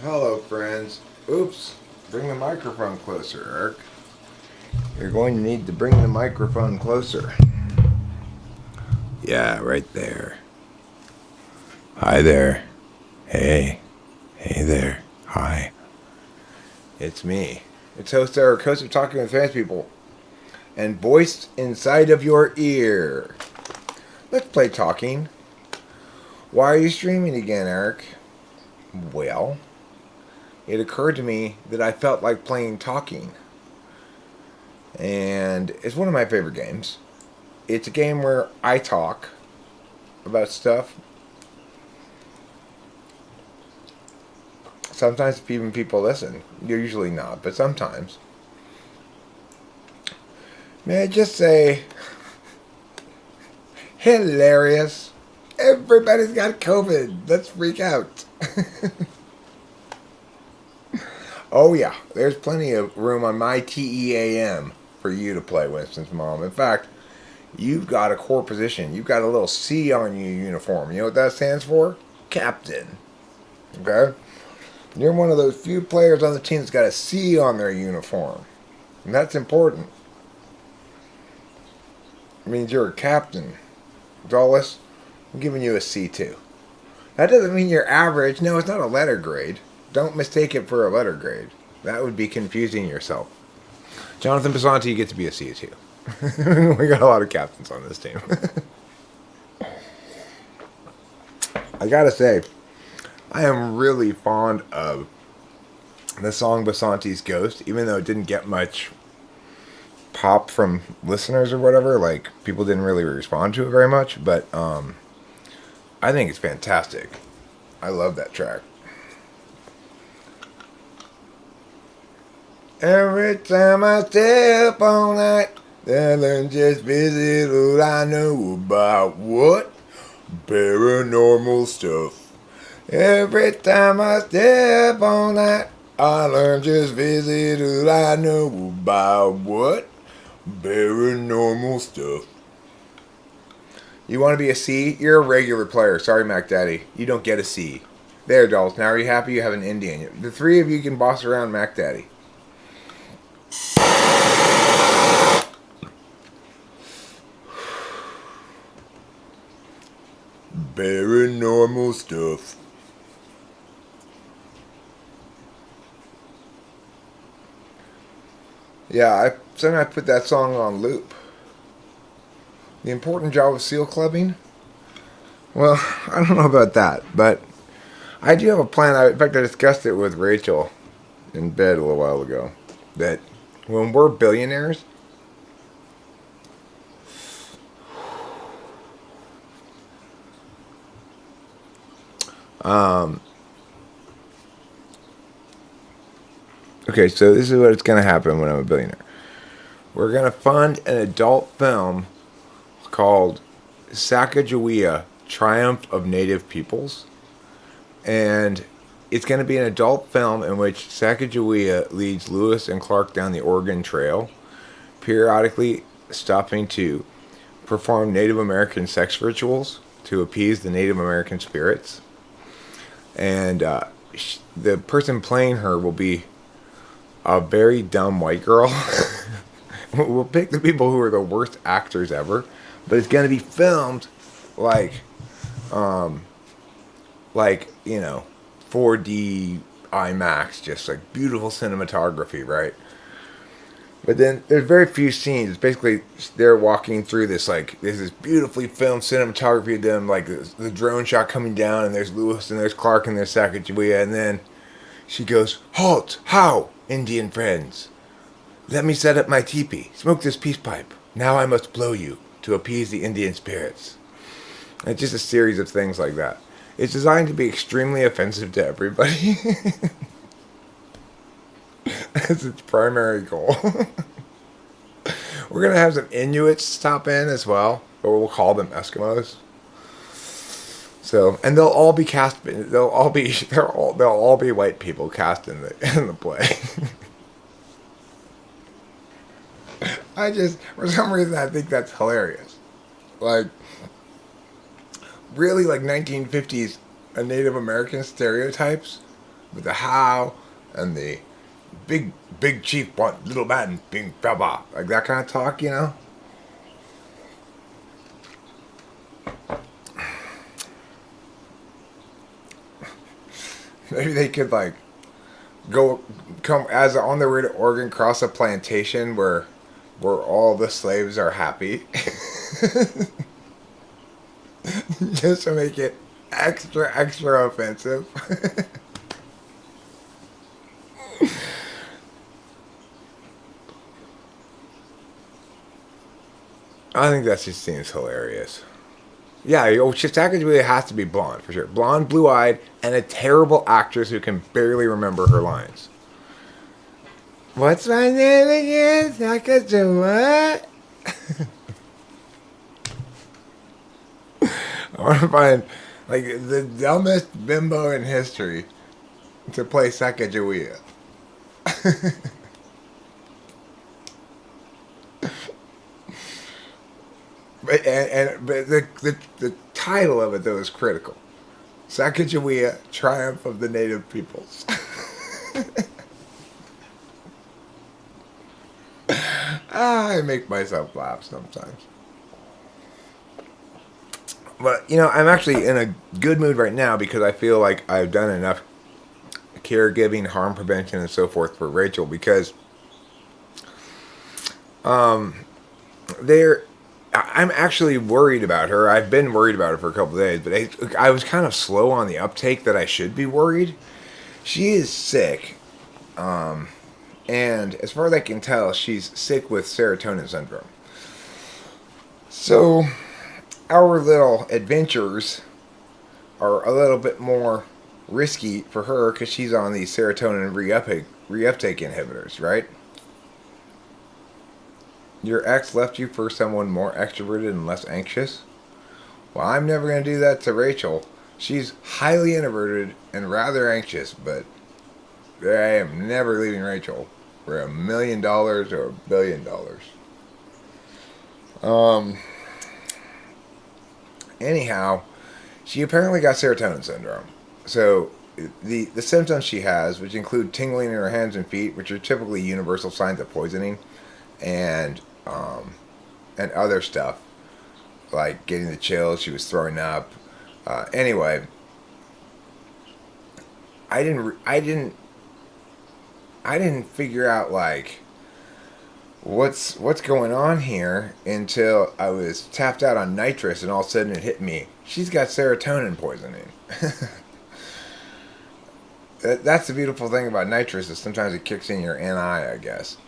Hello, friends. Oops. Bring the microphone closer, Eric. You're going to need to bring the microphone closer. Yeah, right there. Hi there. Hey. Hey there. Hi. It's me. It's host Eric, host of Talking with Famous People, and voice inside of your ear. Let's play talking. Why are you streaming again, Eric? Well, it occurred to me that I felt like playing talking. And it's one of my favorite games. It's a game where I talk about stuff. Sometimes even people listen. You're usually not, but sometimes. May I just say, hilarious. Everybody's got COVID. Let's freak out. Oh yeah, there's plenty of room on my TEAM for you to play, Winston's mom. In fact, you've got a core position. You've got a little C on your uniform. You know what that stands for? Captain. Okay? You're one of those few players on the team that's got a C on their uniform. And that's important. It means you're a captain. Dulles, I'm giving you a C too. That doesn't mean you're average. No, it's not a letter grade. Don't mistake it for a letter grade. That would be confusing yourself. Jonathan Basanti, you get to be a C too. We got a lot of captains on this team. I gotta say, I am really fond of the song Basanti's Ghost, even though it didn't get much pop from listeners or whatever. Like, people didn't really respond to it very much, but I think it's fantastic. I love that track. Every time I step on that, then just visit all I know about what? Paranormal stuff. Every time I step on that, I learn just visit all I know about what? Paranormal stuff. You want to be a C? You're a regular player. Sorry, Mac Daddy. You don't get a C. There, dolls. Now are you happy you have an Indian? The three of you can boss around Mac Daddy. Paranormal stuff. Yeah, sometimes I put that song on loop. The important job of seal clubbing? Well, I don't know about that, but I do have a plan. In fact, I discussed it with Rachel in bed a little while ago. That when we're billionaires, okay, so this is what's going to happen when I'm a billionaire. We're going to fund an adult film called Sacagawea, Triumph of Native Peoples. And it's going to be an adult film in which Sacagawea leads Lewis and Clark down the Oregon Trail, periodically stopping to perform Native American sex rituals to appease the Native American spirits. And the person playing her will be a very dumb white girl. We'll pick the people who are the worst actors ever, but it's going to be filmed like 4D IMAX, just like beautiful cinematography, right? But then there's very few scenes. It's basically they're walking through this, like, there's this beautifully filmed cinematography of them, like the drone shot coming down, and there's Lewis and there's Clark and there's Sacagawea, and then she goes, "Halt! How, Indian friends? Let me set up my teepee. Smoke this peace pipe. Now I must blow you to appease the Indian spirits." And it's just a series of things like that. It's designed to be extremely offensive to everybody. That's its primary goal. We're gonna have some Inuits stop in as well, but we'll call them Eskimos. So, and they'll all be cast. They'll all be white people cast in the play. For some reason, I think that's hilarious. Like, really, like 1950s Native American stereotypes with the how and the big chief want little man being blah blah, like that kind of talk, you know. Maybe they could like come as on their way to Oregon, cross a plantation where all the slaves are happy, just to make it extra offensive. I think that just seems hilarious. Yeah, Sacagawea has to be blonde for sure. Blonde, blue-eyed, and a terrible actress who can barely remember her lines. What's my name again? Sacagawea? I want to find like the dumbest bimbo in history to play Sacagawea. But the title of it though is critical. Sacagawea, Triumph of the Native Peoples. I make myself laugh sometimes. But I'm actually in a good mood right now because I feel like I've done enough caregiving, harm prevention, and so forth for Rachel because there. I'm actually worried about her. I've been worried about her for a couple of days, but I was kind of slow on the uptake that I should be worried. She is sick, and as far as I can tell, she's sick with serotonin syndrome. So, our little adventures are a little bit more risky for her because she's on these serotonin reuptake inhibitors, right? Your ex left you for someone more extroverted and less anxious? Well, I'm never going to do that to Rachel. She's highly introverted and rather anxious, but I am never leaving Rachel for $1 million or $1 billion. Anyhow, she apparently got serotonin syndrome. So the symptoms she has, which include tingling in her hands and feet, which are typically universal signs of poisoning, and other stuff like getting the chills. She was throwing up. Anyway, I didn't figure out like what's going on here until I was tapped out on nitrous, and all of a sudden it hit me. She's got serotonin poisoning. That's the beautiful thing about nitrous is sometimes it kicks in your NI, I guess.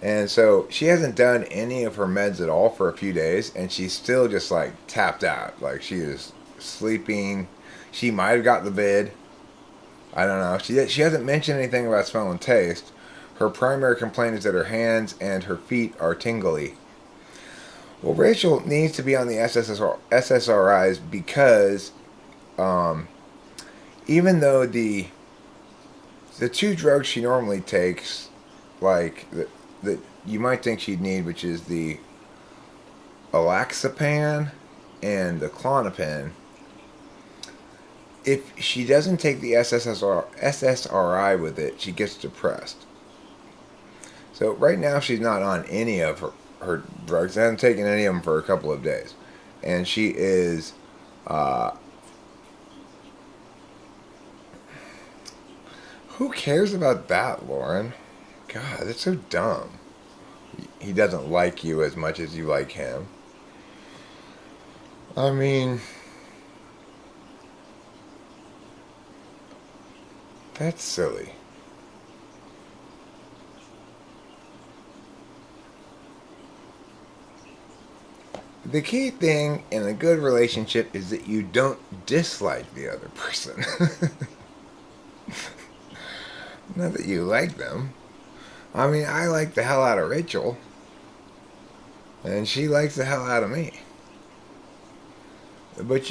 And so she hasn't done any of her meds at all for a few days, and she's still just like tapped out. Like she is sleeping. She might have got the vid. I don't know. She hasn't mentioned anything about smell and taste. Her primary complaint is that her hands and her feet are tingly. Well, Rachel needs to be on the SSRIs because even though the two drugs she normally takes, like that you might think she'd need, which is the Alaxapan and the Klonopin, if she doesn't take the SSRI with it, she gets depressed. So right now she's not on any of her drugs. I haven't taken any of them for a couple of days. And she is who cares about that, Lauren? God, that's so dumb. He doesn't like you as much as you like him. I mean, that's silly. The key thing in a good relationship is that you don't dislike the other person. Not that you like them. I mean, I like the hell out of Rachel. And she likes the hell out of me. But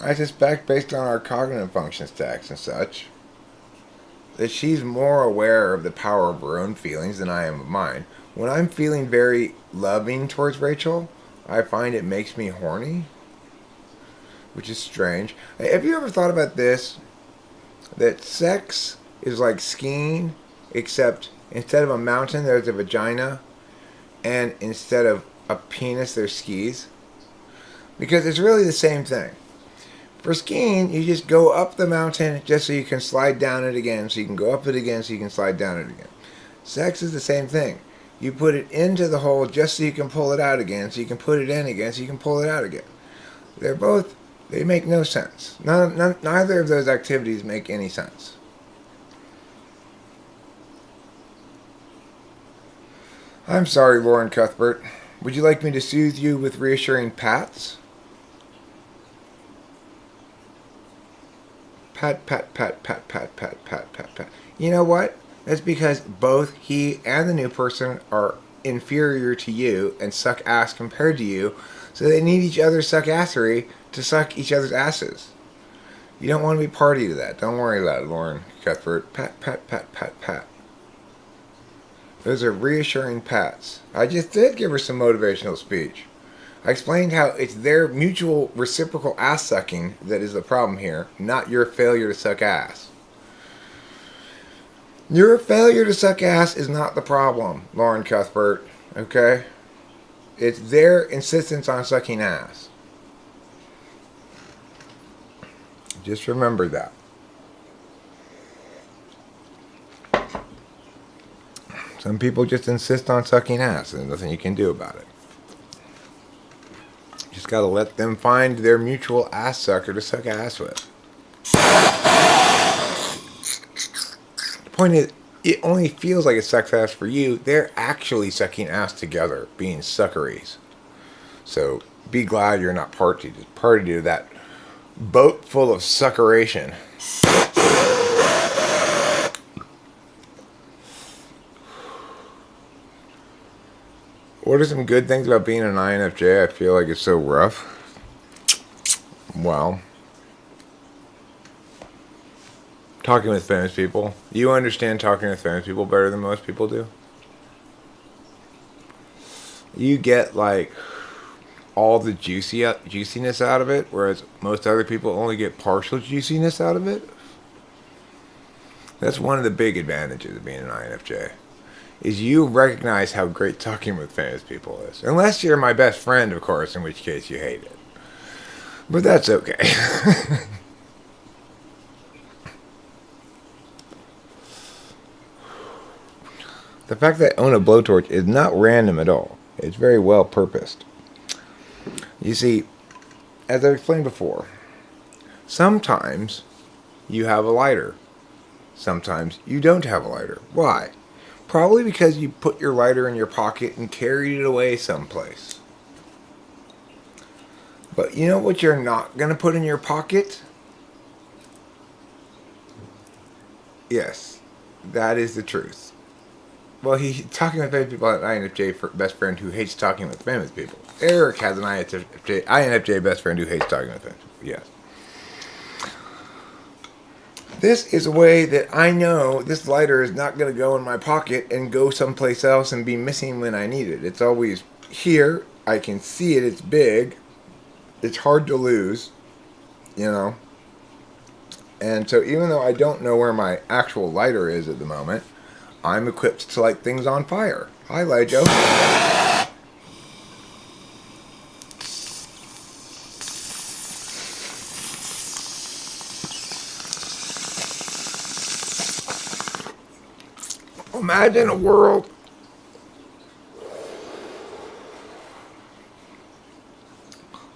I suspect based on our cognitive function stacks and such, that she's more aware of the power of her own feelings than I am of mine. When I'm feeling very loving towards Rachel, I find it makes me horny. which is strange. Have you ever thought about this? That sex is like skiing, except instead of a mountain, there's a vagina, and instead of a penis, there's skis? Because it's really the same thing. For skiing, you just go up the mountain just so you can slide down it again, so you can go up it again, so you can slide down it again. Sex is the same thing. You put it into the hole just so you can pull it out again, so you can put it in again, so you can pull it out again. They make no sense. Neither of those activities make any sense. I'm sorry, Lauren Cuthbert. Would you like me to soothe you with reassuring pats? Pat, pat, pat, pat, pat, pat, pat, pat, pat. You know what? That's because both he and the new person are inferior to you and suck ass compared to you, so they need each other's suckassery to suck each other's asses. You don't want to be party to that. Don't worry about it, Lauren Cuthbert. Pat, pat, pat, pat, pat. Those are reassuring pats. I just did give her some motivational speech. I explained how it's their mutual reciprocal ass sucking that is the problem here, not your failure to suck ass. Your failure to suck ass is not the problem, Lauren Cuthbert, okay? It's their insistence on sucking ass. Just remember that. Some people just insist on sucking ass, and there's nothing you can do about it. You just gotta let them find their mutual ass sucker to suck ass with. The point is, it only feels like it sucks ass for you. They're actually sucking ass together, being suckeries. So be glad you're not party to that boat full of suckeration. What are some good things about being an INFJ? I feel like it's so rough. Well, talking with famous people. You understand talking with famous people better than most people do. You get like all the juiciness out of it, whereas most other people only get partial juiciness out of it. That's one of the big advantages of being an INFJ. Is you recognize how great talking with famous people is. Unless you're my best friend, of course, in which case you hate it. But that's okay. The fact that I own a blowtorch is not random at all. It's very well purposed. You see, as I explained before, sometimes you have a lighter. Sometimes you don't have a lighter. Why? Probably because you put your lighter in your pocket and carried it away someplace. But you know what you're not going to put in your pocket? Yes, that is the truth. Well, he's talking with famous people, an INFJ best friend who hates talking with famous people. Eric has an INFJ best friend who hates talking with famous people, yes. This is a way that I know this lighter is not going to go in my pocket and go someplace else and be missing when I need it. It's always here. I can see it. It's big. It's hard to lose, you know. And so even though I don't know where my actual lighter is at the moment, I'm equipped to light things on fire. Hi, Lijo. Imagine a world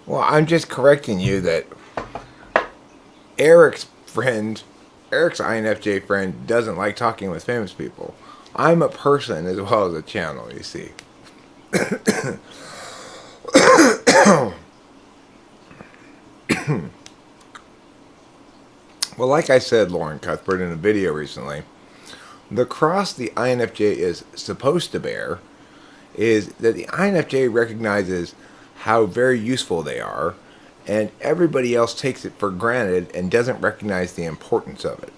well, I'm just correcting you that Eric's INFJ friend doesn't like talking with famous people. I'm a person as well as a channel, you see. Well, like I said, Lauren Cuthbert, in a video recently, the cross the INFJ is supposed to bear is that the INFJ recognizes how very useful they are, and everybody else takes it for granted and doesn't recognize the importance of it.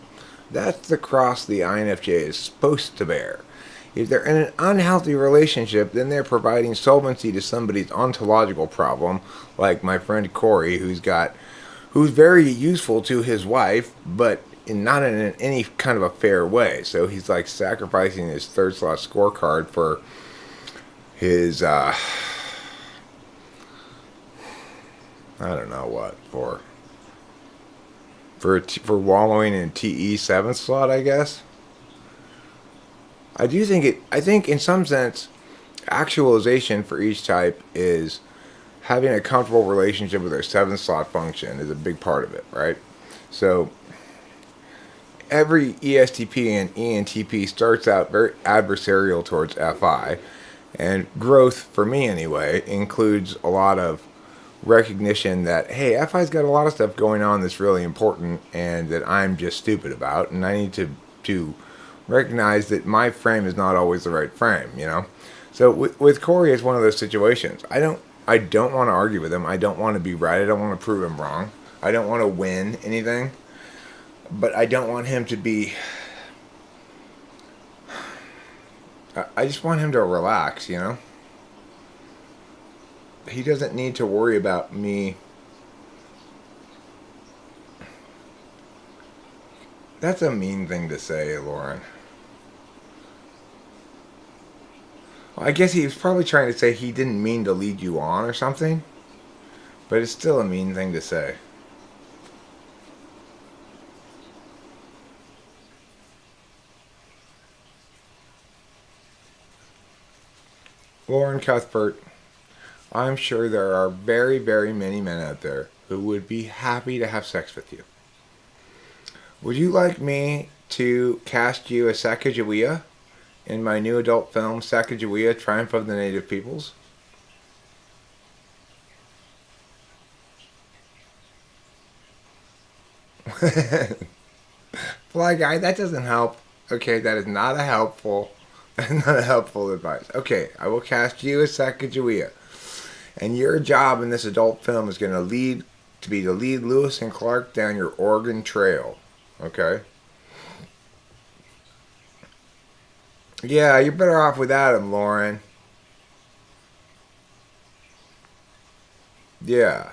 That's the cross the INFJ is supposed to bear. If they're in an unhealthy relationship, then they're providing solvency to somebody's ontological problem, like my friend Corey, who's got who's very useful to his wife, but not in any kind of a fair way. So he's like sacrificing his third slot scorecard for his, I don't know what, for wallowing in TE seventh slot, I guess. I think in some sense, actualization for each type is having a comfortable relationship with their seventh slot function is a big part of it, right? So every ESTP and ENTP starts out very adversarial towards FI, and growth, for me anyway, includes a lot of recognition that, hey, FI's got a lot of stuff going on that's really important and that I'm just stupid about, and I need to recognize that my frame is not always the right frame, you know? So with Corey, it's one of those situations. I don't want to argue with him. I don't want to be right. I don't want to prove him wrong. I don't want to win anything. But I don't want him to be... I just want him to relax, you know? He doesn't need to worry about me. That's a mean thing to say, Lauren. Well, I guess he was probably trying to say he didn't mean to lead you on or something. But it's still a mean thing to say. Lauren Cuthbert, I'm sure there are very, very many men out there who would be happy to have sex with you. Would you like me to cast you as Sacagawea in my new adult film, Sacagawea, Triumph of the Native Peoples? Fly guy, that doesn't help. Okay, that is not a helpful, not a helpful advice. Okay, I will cast you as Sacagawea. And your job in this adult film is going to be to lead Lewis and Clark down your Oregon Trail. Okay? Yeah, you're better off without him, Lauren. Yeah.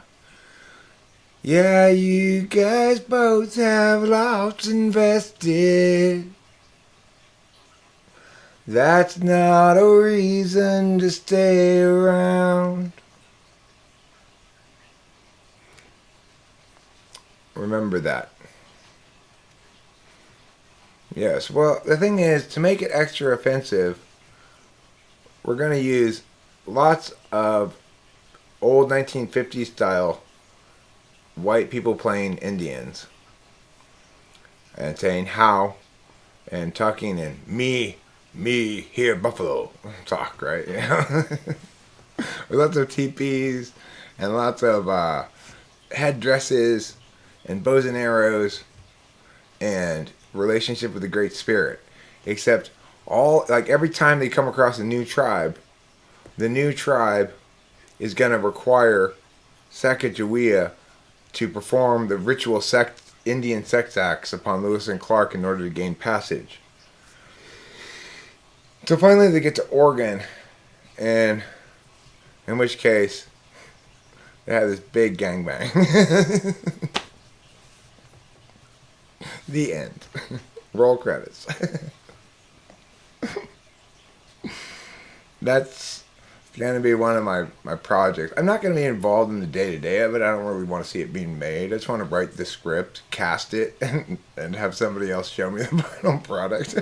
Yeah, you guys both have lost invested. That's not a reason to stay around. Remember that. Yes, well, the thing is, to make it extra offensive, we're going to use lots of old 1950s style white people playing Indians and saying how and talking in me, here, buffalo talk, right? Yeah. With lots of teepees and lots of headdresses and bows and arrows and relationship with the Great Spirit. Except every time they come across a new tribe, the new tribe is going to require Sacagawea to perform the ritual Indian sex acts upon Lewis and Clark in order to gain passage. So finally they get to Oregon, and in which case they have this big gangbang. The end. Roll credits. That's going to be one of my projects. I'm not going to be involved in the day-to-day of it. I don't really want to see it being made. I just want to write the script, cast it, and have somebody else show me the final product.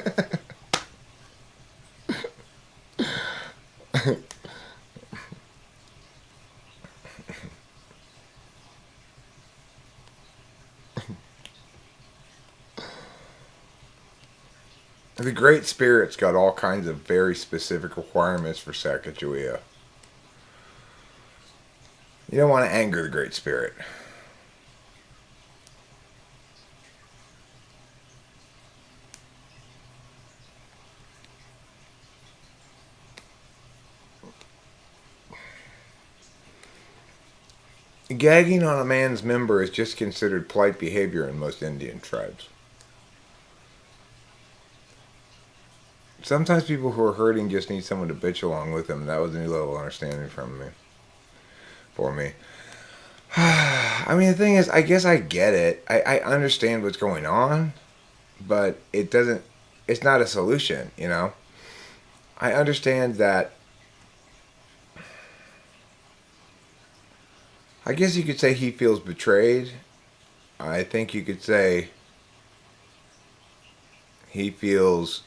The Great Spirit's got all kinds of very specific requirements for Sacagawea. You don't want to anger the Great Spirit. Gagging on a man's member is just considered polite behavior in most Indian tribes. Sometimes people who are hurting just need someone to bitch along with them. That was a new level of understanding for me. I I mean, the thing is, I guess I get it. I understand what's going on, but it doesn't, it's not a solution, you know? I understand that, I guess you could say he feels betrayed. I think you could say he feels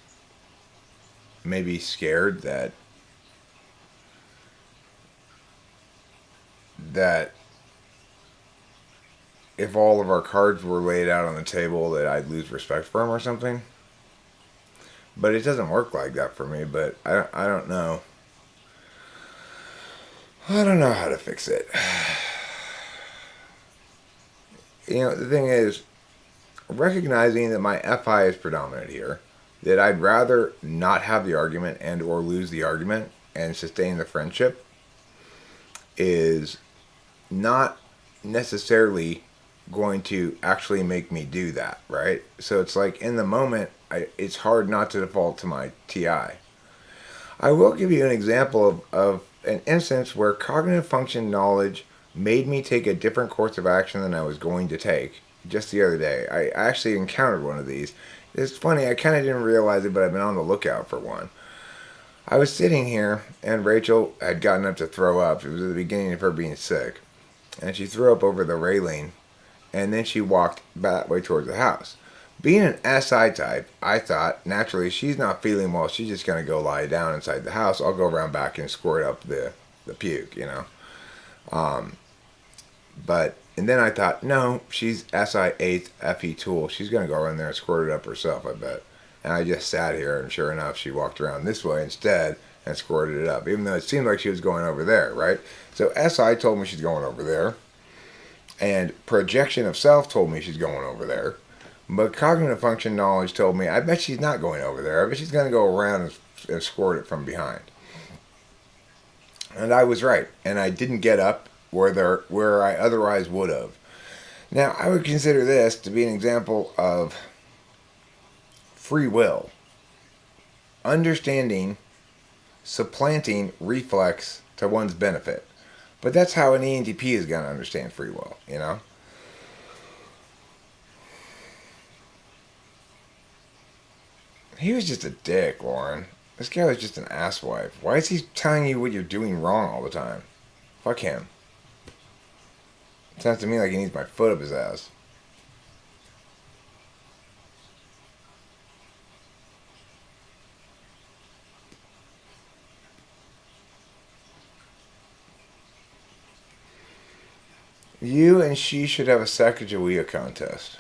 maybe scared that if all of our cards were laid out on the table that I'd lose respect for him or something. But it doesn't work like that for me, but I don't know. I don't know how to fix it. You know, the thing is, recognizing that my FI is predominant here, that I'd rather not have the argument and or lose the argument and sustain the friendship is not necessarily going to actually make me do that, right? So it's like in the moment, it's hard not to default to my TI. I will give you an example of an instance where cognitive function knowledge made me take a different course of action than I was going to take just the other day. I actually encountered one of these. It's funny, I kind of didn't realize it, but I've been on the lookout for one. I was sitting here, and Rachel had gotten up to throw up. It was at the beginning of her being sick. And she threw up over the railing, and then she walked that way towards the house. Being an SI type, I thought, naturally, she's not feeling well. She's just going to go lie down inside the house. I'll go around back and squirt up the puke, you know. And then I thought, no, she's SI 8th FE tool. She's going to go in there and squirt it up herself, I bet. And I just sat here, and sure enough, she walked around this way instead and squirted it up, even though it seemed like she was going over there, right? So SI told me she's going over there, and projection of self told me she's going over there, but cognitive function knowledge told me, I bet she's not going over there. I bet she's going to go around and squirt it from behind. And I was right, and I didn't get up where I otherwise would have. Now, I would consider this to be an example of free will. Understanding, supplanting reflex to one's benefit. But that's how an ENTP is going to understand free will, you know? He was just a dick, Lauren. This guy was just an asswipe. Why is he telling you what you're doing wrong all the time? Fuck him. Sounds to me like he needs my foot up his ass. You and she should have a Sacagawea contest.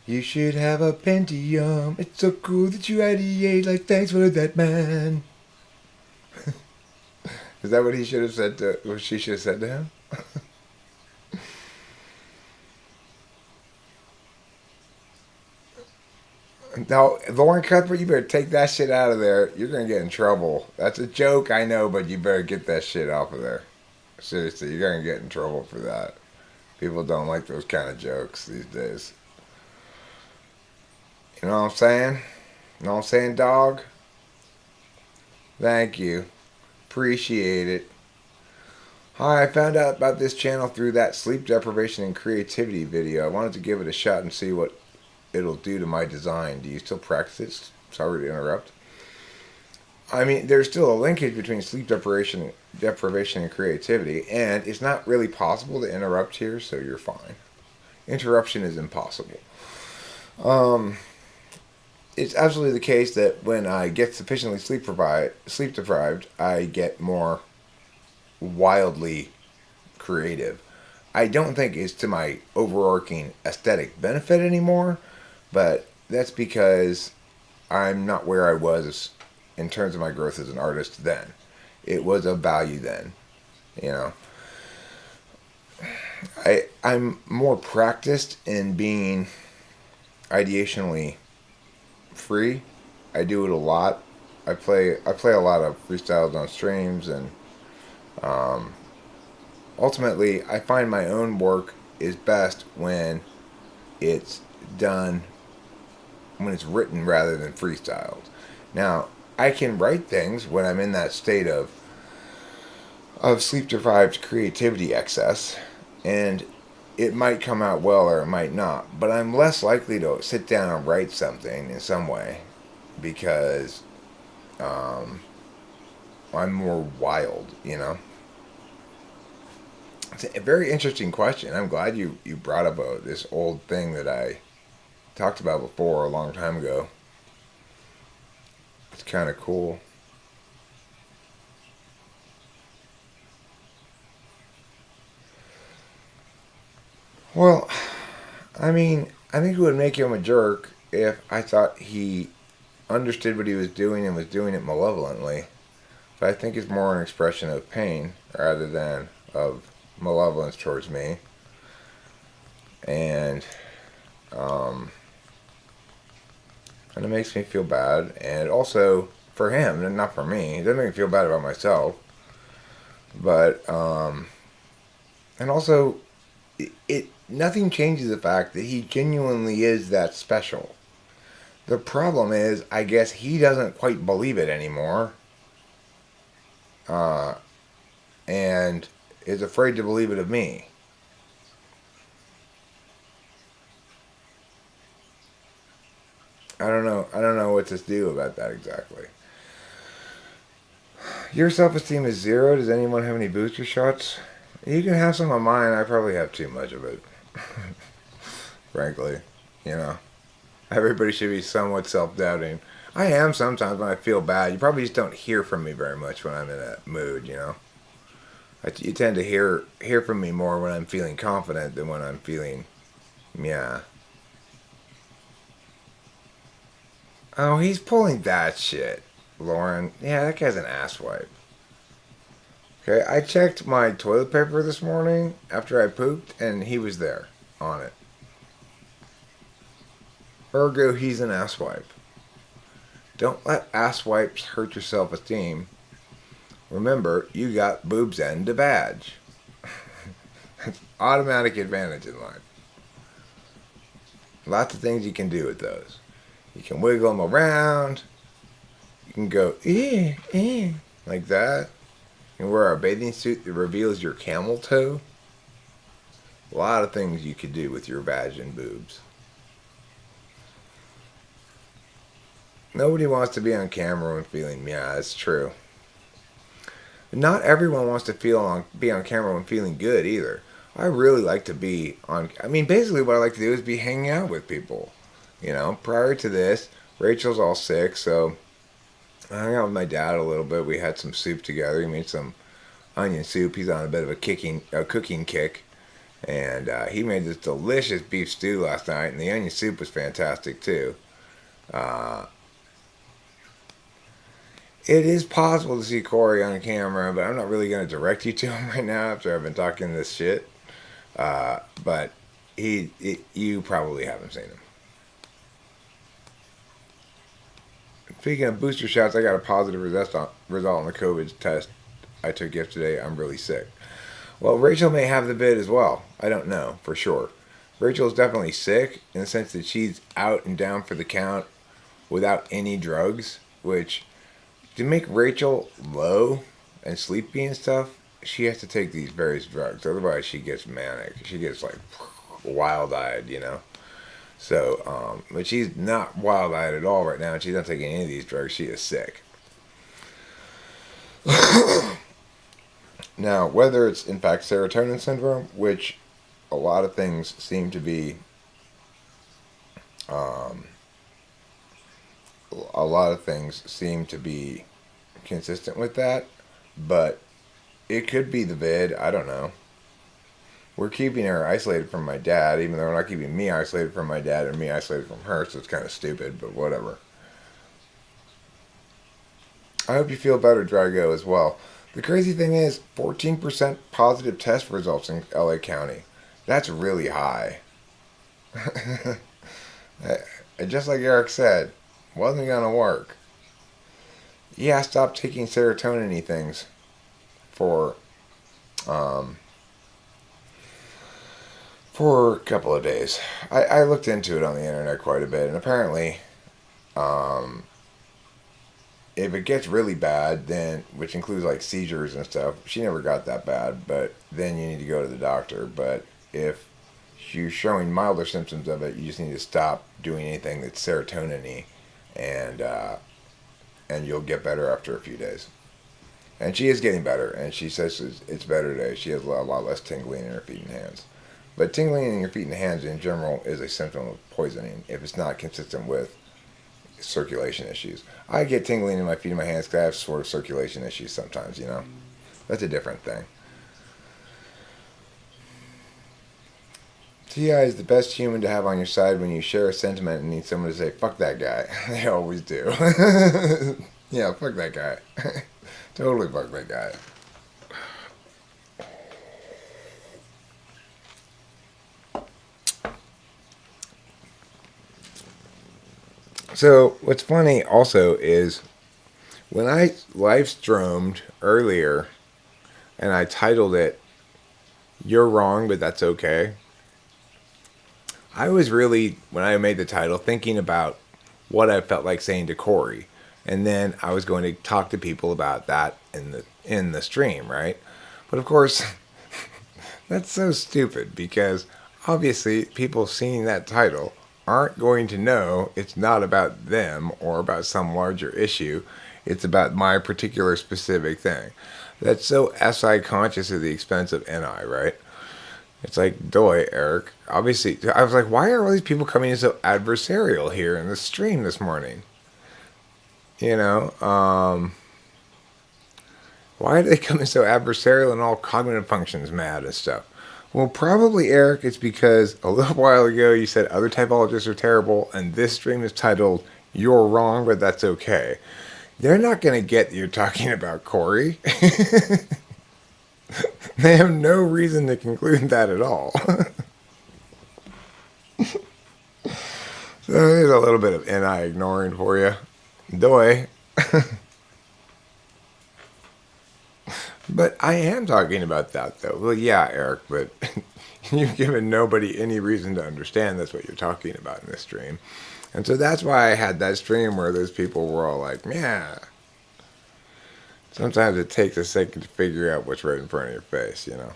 You should have a Pentium. It's so cool that you ideate like thanks for that, man. Is that what he should have said to? What she should have said to him? Now, Lauren Cuthbert, you better take that shit out of there. You're gonna get in trouble. That's a joke, I know, but you better get that shit off of there. Seriously, you're gonna get in trouble for that. People don't like those kind of jokes these days. You know what I'm saying? You know what I'm saying, dog? Thank you. Appreciate it. Hi, I found out about this channel through that sleep deprivation and creativity video. I wanted to give it a shot and see what it'll do to my design. Do you still practice it? Sorry to interrupt. I mean, there's still a linkage between sleep deprivation and creativity, and it's not really possible to interrupt here, so you're fine. Interruption is impossible. It's absolutely the case that when I get sufficiently sleep deprived, I get more wildly creative. I don't think it's to my overarching aesthetic benefit anymore, but that's because I'm not where I was in terms of my growth as an artist then. It was of value then, you know. I'm more practiced in being ideationally free. I do it a lot. I play a lot of freestyles on streams, and ultimately I find my own work is best when it's done when it's written rather than freestyled. Now, I can write things when I'm in that state of sleep deprived creativity excess, and it might come out well or it might not. But I'm less likely to sit down and write something in some way because I'm more wild, you know? It's a very interesting question. I'm glad you brought up this old thing that I talked about before a long time ago. It's kind of cool. Well, I mean, I think it would make him a jerk if I thought he understood what he was doing and was doing it malevolently. But I think it's more an expression of pain rather than of malevolence towards me. And um, and it makes me feel bad. And also for him, and not for me. It doesn't make me feel bad about myself. But and also, it nothing changes the fact that he genuinely is that special. The problem is, I guess he doesn't quite believe it anymore, uh, and is afraid to believe it of me. I don't know. I don't know what to do about that exactly. Your self-esteem is zero. Does anyone have any booster shots? You can have some of mine. I probably have too much of it. Frankly, you know. Everybody should be somewhat self-doubting. I am sometimes when I feel bad. You probably just don't hear from me very much when I'm in that mood, you know. You tend to hear from me more when I'm feeling confident than when I'm feeling, yeah. Oh, he's pulling that shit, Lauren. Yeah, that guy's an asswipe. Okay, I checked my toilet paper this morning after I pooped, and he was there on it. Ergo, he's an asswipe. Don't let asswipes hurt your self-esteem. Remember, you got boobs and a badge. That's automatic advantage in life. Lots of things you can do with those. You can wiggle them around. You can go, like that. You can wear a bathing suit that reveals your camel toe. A lot of things you could do with your vag and boobs. Nobody wants to be on camera when feeling, yeah, it's true. Not everyone wants to be on camera when feeling good either. I really like to be on. I mean, basically, what I like to do is be hanging out with people. You know, prior to this, Rachel's all sick, so I hung out with my dad a little bit. We had some soup together. He made some onion soup. He's on a bit of a cooking kick, and he made this delicious beef stew last night, and the onion soup was fantastic too. Uh, It is possible to see Corey on camera, but I'm not really going to direct you to him right now after I've been talking this shit. But you probably haven't seen him. Speaking of booster shots, I got a positive result on the COVID test I took yesterday. I'm really sick. Well, Rachel may have the vid as well. I don't know for sure. Rachel's definitely sick in the sense that she's out and down for the count without any drugs, which to make Rachel low and sleepy and stuff, she has to take these various drugs. Otherwise, she gets manic. She gets like wild-eyed, you know. So, but she's not wild-eyed at all right now. And she's not taking any of these drugs. She is sick. Now, whether it's in fact serotonin syndrome, which a lot of things seem to be, um, a lot of things seem to be consistent with that, but it could be the vid. I don't know. We're keeping her isolated from my dad, even though we're not keeping me isolated from my dad or me isolated from her, so it's kind of stupid, but whatever. I hope you feel better, Drago, as well. The crazy thing is, 14% positive test results in LA County. That's really high. Just like Eric said, wasn't going to work. Yeah, stop taking serotonin-y things um, for a couple of days. I looked into it on the internet quite a bit, and apparently If it gets really bad, then, which includes like seizures and stuff, she never got that bad, but then you need to go to the doctor. But if you're showing milder symptoms of it, you just need to stop doing anything that's serotonin-y, and you'll get better after a few days. And she is getting better, and she says it's better today. She has a lot less tingling in her feet and hands. But tingling in your feet and hands in general is a symptom of poisoning if it's not consistent with circulation issues. I get tingling in my feet and my hands because I have sort of circulation issues sometimes, you know. That's a different thing. TI is the best human to have on your side when you share a sentiment and need someone to say, fuck that guy. They always do. Yeah, fuck that guy. Totally fuck that guy. So, what's funny also is when I live streamed earlier and I titled it, You're Wrong, but That's Okay, I was really, when I made the title, thinking about what I felt like saying to Corey. And then I was going to talk to people about that in the stream, right? But of course, that's so stupid because obviously people seeing that title aren't going to know it's not about them or about some larger issue. It's about my particular specific thing. That's so SI conscious at the expense of NI, right? It's like, doy, Eric. Obviously, I was like, why are all these people coming in so adversarial here in the stream this morning? You know, why are they coming so adversarial and all cognitive functions mad and stuff? Well, probably, Eric, it's because a little while ago you said other typologists are terrible, and this stream is titled, You're Wrong, but That's Okay. They're not going to get you're talking about Corey. They have no reason to conclude that at all. So there's a little bit of NI ignoring for you. Doy. But I am talking about that, though. Well, yeah, Eric, but you've given nobody any reason to understand that's what you're talking about in this stream. And so that's why I had that stream where those people were all like, yeah. Sometimes it takes a second to figure out what's right in front of your face, you know.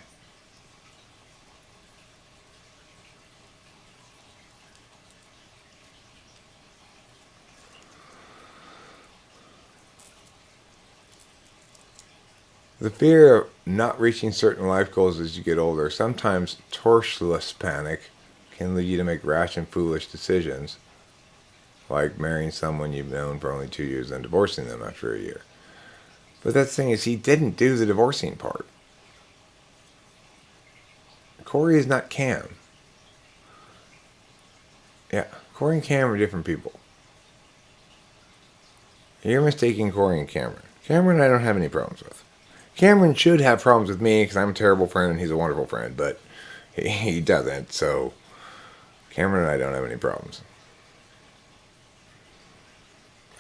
The fear of not reaching certain life goals as you get older, sometimes tortuous panic, can lead you to make rash and foolish decisions, like marrying someone you've known for only 2 years and divorcing them after a year. But that thing is, he didn't do the divorcing part. Corey is not Cam. Yeah, Corey and Cam are different people. You're mistaking Corey and Cameron. Cameron I don't have any problems with. Cameron should have problems with me because I'm a terrible friend and he's a wonderful friend, but he doesn't, so Cameron and I don't have any problems.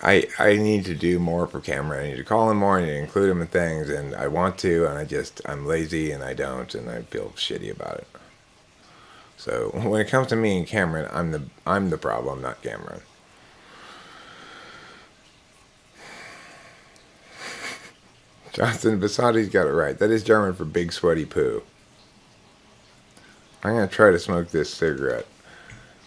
I need to do more for Cameron. I need to call him more, I need to include him in things, and I want to, and I'm lazy and I don't, and I feel shitty about it. So when it comes to me and Cameron, I'm the problem, not Cameron. Jonathan Basati's got it right. That is German for big sweaty poo. I'm going to try to smoke this cigarette.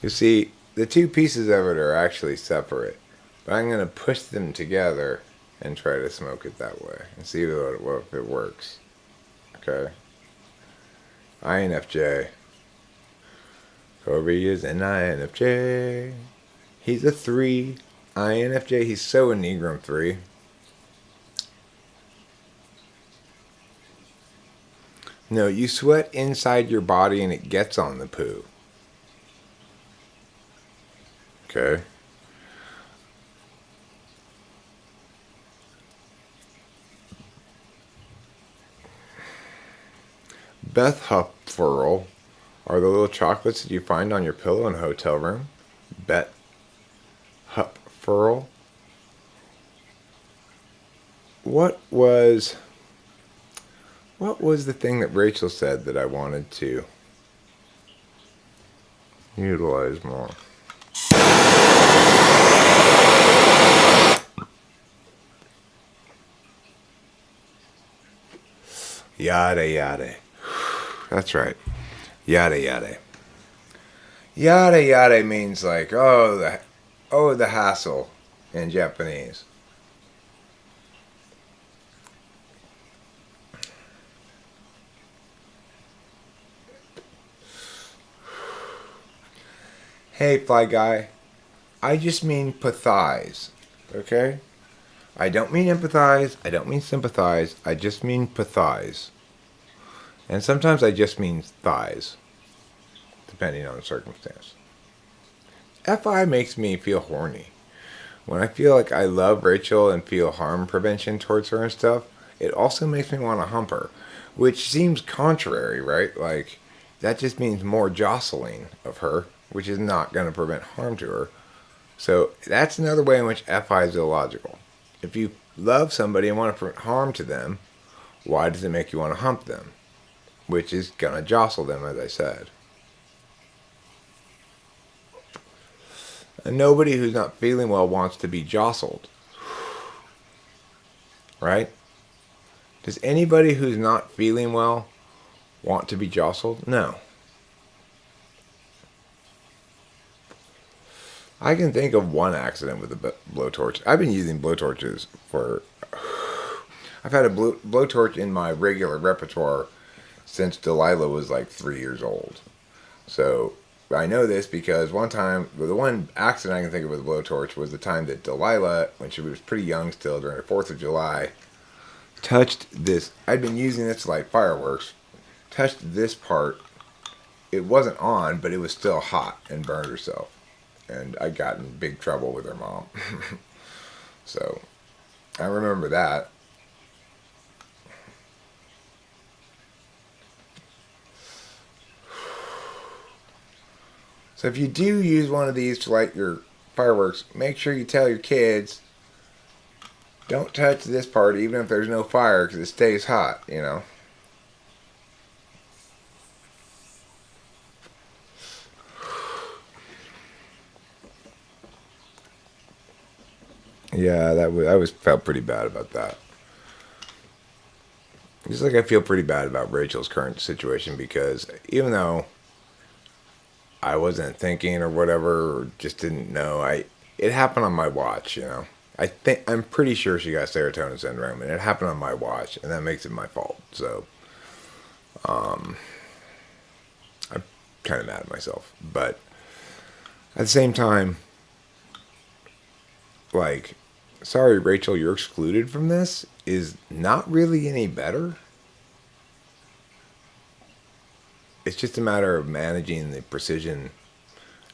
You see, the two pieces of it are actually separate. But I'm going to push them together and try to smoke it that way. And see if it works. Okay. INFJ. Corey is an INFJ. He's a 3. INFJ, he's so Enneagram 3. No, you sweat inside your body and it gets on the poo. Okay. Beth Hupferl are the little chocolates that you find on your pillow in a hotel room. Beth Hupferl. What was the thing that Rachel said that I wanted to utilize more? Yada yada. That's right. Yada yada. Yada yada means like the hassle in Japanese. Hey fly guy, I just mean pathize. Okay? I don't mean empathize, I don't mean sympathize, I just mean pathize. And sometimes I just mean thighs, depending on the circumstance. FI makes me feel horny. When I feel like I love Rachel and feel harm prevention towards her and stuff, it also makes me want to hump her. Which seems contrary, right? Like, that just means more jostling of her, which is not going to prevent harm to her. So, that's another way in which FI is illogical. If you love somebody and want to prevent harm to them, why does it make you want to hump them? Which is going to jostle them, as I said. And nobody who's not feeling well wants to be jostled. Right? Does anybody who's not feeling well want to be jostled? No. I can think of one accident with a blowtorch. I've been using blowtorches for... I've had a blowtorch in my regular repertoire since Delilah was like 3 years old. So I know this because one time, the one accident I can think of with a blowtorch was the time that Delilah, when she was pretty young still during the 4th of July, touched this. I'd been using this to light fireworks, touched this part. It wasn't on, but it was still hot and burned herself. And I got in big trouble with her mom. So I remember that. So if you do use one of these to light your fireworks, make sure you tell your kids, don't touch this part even if there's no fire because it stays hot, you know. Yeah, I was felt pretty bad about that. Just like I feel pretty bad about Rachel's current situation because even though I wasn't thinking or whatever, or just didn't know, it happened on my watch, you know. I'm pretty sure she got serotonin syndrome, and it happened on my watch, and that makes it my fault. So, I'm kind of mad at myself, but at the same time, like, sorry, Rachel, you're excluded from this is not really any better. It's just a matter of managing the precision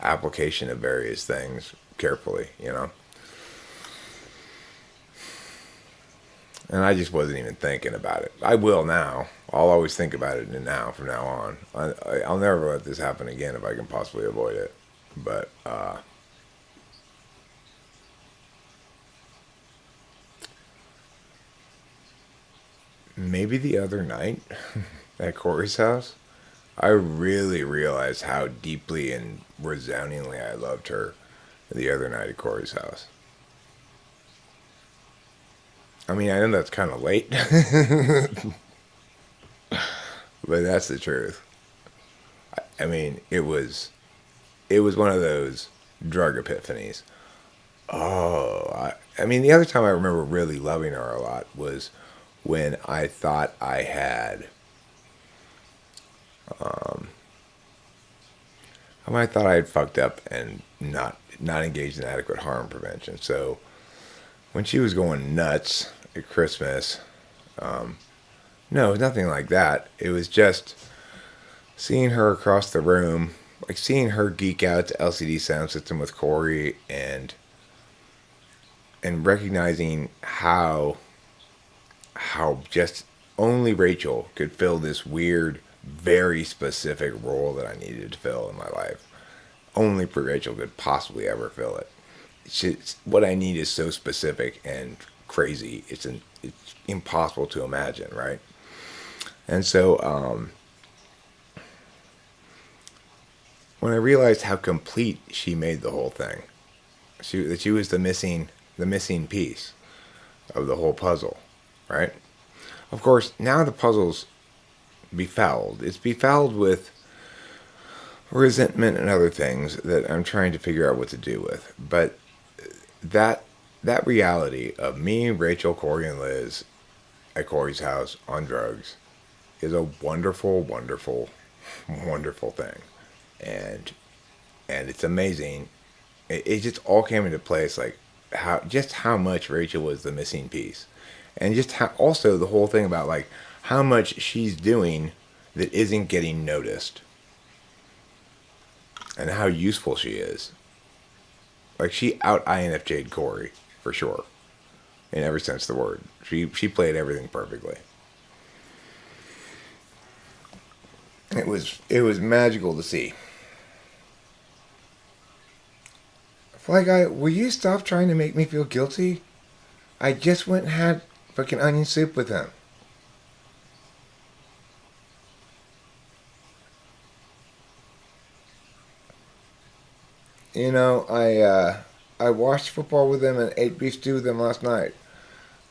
application of various things carefully, you know. And I just wasn't even thinking about it. I will now. I'll always think about it now, from now on. I'll never let this happen again if I can possibly avoid it. But, maybe the other night at Corey's house, I really realized how deeply and resoundingly I loved her the other night at Corey's house. I mean, I know that's kind of late, but that's the truth. I mean, it was one of those drug epiphanies. Oh, I mean, the other time I remember really loving her a lot was when I thought I had, when I thought I had fucked up and not engaged in adequate harm prevention. So when she was going nuts at Christmas, no, nothing like that. It was just seeing her across the room, like seeing her geek out to LCD sound system with Corey and recognizing how just only Rachel could fill this weird, very specific role that I needed to fill in my life. Only Rachel could possibly ever fill it. What I need is so specific and crazy. It's impossible to imagine, right? And so when I realized how complete she made the whole thing, that she was the missing piece of the whole puzzle, right? Of course, now the puzzle's befouled. It's befouled with resentment and other things that I'm trying to figure out what to do with. But that that reality of me, Rachel, Corey, and Liz at Corey's house on drugs is a wonderful, wonderful, wonderful thing, and it's amazing. It just all came into place, like how much Rachel was the missing piece, and just how also the whole thing about like how much she's doing that isn't getting noticed, and how useful she is. Like she out INFJ'd Corey for sure, in every sense of the word. She played everything perfectly. It was magical to see. Fly guy, will you stop trying to make me feel guilty? I just went and had fucking onion soup with him. You know, I watched football with him and ate beef stew with him last night.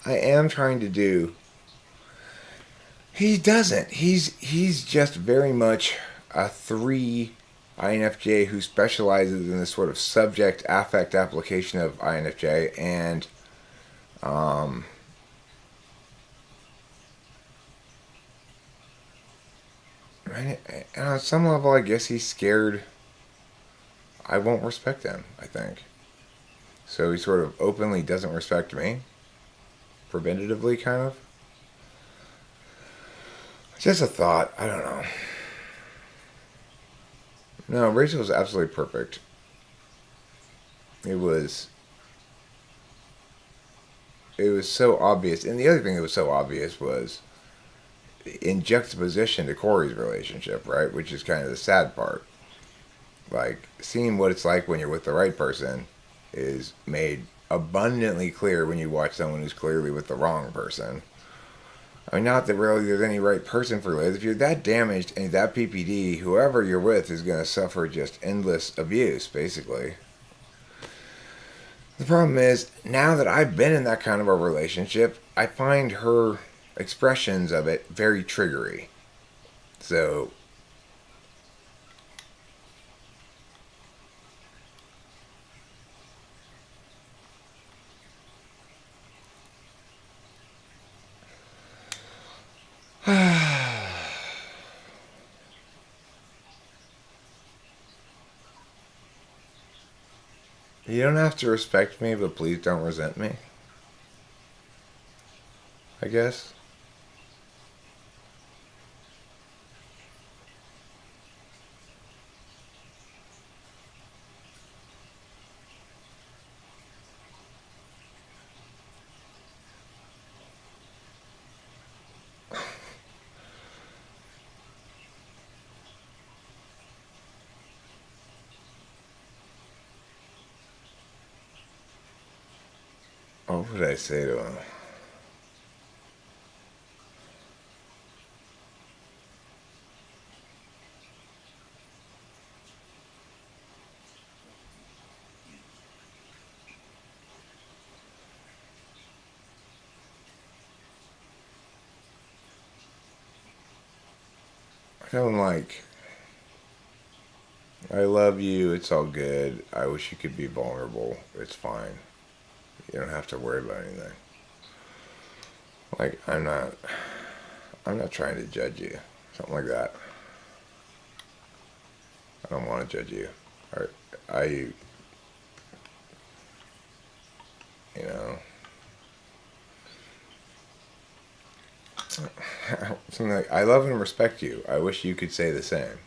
I am trying to do. He doesn't. He's just very much a three INFJ who specializes in this sort of subject affect application of INFJ, and um, and on some level, I guess he's scared I won't respect him. I think so. He sort of openly doesn't respect me, preventatively, kind of. Just a thought. I don't know. No, Rachel was absolutely perfect. It was it was so obvious, and the other thing that was so obvious was in juxtaposition to Corey's relationship, right? Which is kind of the sad part. Like seeing what it's like when you're with the right person is made abundantly clear when you watch someone who's clearly with the wrong person. I mean, not that really there's any right person for Liz. If you're that damaged and that PPD, whoever you're with is going to suffer just endless abuse, basically. The problem is, now that I've been in that kind of a relationship, I find her expressions of it very triggery. So, you don't have to respect me, but please don't resent me, I guess. What would I say to him? I tell him, like, I love you, it's all good. I wish you could be vulnerable. It's fine. You don't have to worry about anything. Like, I'm not trying to judge you. Something like that. I don't want to judge you. I you know, something like, I love and respect you. I wish you could say the same.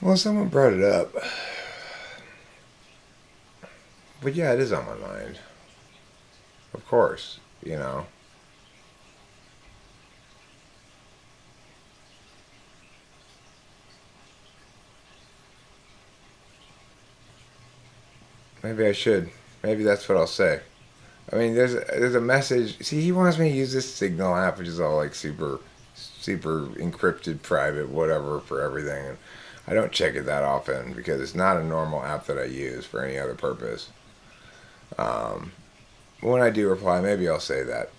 Well, someone brought it up. But yeah, it is on my mind. Of course, you know. Maybe I should. Maybe that's what I'll say. I mean, there's a message. See, he wants me to use this Signal app, which is all like super super encrypted, private, whatever for everything. And I don't check it that often because it's not a normal app that I use for any other purpose. When I do reply, maybe I'll say that.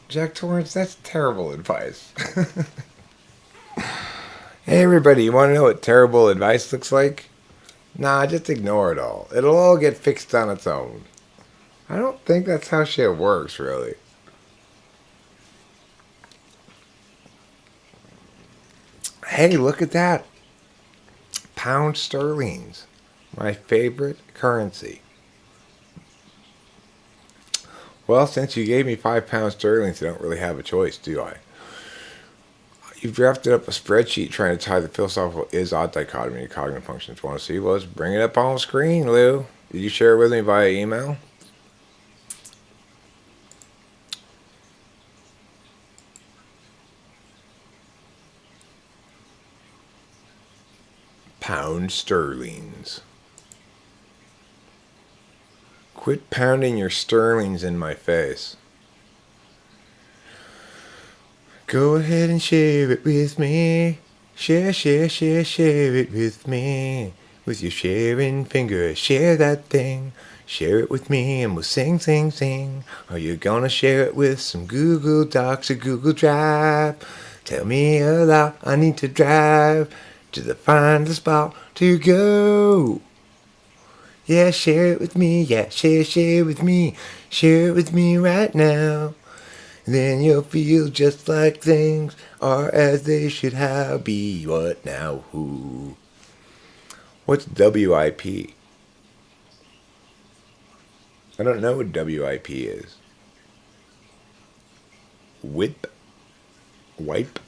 Jack Torrance, that's terrible advice. Hey everybody, you want to know what terrible advice looks like? Nah, just ignore it all. It'll all get fixed on its own. I don't think that's how shit works, really. Hey, look at that. Pound sterling's my favorite currency. Well, since you gave me £5 sterling's, I don't really have a choice, do I? You've drafted up a spreadsheet trying to tie the philosophical is-ought dichotomy to cognitive functions. Want to see? Well, let's bring it up on the screen, Lou. Did you share it with me via email? Pound sterling's. Quit pounding your sterling's in my face. Go ahead and share it with me. Share it with me. With your sharing finger, share that thing. Share it with me and we'll sing. Are you gonna share it with some Google Docs or Google Drive? Tell me aloud, I need to drive to the find the spot to go. Yeah, share it with me. Yeah, share with me. Share it with me right now. Then you'll feel just like things are as they should have be. What now? Who? What's WIP? I don't know what WIP is. Whip? Wipe?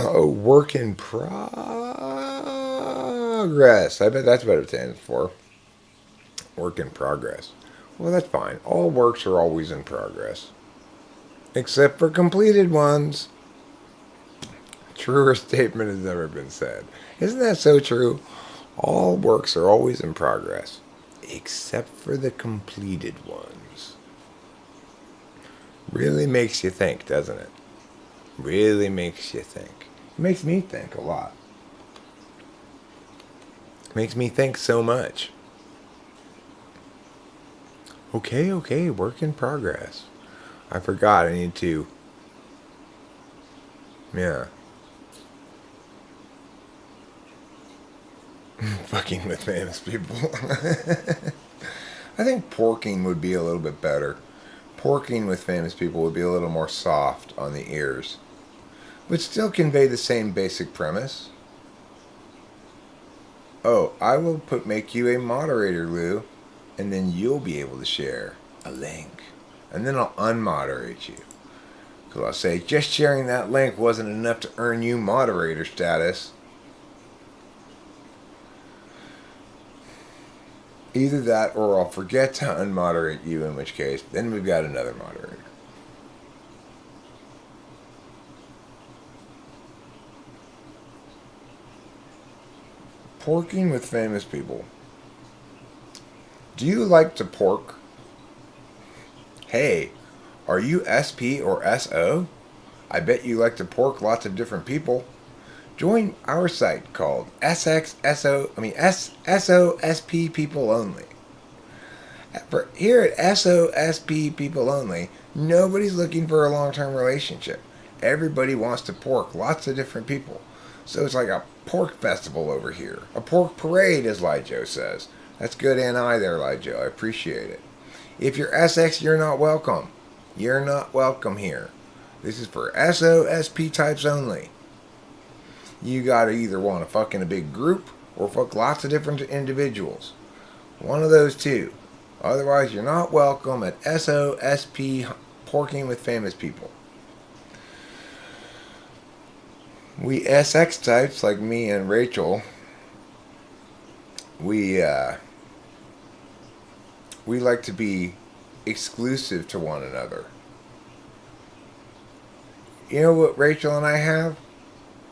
Oh, work in progress. I bet that's what it stands for. Work in progress. Well, that's fine. All works are always in progress. Except for completed ones. Truer statement has never been said. Isn't that so true? All works are always in progress. Except for the completed ones. Really makes you think, doesn't it? Really makes you think. It makes me think a lot. It makes me think so much. Okay, work in progress. I forgot I need to... Yeah. Fucking with famous people. I think porking would be a little bit better. Porking with famous people would be a little more soft on the ears. But still convey the same basic premise. Oh, I will make you a moderator, Lou. And then you'll be able to share a link. And then I'll unmoderate you. Because I'll say, just sharing that link wasn't enough to earn you moderator status. Either that or I'll forget to unmoderate you, in which case, then we've got another moderator. Porking with famous people. Do you like to pork? Hey, are you SP or SO? I bet you like to pork lots of different people. Join our site called SOSP People Only. Here at SOSP People Only, nobody's looking for a long-term relationship. Everybody wants to pork lots of different people. So it's like a pork festival over here. A pork parade, as Lijo says. That's good NI there, Lijo. I appreciate it. If you're SX, you're not welcome. You're not welcome here. This is for SOSP types only. You gotta either want to fuck in a big group or fuck lots of different individuals. One of those two. Otherwise, you're not welcome at SOSP Porking with Famous People. We SX types like me and Rachel, we like to be exclusive to one another. You know what Rachel and I have?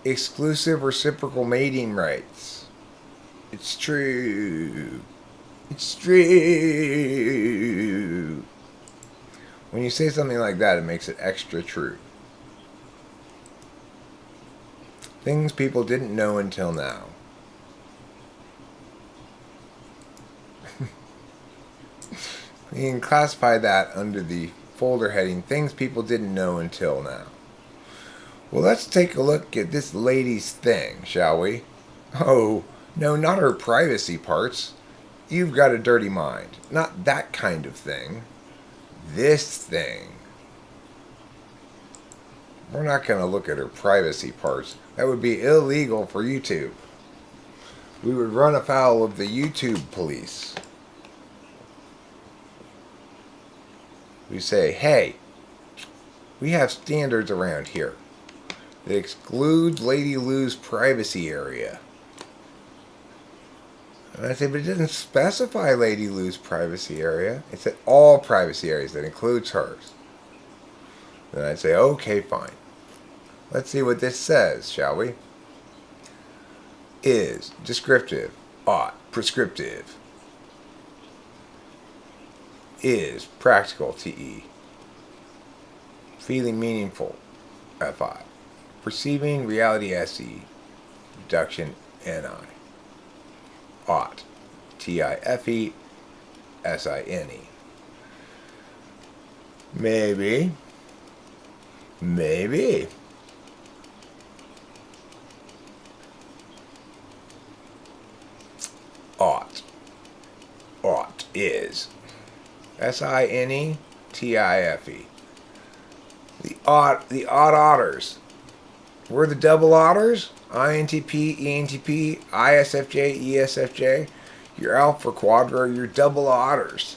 Exclusive reciprocal mating rights. It's true. It's true. When you say something like that, it makes it extra true. Things people didn't know until now. You can classify that under the folder heading, things people didn't know until now. Well, let's take a look at this lady's thing, shall we? Oh, no, not her privacy parts. You've got a dirty mind. Not that kind of thing. This thing. We're not going to look at her privacy parts. That would be illegal for YouTube. We would run afoul of the YouTube police. We say, hey, we have standards around here that excludes Lady Lou's privacy area. And I say, but it doesn't specify Lady Lou's privacy area. It said all privacy areas. That includes hers. Then I'd say, okay, fine. Let's see what this says, shall we? Is descriptive, ought, prescriptive. Is practical, TE. Feeling meaningful, FI. Perceiving reality, SE. Reduction, NI. Ought, TIFE, SINE. Maybe. Maybe. Ought. Ought is. SINE, TIFE. The otters. We're the double otters. INTP, ENTP, ISFJ, ESFJ. Your alpha quadra, your double otters.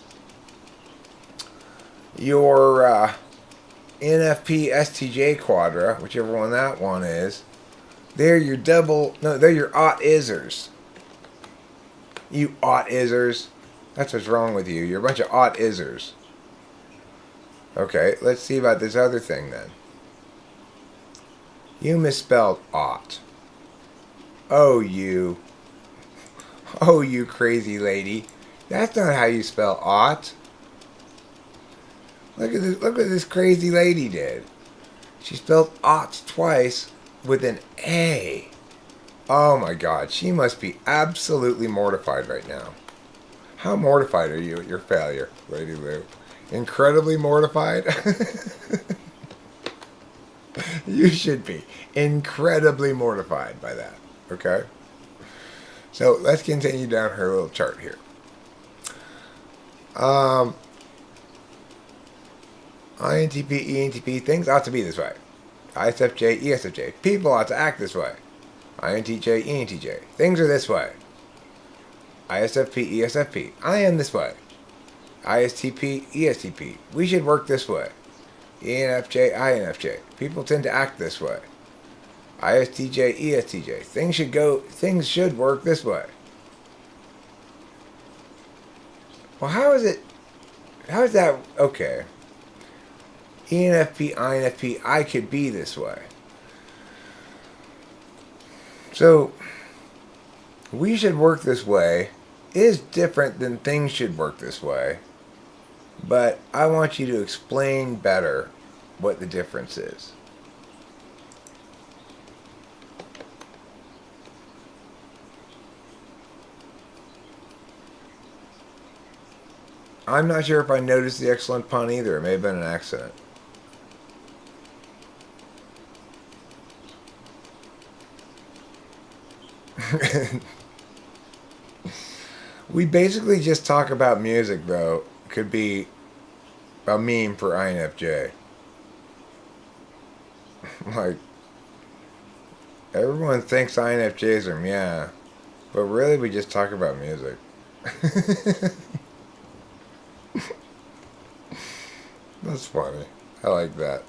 Your NFP, STJ quadra, whichever one that one is. They're your they're your ought-isers. You ought-isers. That's what's wrong with you. You're a bunch of ought-isers. Okay, let's see about this other thing then. You misspelled ought. Oh, you. Oh, you crazy lady. That's not how you spell ought. Look at this crazy lady did. She spelled ought twice with an A. Oh my God, she must be absolutely mortified right now. How mortified are you at your failure, Lady Lou? Incredibly mortified? You should be incredibly mortified by that, okay? So let's continue down her little chart here. INTP, ENTP, things ought to be this way. ISFJ, ESFJ, people ought to act this way. INTJ, ENTJ, things are this way. ISFP, ESFP, I am this way. ISTP, ESTP, we should work this way. ENFJ, INFJ, people tend to act this way. ISTJ, ESTJ, things should work this way. Well, how is that, okay. ENFP, INFP, I could be this way. So, we should work this way is different than things should work this way. But I want you to explain better what the difference is. I'm not sure if I noticed the excellent pun either. It may have been an accident. We basically just talk about music, though. Could be a meme for INFJ. Like, everyone thinks INFJs are meow, but really we just talk about music. That's funny. I like that.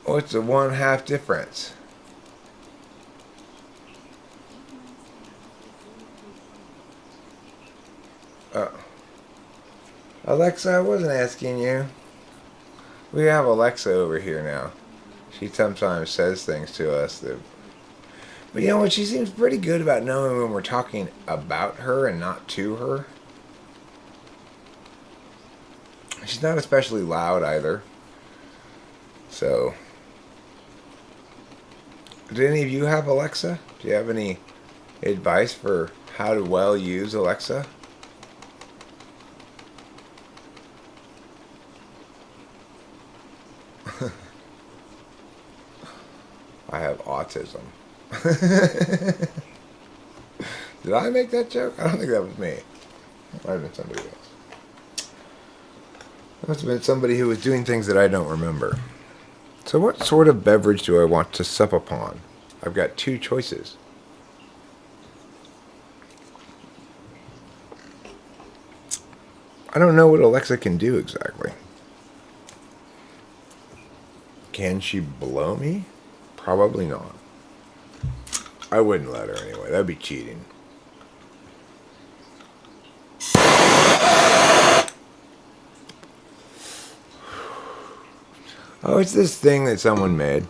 What's the 1/2 difference? Alexa, I wasn't asking you. We have Alexa over here now. She sometimes says things to us that. But you know what? She seems pretty good about knowing when we're talking about her and not to her. She's not especially loud either. So, do any of you have Alexa? Do you have any advice for how to well use Alexa? I have autism. Did I make that joke? I don't think that was me. It might have been somebody else. It must have been somebody who was doing things that I don't remember. So what sort of beverage do I want to sup upon? I've got two choices. I don't know what Alexa can do exactly. Can she blow me? Probably not. I wouldn't let her anyway. That'd be cheating. Oh, it's this thing that someone made.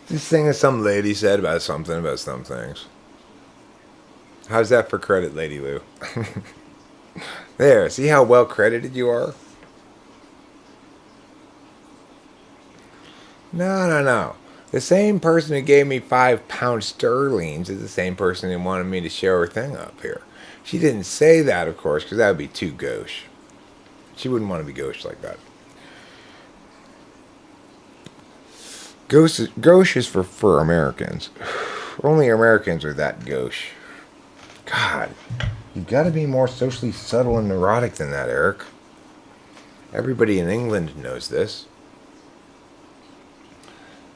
This thing that some lady said about some things. How's that for credit, Lady Lou? There, see how well credited you are? No. The same person who gave me £5 sterling is the same person who wanted me to show her thing up here. She didn't say that, of course, because that would be too gauche. She wouldn't want to be gauche like that. Gauche is for Americans. Only Americans are that gauche. God, you've got to be more socially subtle and neurotic than that, Eric. Everybody in England knows this.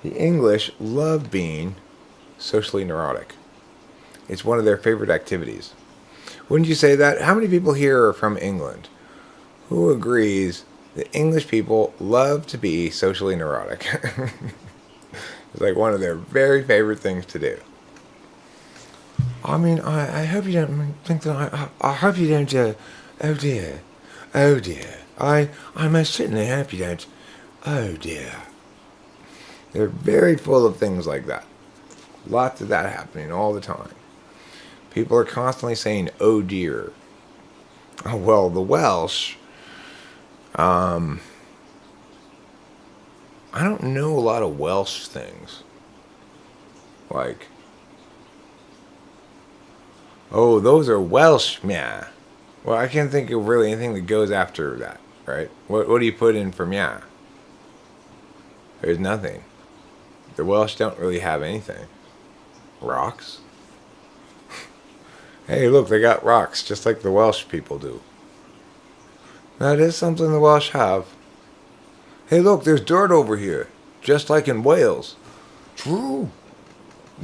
The English love being socially neurotic. It's one of their favorite activities. Wouldn't you say that? How many people here are from England? Who agrees that English people love to be socially neurotic? It's like one of their very favorite things to do. I mean, I hope you don't think that I hope you don't, oh dear. I most certainly hope you don't, oh dear. They're very full of things like that. Lots of that happening all the time. People are constantly saying, oh dear. Oh, well, the Welsh, I don't know a lot of Welsh things. Like, oh, those are Welsh, yeah. Well, I can't think of really anything that goes after that, right? What do you put in for yeah? There's nothing. The Welsh don't really have anything. Rocks? Hey, look, they got rocks, just like the Welsh people do. That is something the Welsh have. Hey, look, there's dirt over here, just like in Wales. True.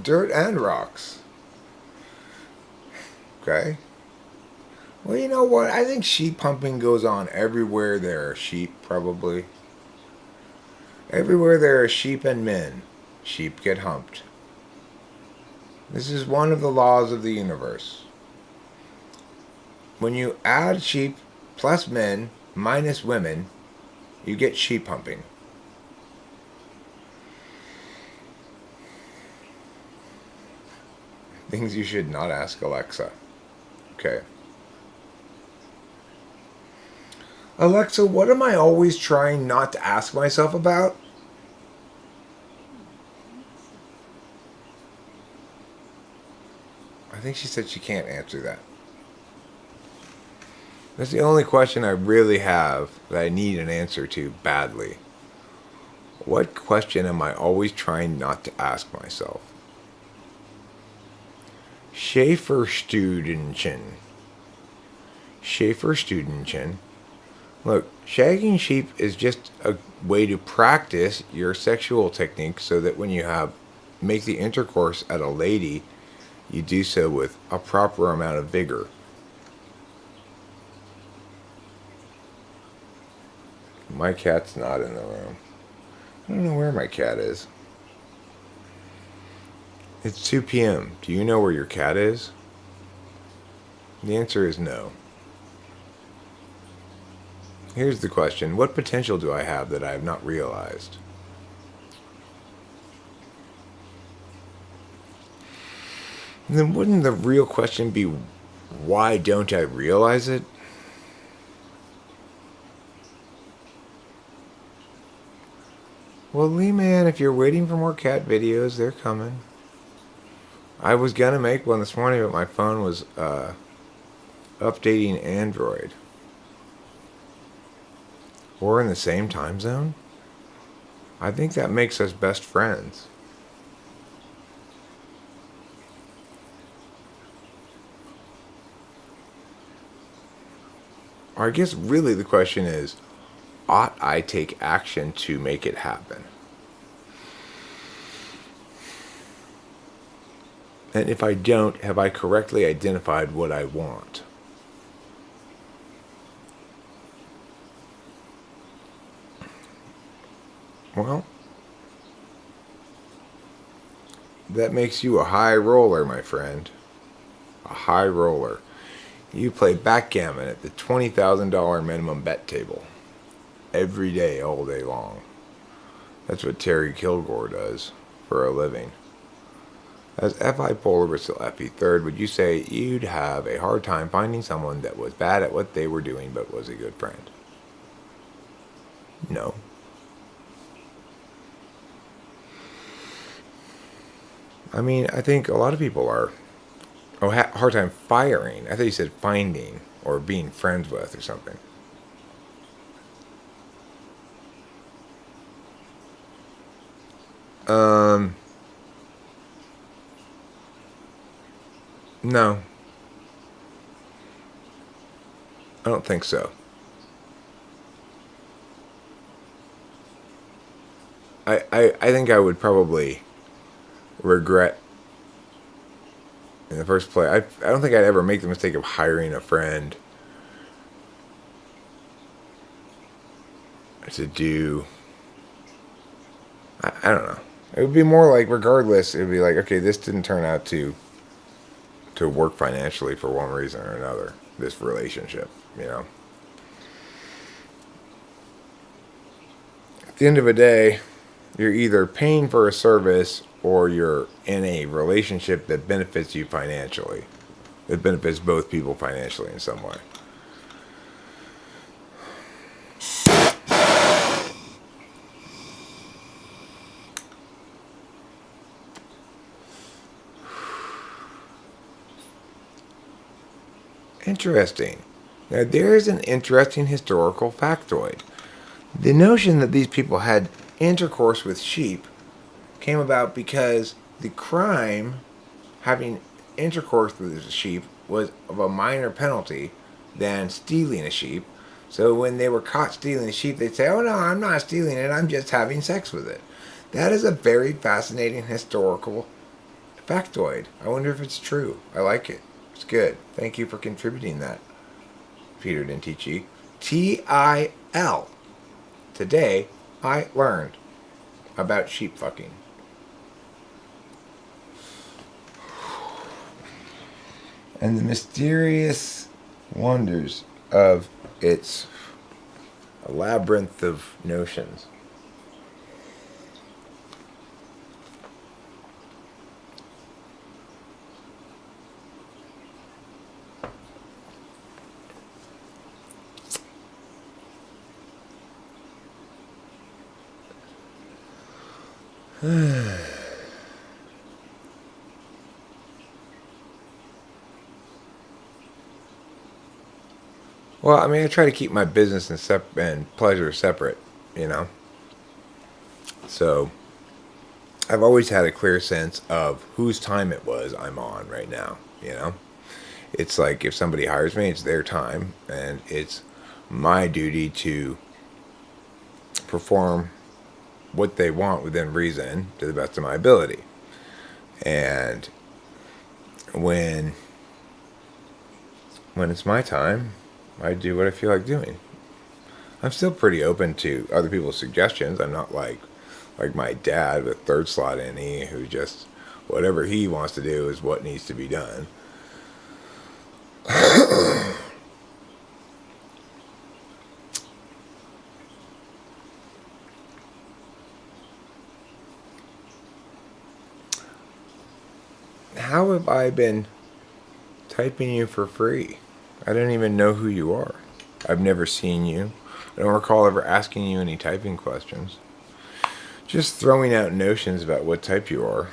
Dirt and rocks. Okay. Well, you know what? I think sheep humping goes on everywhere there are sheep, probably. Everywhere there are sheep and men, sheep get humped. This is one of the laws of the universe. When you add sheep plus men minus women, you get sheep humping. Things you should not ask Alexa. Okay. Alexa, what am I always trying not to ask myself about? I think she said she can't answer that. That's the only question I really have that I need an answer to badly. What question am I always trying not to ask myself? Schaefer-Studentchen. Look, shagging sheep is just a way to practice your sexual technique so that when you make the intercourse at a lady, you do so with a proper amount of vigor. My cat's not in the room. I don't know where my cat is. It's 2 p.m. Do you know where your cat is? The answer is no. Here's the question. What potential do I have that I have not realized? And then wouldn't the real question be, why don't I realize it? Well, Lee man, if you're waiting for more cat videos, they're coming. I was gonna make one this morning, but my phone was updating Android. We're in the same time zone? I think that makes us best friends. Or I guess really the question is, ought I take action to make it happen? And if I don't, have I correctly identified what I want? Well, that makes you a high roller, my friend. A high roller. You play backgammon at the $20,000 minimum bet table. Every day, all day long. That's what Terry Kilgore does for a living. As Fi polar but still Fe third, would you say you'd have a hard time finding someone that was bad at what they were doing but was a good friend? No. I mean, I think a lot of people are hard time firing. I thought you said finding or being friends with or something. No. I don't think so. I think I would probably regret in the first place. I don't think I'd ever make the mistake of hiring a friend to do. I don't know. It would be more like, regardless, it would be like, okay, this didn't turn out to work financially for one reason or another. This relationship, you know. At the end of the day, you're either paying for a service or you're in a relationship that benefits you financially. It benefits both people financially in some way. Interesting. Now, there's an interesting historical factoid. The notion that these people had intercourse with sheep came about because the crime, having intercourse with a sheep, was of a minor penalty than stealing a sheep. So when they were caught stealing a sheep, they'd say, "Oh no, I'm not stealing it, I'm just having sex with it." That is a very fascinating historical factoid. I wonder if it's true. I like it. It's good. Thank you for contributing that, Peter Dentici. TIL. Today, I learned about sheep fucking. And the mysterious wonders of its labyrinth of notions. Well, I mean, I try to keep my business and pleasure separate, you know? So, I've always had a clear sense of whose time it was I'm on right now, you know? It's like if somebody hires me, it's their time, and it's my duty to perform what they want within reason to the best of my ability. And when it's my time, I do what I feel like doing. I'm still pretty open to other people's suggestions. I'm not like my dad with third slot NE who just whatever he wants to do is what needs to be done. how have I been typing you for free? I don't even know who you are. I've never seen you. I don't recall ever asking you any typing questions. Just throwing out notions about what type you are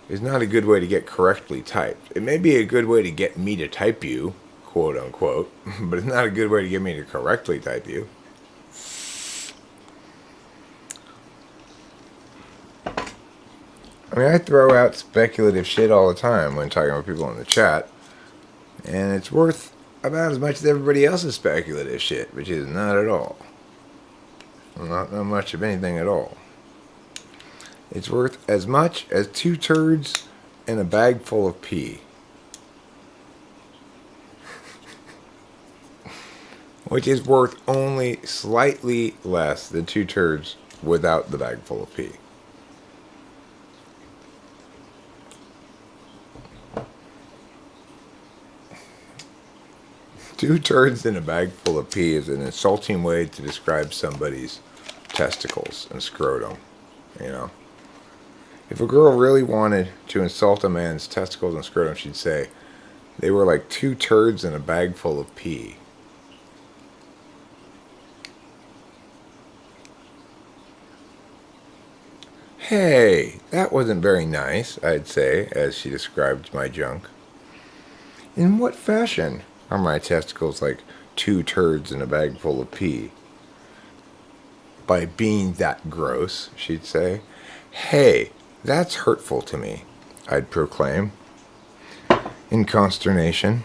is not a good way to get correctly typed. It may be a good way to get me to type you, quote unquote, but it's not a good way to get me to correctly type you. I mean, I throw out speculative shit all the time when talking with people in the chat, and it's worth about as much as everybody else's speculative shit, which is not at all. Not much of anything at all. It's worth as much as 2 turds and a bag full of pee. Which is worth only slightly less than 2 turds without the bag full of pee. Two turds in a bag full of pee is an insulting way to describe somebody's testicles and scrotum, you know. If a girl really wanted to insult a man's testicles and scrotum, she'd say they were like 2 turds in a bag full of pee. Hey, that wasn't very nice, I'd say, as she described my junk. In what fashion are my testicles like 2 turds in a bag full of pee? By being that gross, she'd say. Hey, that's hurtful to me, I'd proclaim, in consternation.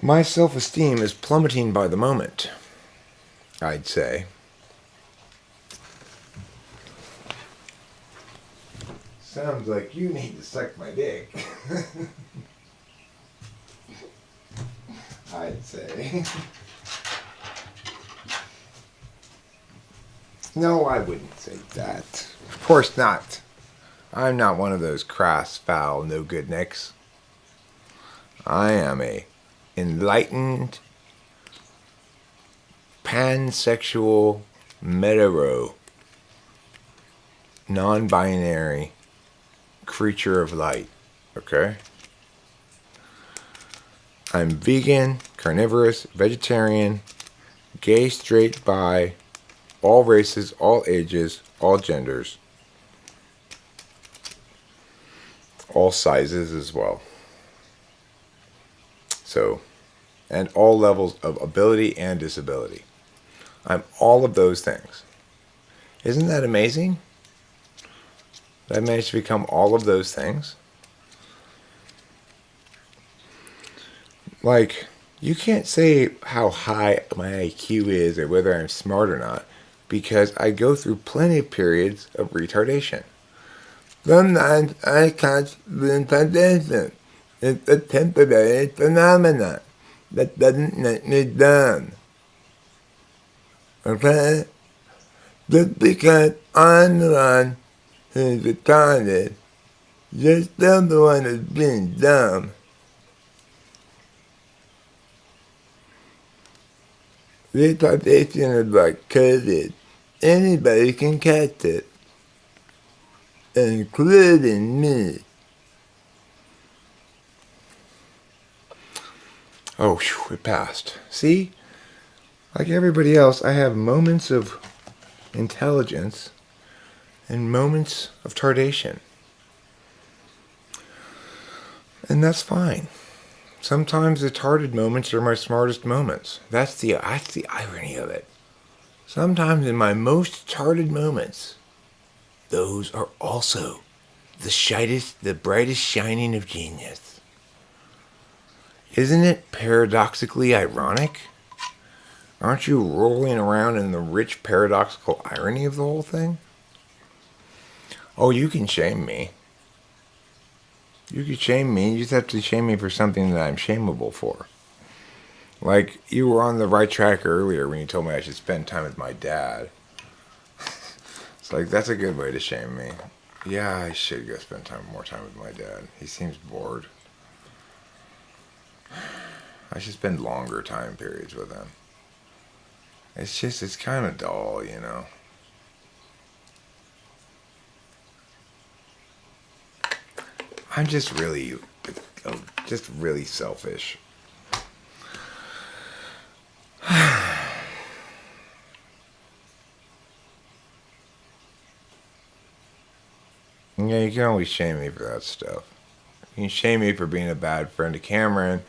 My self-esteem is plummeting by the moment, I'd say. Sounds like you need to suck my dick. I'd say. No, I wouldn't say that. Of course not. I'm not one of those crass, foul, no-good nicks. I am a enlightened, pansexual, hetero, non-binary creature of light. Okay? I'm vegan, carnivorous, vegetarian, gay, straight, bi, all races, all ages, all genders, all sizes as well. So, and all levels of ability and disability. I'm all of those things. Isn't that amazing? I managed to become all of those things. Like, you can't say how high my IQ is or whether I'm smart or not, because I go through plenty of periods of retardation. Sometimes I catch retardation. It's a temporary phenomenon that doesn't make me dumb. Okay? Just because I'm the one who's retarded, you're still the one who's being dumb. Retardation is like COVID. Anybody can catch it, including me. Oh, whew, it passed. See? Like everybody else, I have moments of intelligence and moments of tardation. And that's fine. Sometimes the tarded moments are my smartest moments. That's the irony of it. Sometimes in my most tarded moments, those are also the brightest shining of genius. Isn't it paradoxically ironic? Aren't you rolling around in the rich paradoxical irony of the whole thing? Oh, you can shame me. You can shame me. You just have to shame me for something that I'm shameable for. Like, you were on the right track earlier when you told me I should spend time with my dad. It's like, that's a good way to shame me. Yeah, I should go spend more time with my dad. He seems bored. I should spend longer time periods with him. It's kind of dull, you know. I'm just really selfish. Yeah, you can always shame me for that stuff. You can shame me for being a bad friend to Cameron.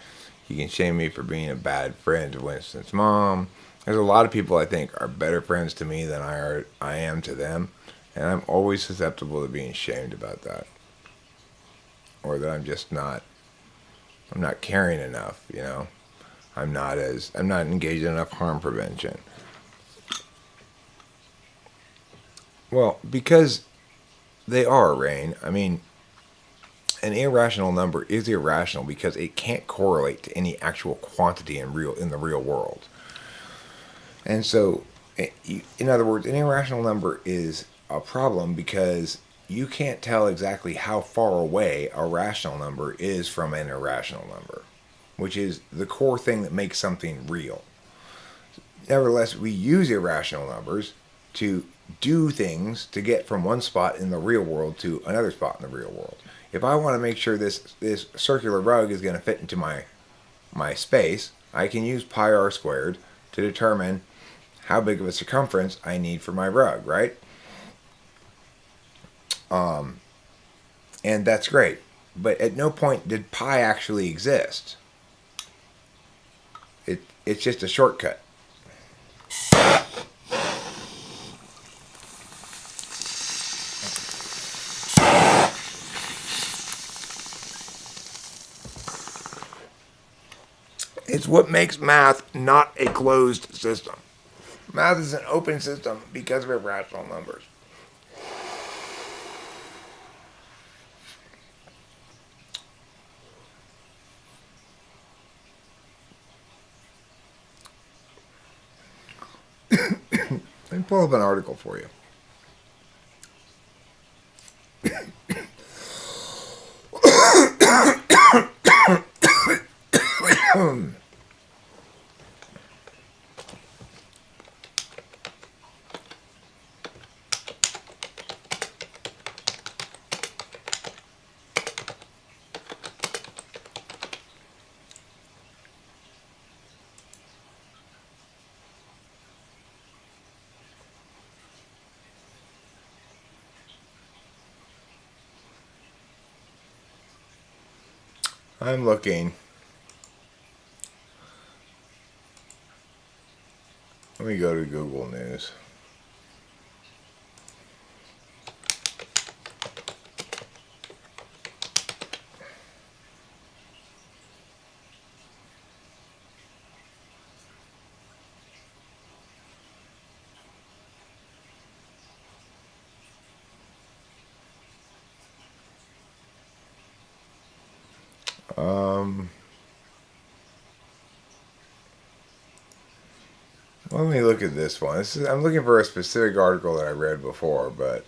You can shame me for being a bad friend to Winston's mom. There's a lot of people I think are better friends to me than I am to them, and I'm always susceptible to being shamed about that, or that I'm not caring enough. I'm not engaged in enough harm prevention. Well, because they are, Rain. I mean, an irrational number is irrational because it can't correlate to any actual quantity in the real world. And so, in other words, an irrational number is a problem because you can't tell exactly how far away a rational number is from an irrational number, which is the core thing that makes something real. Nevertheless, we use irrational numbers to do things to get from one spot in the real world to another spot in the real world. If I want to make sure this circular rug is going to fit into my space, I can use pi r squared to determine how big of a circumference I need for my rug, right? And that's great. But at no point did pi actually exist. It's just a shortcut. It's what makes math not a closed system. Math is an open system because of irrational numbers. Let me pull up an article for you. I'm looking. Let me go to Google News. Let me look at this one. I'm looking for a specific article that I read before, but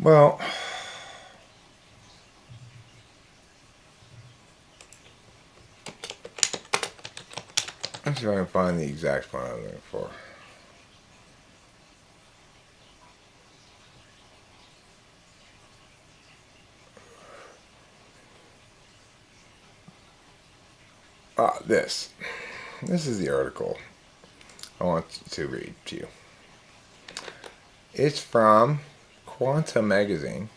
well, let's see if I can find the exact one I'm looking for. This. This is the article I want to read to you. It's from Quantum Magazine,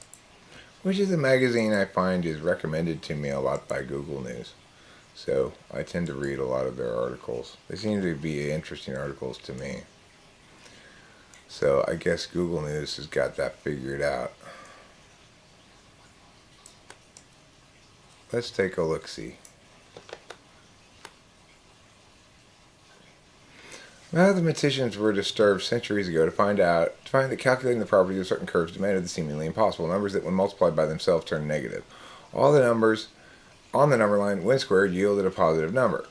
which is a magazine I find is recommended to me a lot by Google News. So I tend to read a lot of their articles. They seem to be interesting articles to me. So I guess Google News has got that figured out. Let's take a look-see. Mathematicians were disturbed centuries ago to find that calculating the properties of certain curves demanded the seemingly impossible. Numbers that, when multiplied by themselves, turned negative. All the numbers on the number line, when squared, yielded a positive number.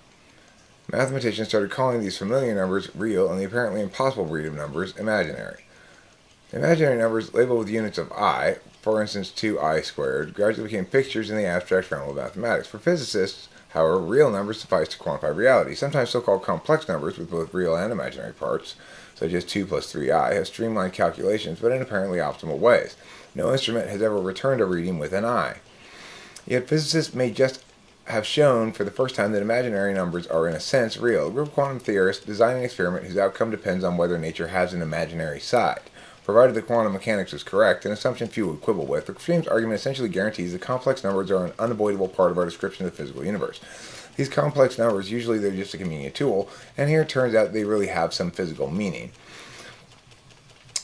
Mathematicians started calling these familiar numbers real and the apparently impossible breed of numbers imaginary. Imaginary numbers labeled with units of I, for instance 2i squared, gradually became fixtures in the abstract realm of mathematics. For physicists, however, real numbers suffice to quantify reality. Sometimes so-called complex numbers with both real and imaginary parts, such as 2 plus 3i, have streamlined calculations, but in apparently optimal ways. No instrument has ever returned a reading with an I. Yet physicists may just have shown for the first time that imaginary numbers are in a sense real. A group of quantum theorists designed an experiment whose outcome depends on whether nature has an imaginary side. Provided the quantum mechanics is correct, an assumption few would quibble with, the extreme's argument essentially guarantees that complex numbers are an unavoidable part of our description of the physical universe. These complex numbers, usually they're just a convenient tool, and here it turns out they really have some physical meaning.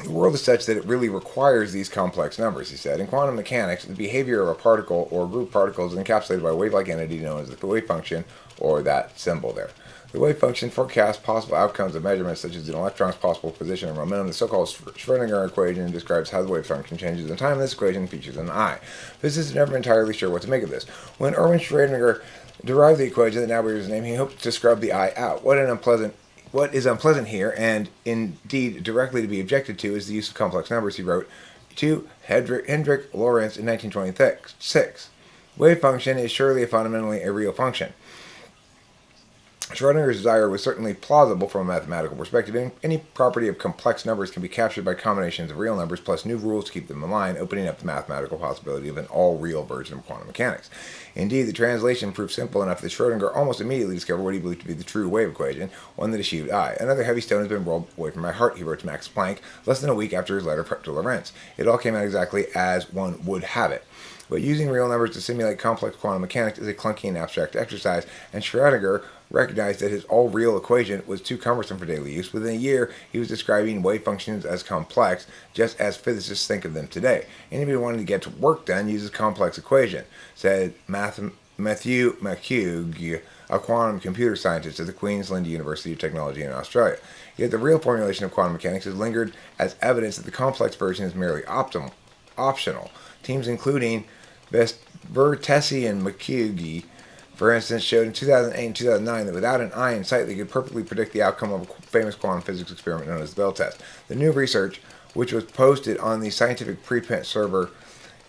The world is such that it really requires these complex numbers, he said. In quantum mechanics, the behavior of a particle or a group of particles is encapsulated by a wave-like entity known as the wave function, or that symbol there. The wave function forecasts possible outcomes of measurements such as an electron's possible position or momentum. The so-called Schrödinger equation describes how the wave function changes in time. This equation features an I. Physicists are never entirely sure what to make of this. When Erwin Schrödinger derived the equation that now bears his name, he hoped to scrub the I out. What is unpleasant here, and indeed directly to be objected to, is the use of complex numbers, he wrote to Hendrik Lorentz in 1926. Wave function is surely fundamentally a real function. Schrödinger's desire was certainly plausible from a mathematical perspective. Any property of complex numbers can be captured by combinations of real numbers plus new rules to keep them in line, opening up the mathematical possibility of an all-real version of quantum mechanics. Indeed, the translation proved simple enough that Schrödinger almost immediately discovered what he believed to be the true wave equation, one that achieved I. Another heavy stone has been rolled away from my heart, he wrote to Max Planck less than a week after his letter to Lorentz. It all came out exactly as one would have it. But using real numbers to simulate complex quantum mechanics is a clunky and abstract exercise, and Schrödinger recognized that his all-real equation was too cumbersome for daily use. Within a year, he was describing wave functions as complex, just as physicists think of them today. Anybody wanting to get work done uses complex equation, said Matthew McHugh, a quantum computer scientist at the Queensland University of Technology in Australia. Yet the real formulation of quantum mechanics has lingered as evidence that the complex version is merely optional. Teams including Vertesi and McHugh, for instance, showed in 2008 and 2009 that without an I in sight, they could perfectly predict the outcome of a famous quantum physics experiment known as the Bell test. The new research, which was posted on the scientific preprint server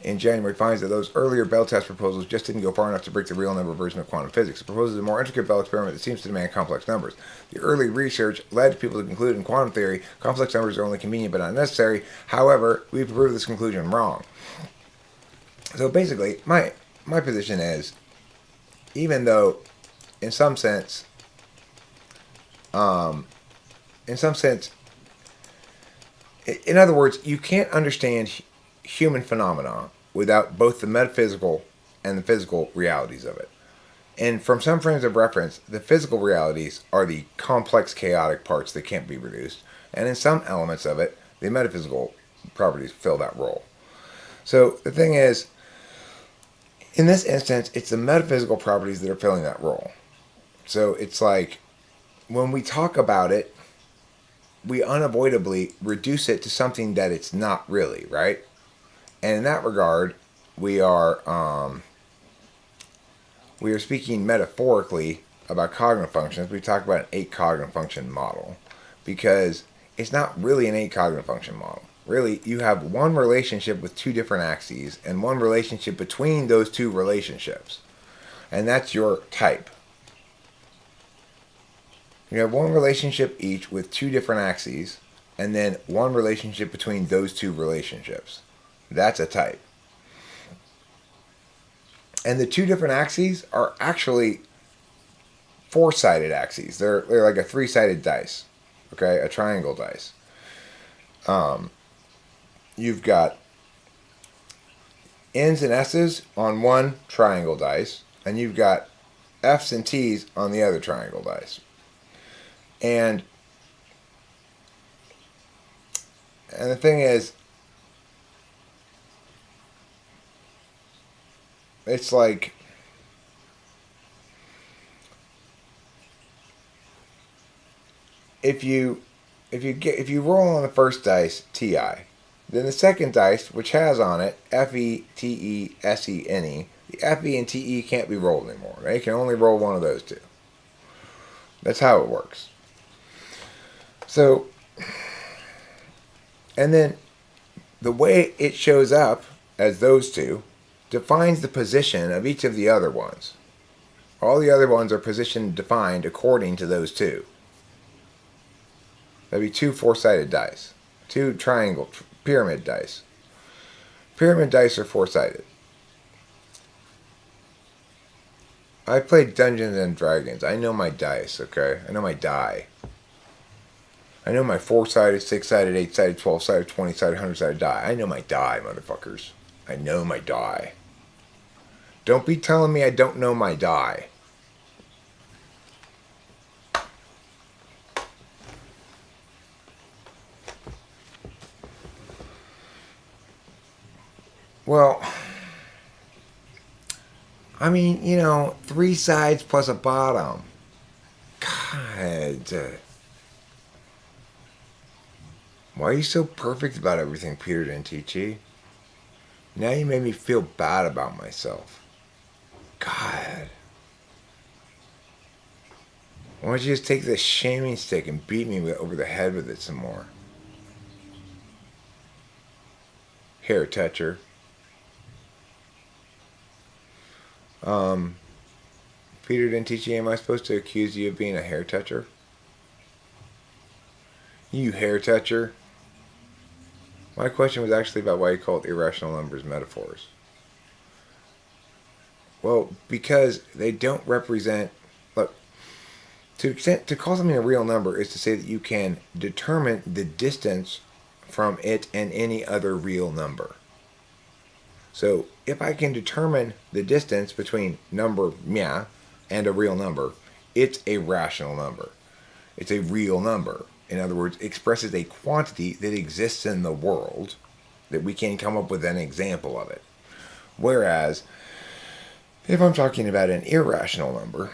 in January, finds that those earlier Bell test proposals just didn't go far enough to break the real number version of quantum physics. It proposes a more intricate Bell experiment that seems to demand complex numbers. The early research led people to conclude in quantum theory complex numbers are only convenient but not necessary. However, we proved this conclusion wrong. So basically, my position is, even though, in some sense, in other words, you can't understand human phenomena without both the metaphysical and the physical realities of it. And from some frames of reference, the physical realities are the complex, chaotic parts that can't be reduced. And in some elements of it, the metaphysical properties fill that role. So the thing is, in this instance, it's the metaphysical properties that are filling that role. So it's like, when we talk about it, we unavoidably reduce it to something that it's not really, right? And in that regard, we are speaking metaphorically about cognitive functions. We talk about an 8 cognitive function model, because it's not really an 8 cognitive function model. Really, you have one relationship with 2 different axes and one relationship between those 2 relationships. And that's your type. You have one relationship each with 2 different axes and then one relationship between those 2 relationships. That's a type. And the 2 different axes are actually 4-sided axes. They're like a 3-sided dice. Okay, a triangle dice. You've got N's and S's on one triangle dice, and you've got F's and T's on the other triangle dice. And the thing is, it's like, if you roll on the first dice TI, then the second dice, which has on it FETESENE, the FE and TE can't be rolled anymore. They can only roll one of those 2. That's how it works. So, and then the way it shows up as those two defines the position of each of the other ones. All the other ones are position defined according to those two. That'd be two four-sided dice. Two triangle pyramid dice. Pyramid dice are four-sided. I played Dungeons and Dragons. I know my dice, okay? I know my die. I know my 4-sided, 6-sided, 8-sided, 12-sided, 20-sided, 100-sided die. I know my die, motherfuckers. I know my die. Don't be telling me I don't know my die. Well, I mean, 3 sides plus a bottom. God. Why are you so perfect about everything, Peter Dentici? Now you made me feel bad about myself. God. Why don't you just take this shaming stick and beat me over the head with it some more? Hair toucher. Peter Dentici, am I supposed to accuse you of being a hair toucher? You hair toucher? My question was actually about why you call it irrational numbers metaphors. Well, because they don't represent... Look, to call something a real number is to say that you can determine the distance from it and any other real number. So, if I can determine the distance between number mia and a real number, it's a rational number. It's a real number. In other words, expresses a quantity that exists in the world that we can come up with an example of it. Whereas, if I'm talking about an irrational number,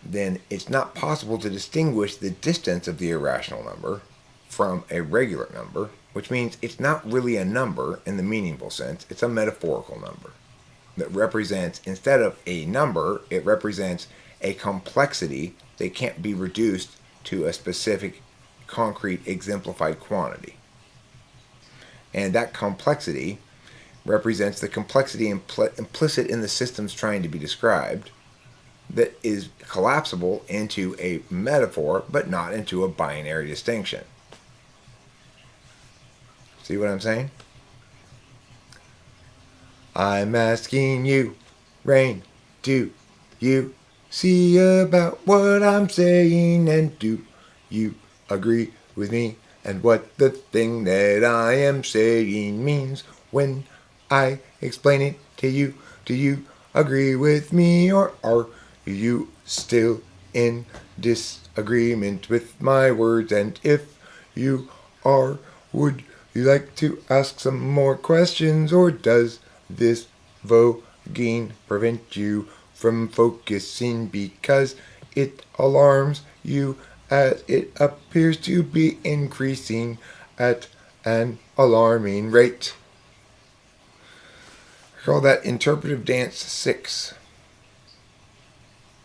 then it's not possible to distinguish the distance of the irrational number from a regular number, which means it's not really a number in the meaningful sense. It's a metaphorical number that represents, instead of a number, it represents a complexity that can't be reduced to a specific, concrete, exemplified quantity. And that complexity represents the complexity implicit in the systems trying to be described that is collapsible into a metaphor, but not into a binary distinction. See what I'm saying? I'm asking you, Rain, do you see about what I'm saying? And do you agree with me and what the thing that I am saying means when I explain it to you? Do you agree with me, or are you still in disagreement with my words? And if you are, would you like to ask some more questions, or does this voguing prevent you from focusing because it alarms you as it appears to be increasing at an alarming rate? I call that Interpretive Dance 6.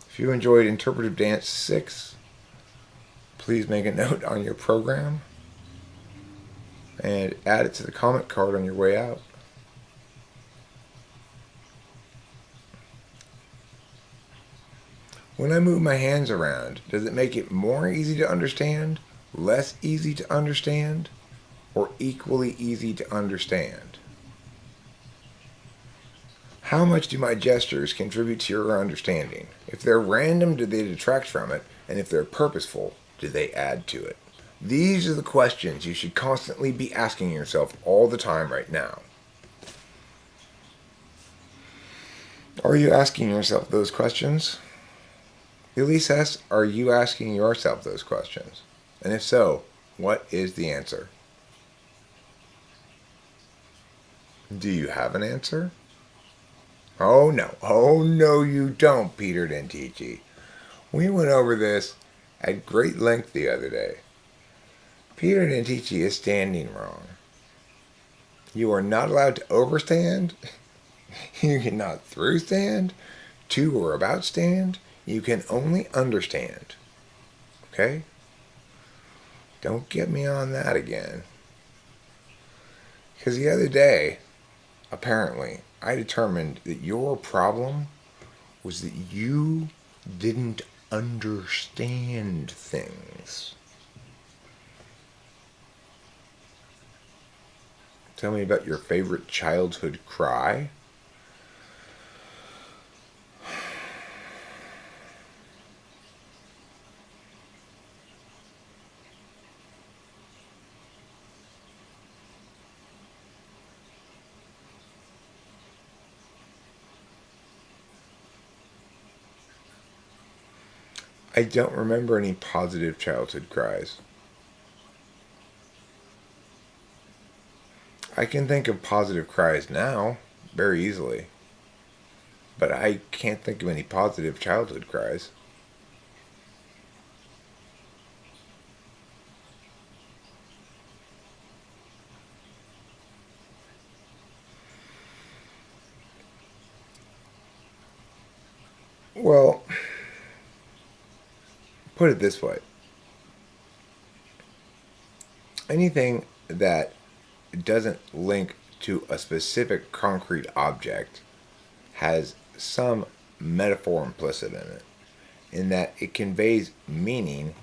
If you enjoyed Interpretive Dance 6, please make a note on your program and add it to the comment card on your way out. When I move my hands around, does it make it more easy to understand, less easy to understand, or equally easy to understand? How much do my gestures contribute to your understanding? If they're random, do they detract from it? And if they're purposeful, do they add to it? These are the questions you should constantly be asking yourself all the time right now. Are you asking yourself those questions? Elise asks, are you asking yourself those questions? And if so, what is the answer? Do you have an answer? Oh no you don't, Peter Dentici. We went over this at great length the other day. Peter Dentici is standing wrong. You are not allowed to overstand. You cannot through stand, to or about stand. You can only understand. okay? Don't get me on that again. Because the other day, apparently, I determined that your problem was that you didn't understand things. Tell me about your favorite childhood cry. I don't remember any positive childhood cries. I can think of positive cries now, very easily. But I can't think of any positive childhood cries. Well, put it this way. Anything that doesn't link to a specific concrete object has some metaphor implicit in it, in that it conveys meaning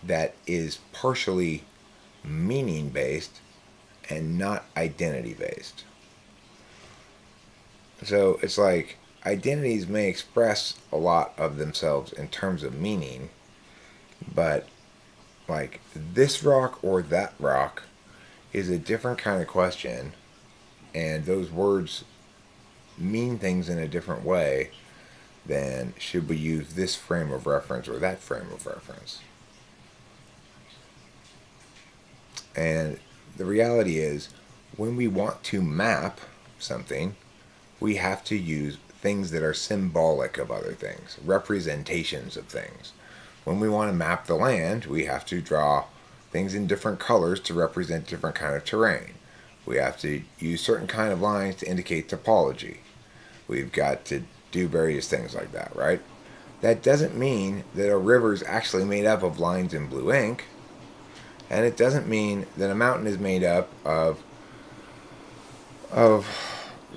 that is partially meaning based and not identity based. So it's like identities may express a lot of themselves in terms of meaning, but like this rock or that rock is a different kind of question, and those words mean things in a different way than should we use this frame of reference or that frame of reference. And the reality is, when we want to map something, we have to use things that are symbolic of other things, representations of things. When we want to map the land, we have to draw things in different colors to represent different kind of terrain. We have to use certain kind of lines to indicate topology. We've got to do various things like that, right? That doesn't mean that a river is actually made up of lines in blue ink, and it doesn't mean that a mountain is made up of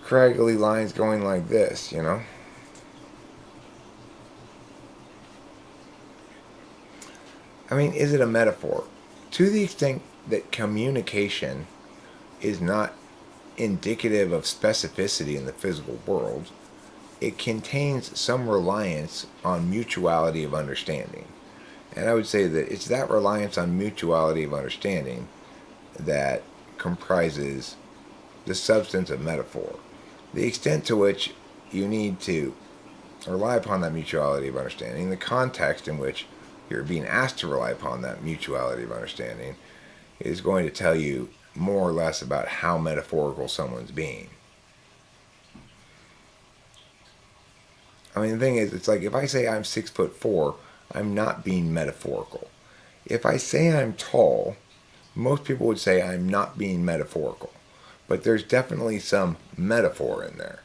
craggly lines going like this, you know? I mean, is it a metaphor? To the extent that communication is not indicative of specificity in the physical world, it contains some reliance on mutuality of understanding. And I would say that it's that reliance on mutuality of understanding that comprises the substance of metaphor. The extent to which you need to rely upon that mutuality of understanding, the context in which you're being asked to rely upon that mutuality of understanding, is going to tell you more or less about how metaphorical someone's being. I mean, the thing is, it's like if I say I'm 6'4", I'm not being metaphorical. If I say I'm tall, most people would say I'm not being metaphorical. But there's definitely some metaphor in there.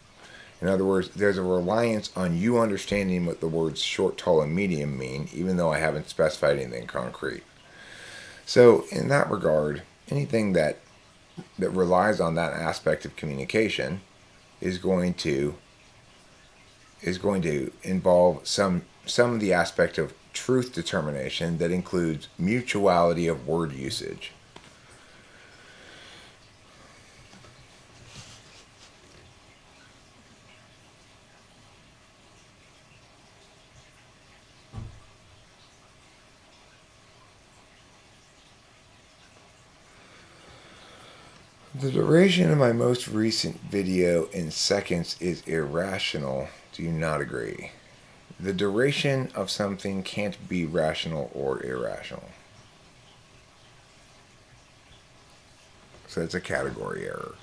In other words, there's a reliance on you understanding what the words short, tall, and medium mean, even though I haven't specified anything concrete. So, in that regard, anything that relies on that aspect of communication is going to involve some of the aspect of truth determination that includes mutuality of word usage. The duration of my most recent video in seconds is irrational. Do you not agree? The duration of something can't be rational or irrational. So it's a category error.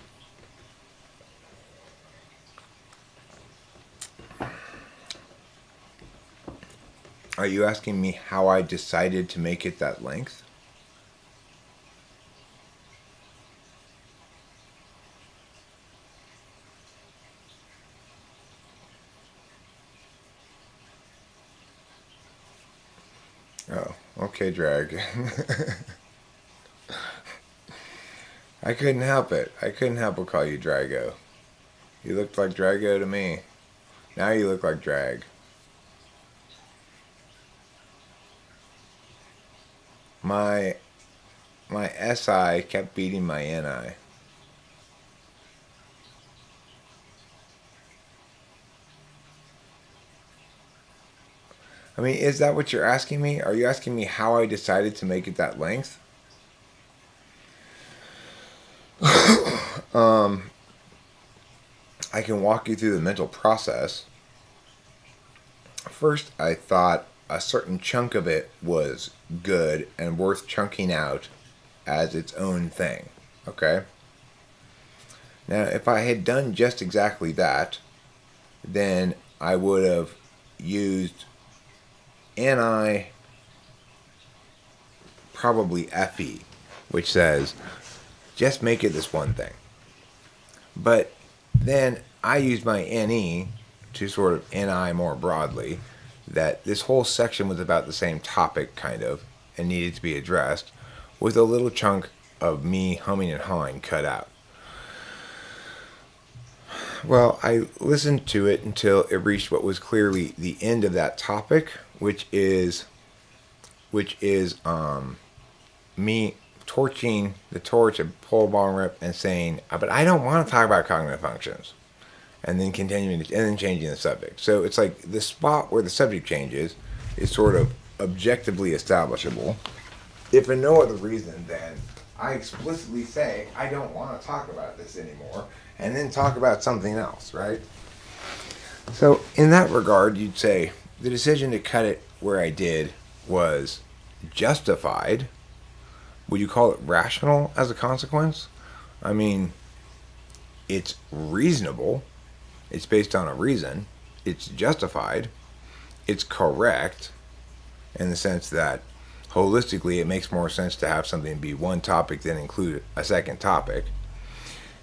Are you asking me how I decided to make it that length? Oh, okay. Okay, Drag. I couldn't help it. I couldn't help but call you Drago. You looked like Drago to me. Now you look like Drag. My SI kept beating my NI. I mean, is that what you're asking me? Are you asking me how I decided to make it that length? I can walk you through the mental process. First, I thought a certain chunk of it was good and worth chunking out as its own thing. Okay? Now, if I had done just exactly that, then I would have used NI probably FE, which says just make it this one thing. But then I used my NE to sort of NI more broadly, that this whole section was about the same topic, kind of, and needed to be addressed, with a little chunk of me humming and hawing cut out. Well, I listened to it until it reached what was clearly the end of that topic, which is me torching the torch of pole ball rip and saying, but I don't want to talk about cognitive functions, and then continuing and then changing the subject. So it's like the spot where the subject changes is sort of objectively establishable, if for no other reason than I explicitly say I don't want to talk about this anymore, and then talk about something else, right? So in that regard, you'd say the decision to cut it where I did was justified. Would you call it rational as a consequence? I mean, it's reasonable. It's based on a reason. It's justified. It's correct in the sense that holistically it makes more sense to have something be one topic than include a second topic.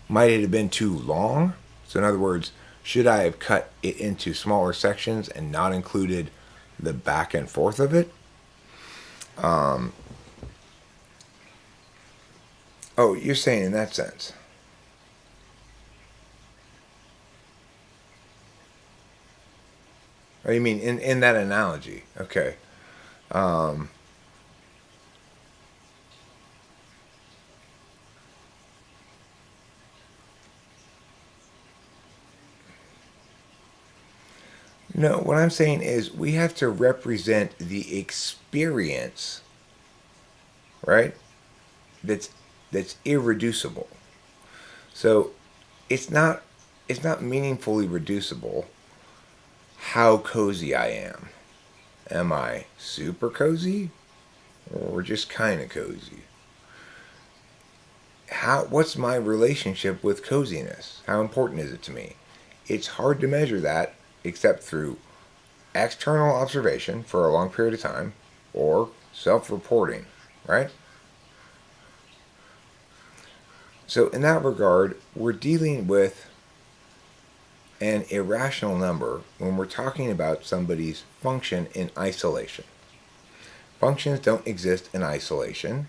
Might it have been too long? So in other words, should I have cut it into smaller sections and not included the back and forth of it? Oh, you're saying in that sense. Oh, you mean in that analogy? Okay. No, what I'm saying is we have to represent the experience, right? That's irreducible. So it's not meaningfully reducible how cozy I am. Am I super cozy or just kind of cozy? What's my relationship with coziness? How important is it to me? It's hard to measure that except through external observation for a long period of time or self-reporting, right? So in that regard, we're dealing with an irrational number when we're talking about somebody's function in isolation. Functions don't exist in isolation.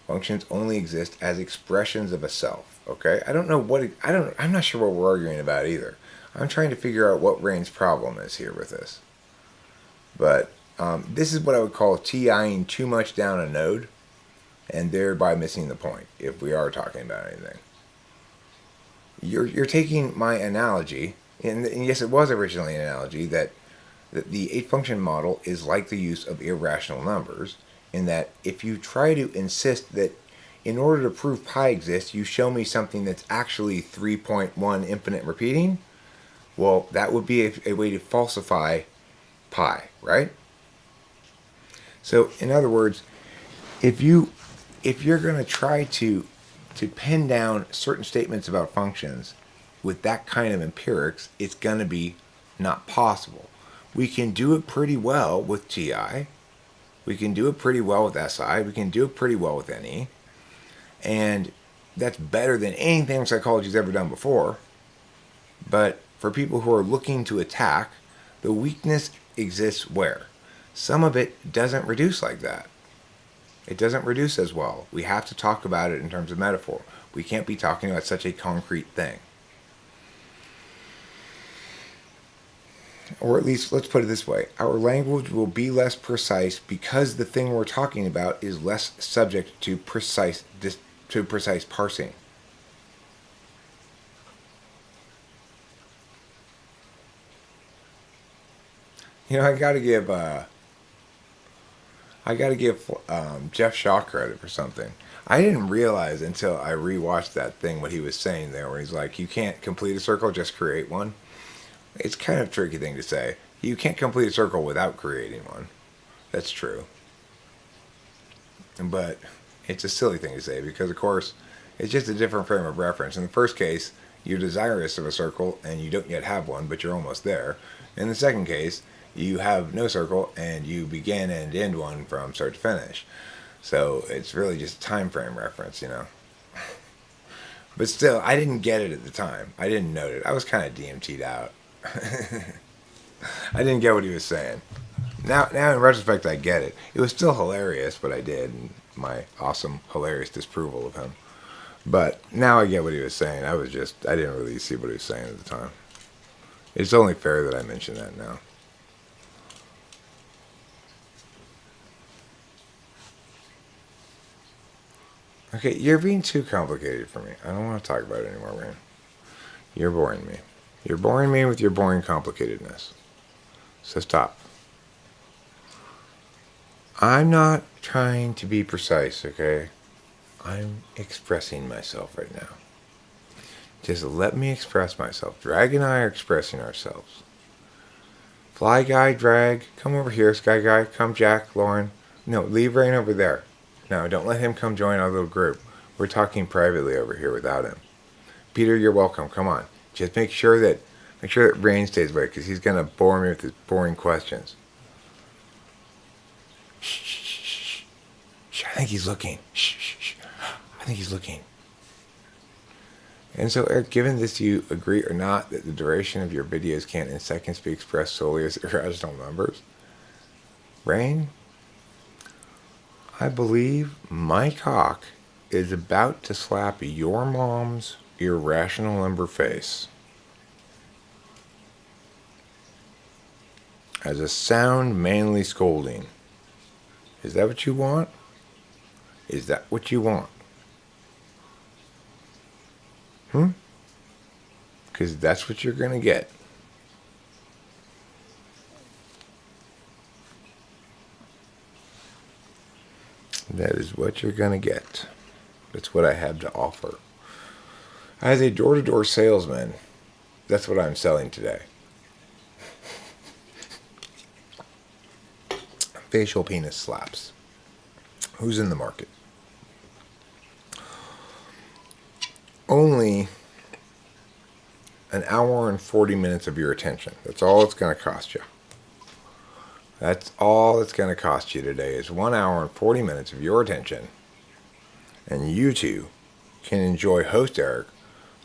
Functions only exist as expressions of a self. Okay? I'm not sure what we're arguing about either. I'm trying to figure out what Rain's problem is here with this. But this is what I would call TIing too much down a node, and thereby missing the point, if we are talking about anything. You're taking my analogy, and yes, it was originally an analogy, that the 8-function model is like the use of irrational numbers, in that if you try to insist that in order to prove pi exists, you show me something that's actually 3.1 infinite repeating, well, that would be a way to falsify pi, right? So, in other words, if you're going to try to pin down certain statements about functions with that kind of empirics, it's going to be not possible. We can do it pretty well with TI. We can do it pretty well with SI. We can do it pretty well with NE. And that's better than anything psychology's ever done before. But for people who are looking to attack, the weakness exists where? Some of it doesn't reduce like that. It doesn't reduce as well. We have to talk about it in terms of metaphor. We can't be talking about such a concrete thing. Or at least, let's put it this way. Our language will be less precise because the thing we're talking about is less subject to precise parsing. You know, I got to give Jeff Shaw credit for something. I didn't realize until I rewatched that thing what he was saying there, where he's like, "You can't complete a circle, just create one." It's kind of a tricky thing to say. You can't complete a circle without creating one. That's true. But it's a silly thing to say because, of course, it's just a different frame of reference. In the first case, you're desirous of a circle and you don't yet have one, but you're almost there. In the second case, you have no circle and you begin and end one from start to finish. So it's really just a time frame reference, you know. But still, I didn't get it at the time. I didn't note it. I was kind of DMT'd out. I didn't get what he was saying. Now in retrospect, I get it. It was still hilarious, but I did. And my awesome, hilarious disapproval of him. But now I get what he was saying. I didn't really see what he was saying at the time. It's only fair that I mention that now. Okay, you're being too complicated for me. I don't want to talk about it anymore, Rain. You're boring me. You're boring me with your boring complicatedness. So stop. I'm not trying to be precise, okay? I'm expressing myself right now. Just let me express myself. Drag and I are expressing ourselves. Fly guy, drag, come over here. Sky guy, come Jack, Lauren. No, leave Rain over there. No, don't let him come join our little group. We're talking privately over here without him. Peter, you're welcome. Come on. Just make sure that Rain stays away because he's gonna bore me with his boring questions. Shh, shh, shh, shh. I think he's looking. Shh, shh, shh. I think he's looking. And so, Eric, given this, do you agree or not that the duration of your videos can't in seconds be expressed solely as irrational numbers? Rain? I believe my cock is about to slap your mom's irrational number face. As a sound, manly scolding. Is that what you want? Is that what you want? Because that's what you're going to get. That is what you're going to get. That's what I have to offer. As a door-to-door salesman, that's what I'm selling today. Facial penis slaps. Who's in the market? Only an hour and 40 minutes of your attention. That's all it's going to cost you. That's all it's going to cost you today is 1 hour and 40 minutes of your attention. And you two can enjoy host Eric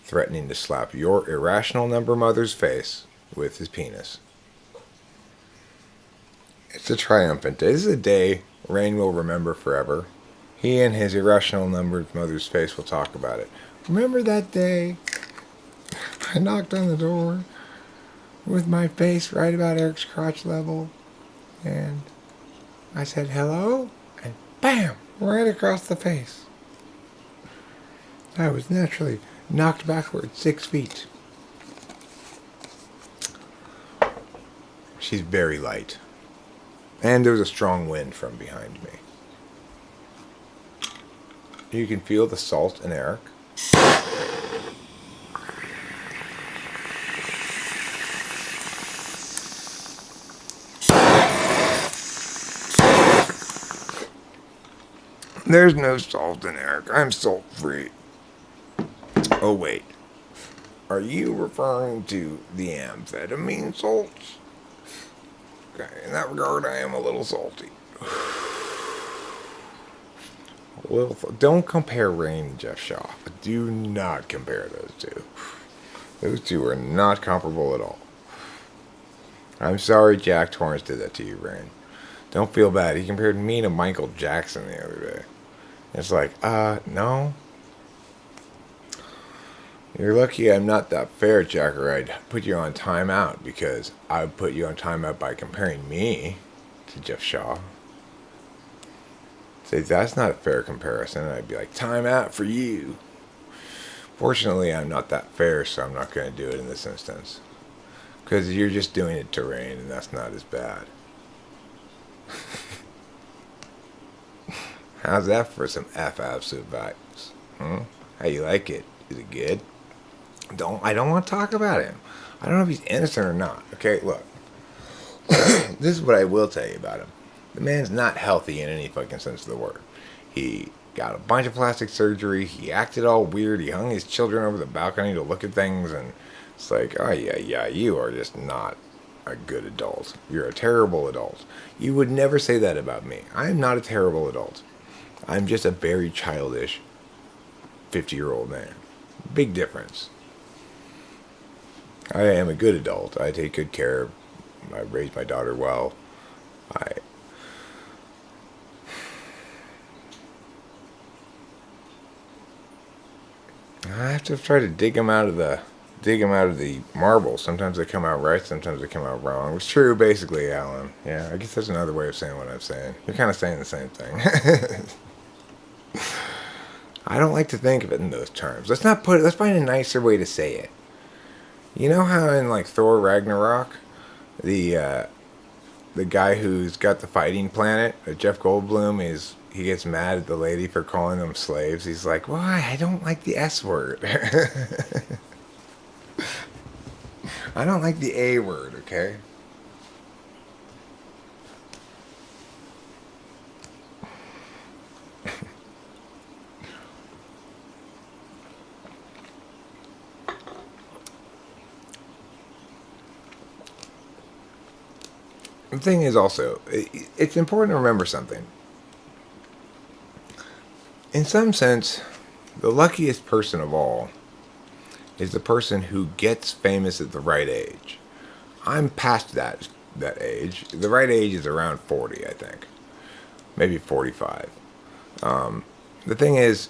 threatening to slap your irrational number mother's face with his penis. It's a triumphant day. This is a day Rain will remember forever. He and his irrational number mother's face will talk about it. Remember that day I knocked on the door with my face right about Eric's crotch level and I said hello and bam, right across the face. I was naturally knocked backward 6 feet. She's very light. And there was a strong wind from behind me. You can feel the salt in Eric. There's no salt in Eric. I'm salt free. Oh wait. Are you referring to the amphetamine salts? Okay, in that regard, I am a little salty. Well, don't compare Rain and Jeff Shaw. Do not compare those two. Those two are not comparable at all. I'm sorry Jack Torrance did that to you, Rain. Don't feel bad. He compared me to Michael Jackson the other day. It's like, no. You're lucky I'm not that fair, Jacker. I'd put you on timeout because I would put you on timeout by comparing me to Jeff Shaw. Say, that's not a fair comparison. I'd be like, timeout for you. Fortunately, I'm not that fair, so I'm not going to do it in this instance. Because you're just doing it to Rain, and that's not as bad. How's that for some absolute vibes? How you like it? Is it good? I don't want to talk about him. I don't know if he's innocent or not. Okay, look. This is what I will tell you about him. The man's not healthy in any fucking sense of the word. He got a bunch of plastic surgery. He acted all weird. He hung his children over the balcony to look at things, and it's like, oh yeah, you are just not a good adult. You're a terrible adult. You would never say that about me. I am not a terrible adult. I'm just a very childish 50-year-old man. Big difference. I am a good adult. I take good care. I raised my daughter well. I have to try to dig them out of the marble. Sometimes they come out right, sometimes they come out wrong. It's true, basically, Alan. Yeah, I guess that's another way of saying what I'm saying. You're kind of saying the same thing. I don't like to think of it in those terms. Let's find a nicer way to say it. You know how in like Thor Ragnarok, the guy who's got the fighting planet, Jeff Goldblum, he gets mad at the lady for calling them slaves. He's like, why? I don't like the S word. I don't like the A word, okay? The thing is also, it's important to remember something. In some sense, the luckiest person of all is the person who gets famous at the right age. I'm past that age. The right age is around 40, I think. Maybe 45. The thing is,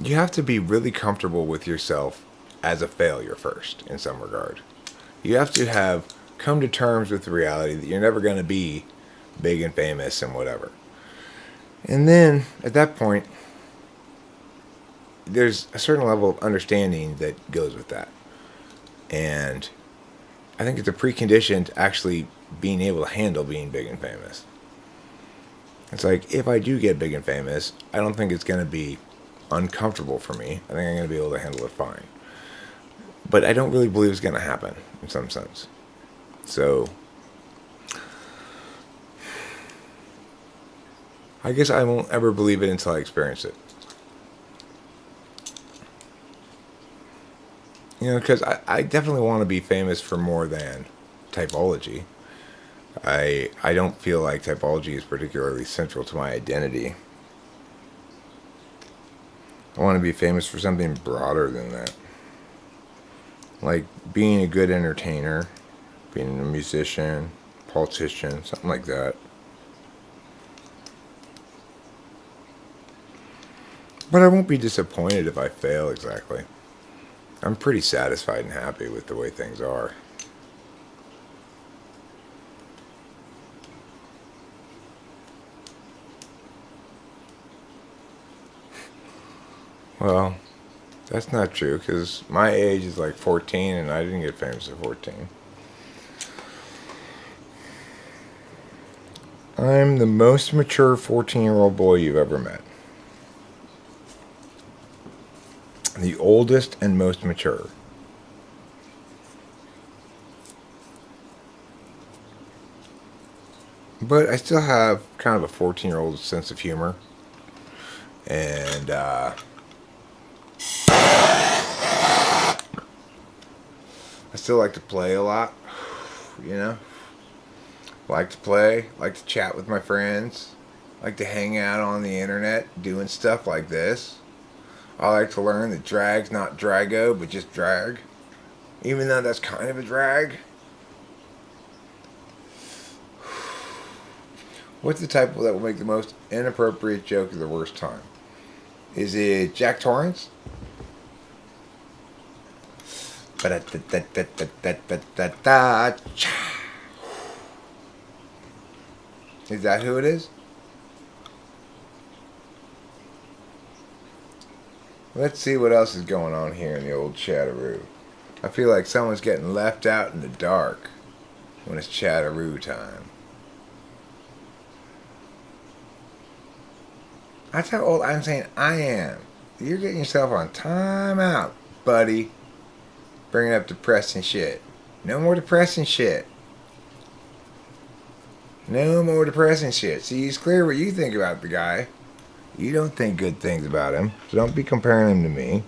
you have to be really comfortable with yourself as a failure first, in some regard. You have to have come to terms with the reality that you're never going to be big and famous and whatever. And then, at that point, there's a certain level of understanding that goes with that. And I think it's a precondition to actually being able to handle being big and famous. It's like, if I do get big and famous, I don't think it's going to be uncomfortable for me. I think I'm going to be able to handle it fine. But I don't really believe it's going to happen, in some sense. So, I guess I won't ever believe it until I experience it. You know, because I definitely want to be famous for more than typology. I don't feel like typology is particularly central to my identity. I want to be famous for something broader than that. Like being a good entertainer, being a musician, politician, something like that. But I won't be disappointed if I fail exactly. I'm pretty satisfied and happy with the way things are. Well, that's not true, because my age is like 14 and I didn't get famous at 14. I'm the most mature 14-year-old boy you've ever met. The oldest and most mature. But I still have kind of a 14-year-old sense of humor. And, I still like to play a lot, you know? Like to play, like to chat with my friends, like to hang out on the internet doing stuff like this. I like to learn that drag's not Drago, but just drag. Even though that's kind of a drag. What's the type that will make the most inappropriate joke at the worst time? Is it Jack Torrance? Is that who it is? Let's see what else is going on here in the old chatteroo. I feel like someone's getting left out in the dark when it's chatteroo time. That's how old I'm saying I am. You're getting yourself on timeout, buddy. Bringing up depressing shit. No more depressing shit. No more depressing shit. See, it's clear what you think about the guy. You don't think good things about him, so don't be comparing him to me.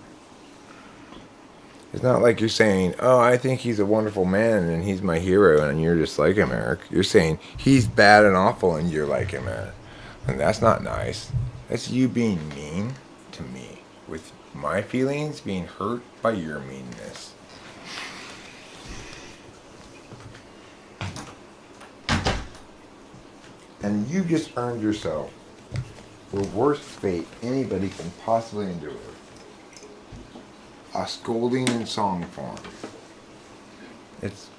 It's not like you're saying, oh, I think he's a wonderful man and he's my hero and you're just like him, Eric. You're saying he's bad and awful and you're like him, Eric. And that's not nice. That's you being mean to me, with my feelings being hurt by your meanness. And you just earned yourself the worst fate anybody can possibly endure. A scolding in song form.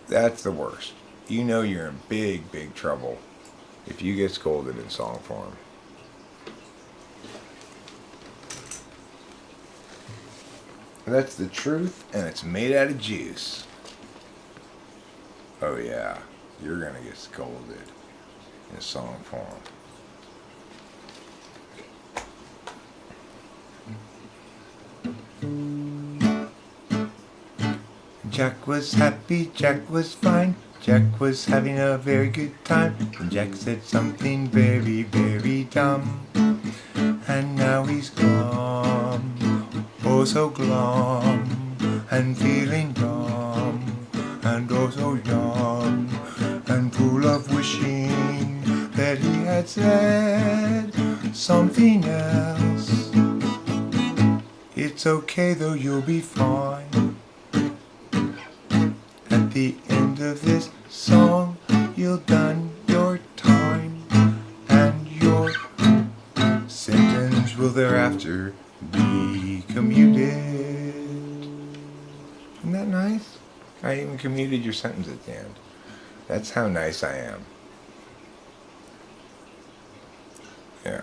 That's the worst. You know you're in big, big trouble if you get scolded in song form. That's the truth, and it's made out of juice. Oh yeah, you're gonna get scolded in song form. Jack was happy, Jack was fine, Jack was having a very good time, and Jack said something very, very dumb, and now he's glum, oh so glum, and feeling dumb, and oh so young, and full of wishing that he had said something else. It's okay though, you'll be fine. At the end of this song, you'll done your time, and your sentence will thereafter be commuted. Isn't that nice? I even commuted your sentence at the end. That's how nice I am. Yeah.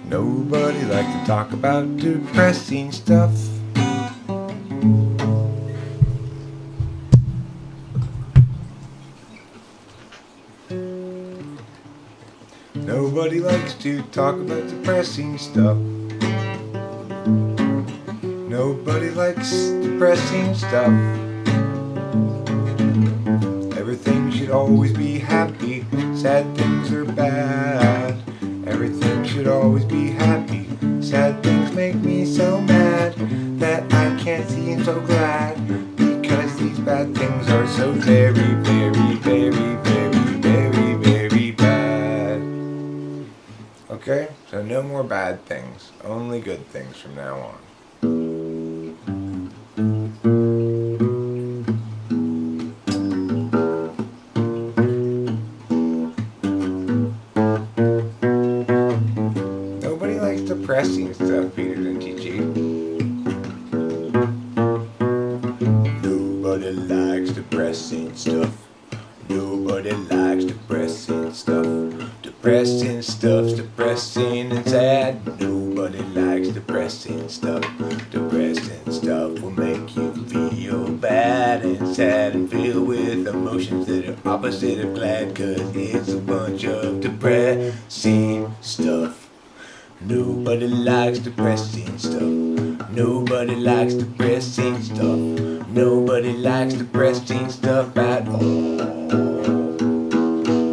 Nobody likes to talk about depressing stuff. Nobody likes to talk about depressing stuff. Nobody likes depressing stuff. Everything should always be happy. Sad things are bad. Everything should always be happy. Sad things make me so mad that I can't see and so glad, because these bad things are so very, very, very, very, very, very bad. Okay? So no more bad things. Only good things from now on. Depressing stuff, Peter and TG. Nobody likes depressing stuff. Nobody likes depressing stuff. Depressing stuff's depressing and sad. Nobody likes depressing stuff. Depressing stuff will make you feel bad and sad and filled with emotions that are opposite of glad, 'cause it's a bunch of depressing stuff. Nobody likes depressing stuff. Nobody likes depressing stuff. Nobody likes depressing stuff at all.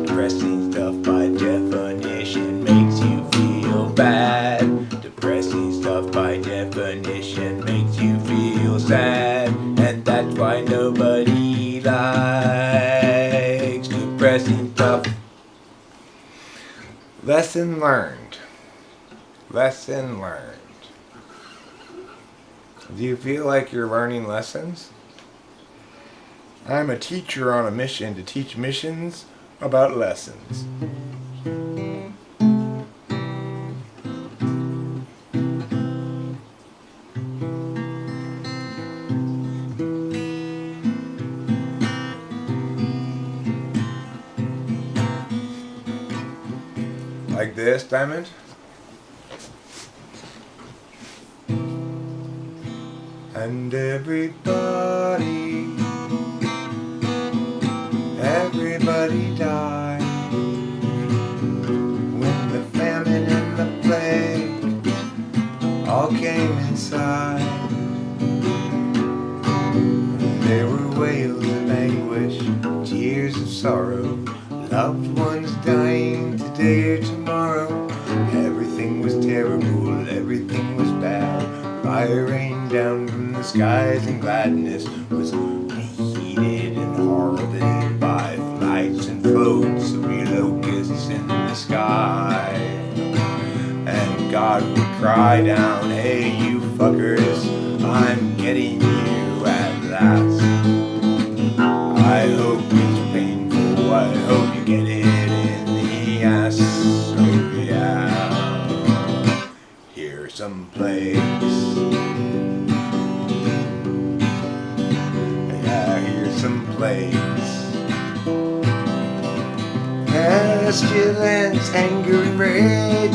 Depressing stuff by definition makes you feel bad. Depressing stuff by definition makes you feel sad. And that's why nobody likes depressing stuff. Lesson learned. Lesson learned. Do you feel like you're learning lessons? I'm a teacher on a mission to teach missions about lessons. Like this, Diamond? And everybody died when the famine and the plague all came inside. There were wails of anguish, tears of sorrow, loved ones dying today or tomorrow. Everything was terrible, everything was bad. Fire rained down from the skies and gladness was heated and heralded by flights and floats of locusts in the sky. And God would cry down, hey you fuckers, I'm getting you at last. I hope it's painful, I hope you get it in the ass. Oh yeah, here's some plagues. Yeah, here's some plagues. Pestilence, anger and rage,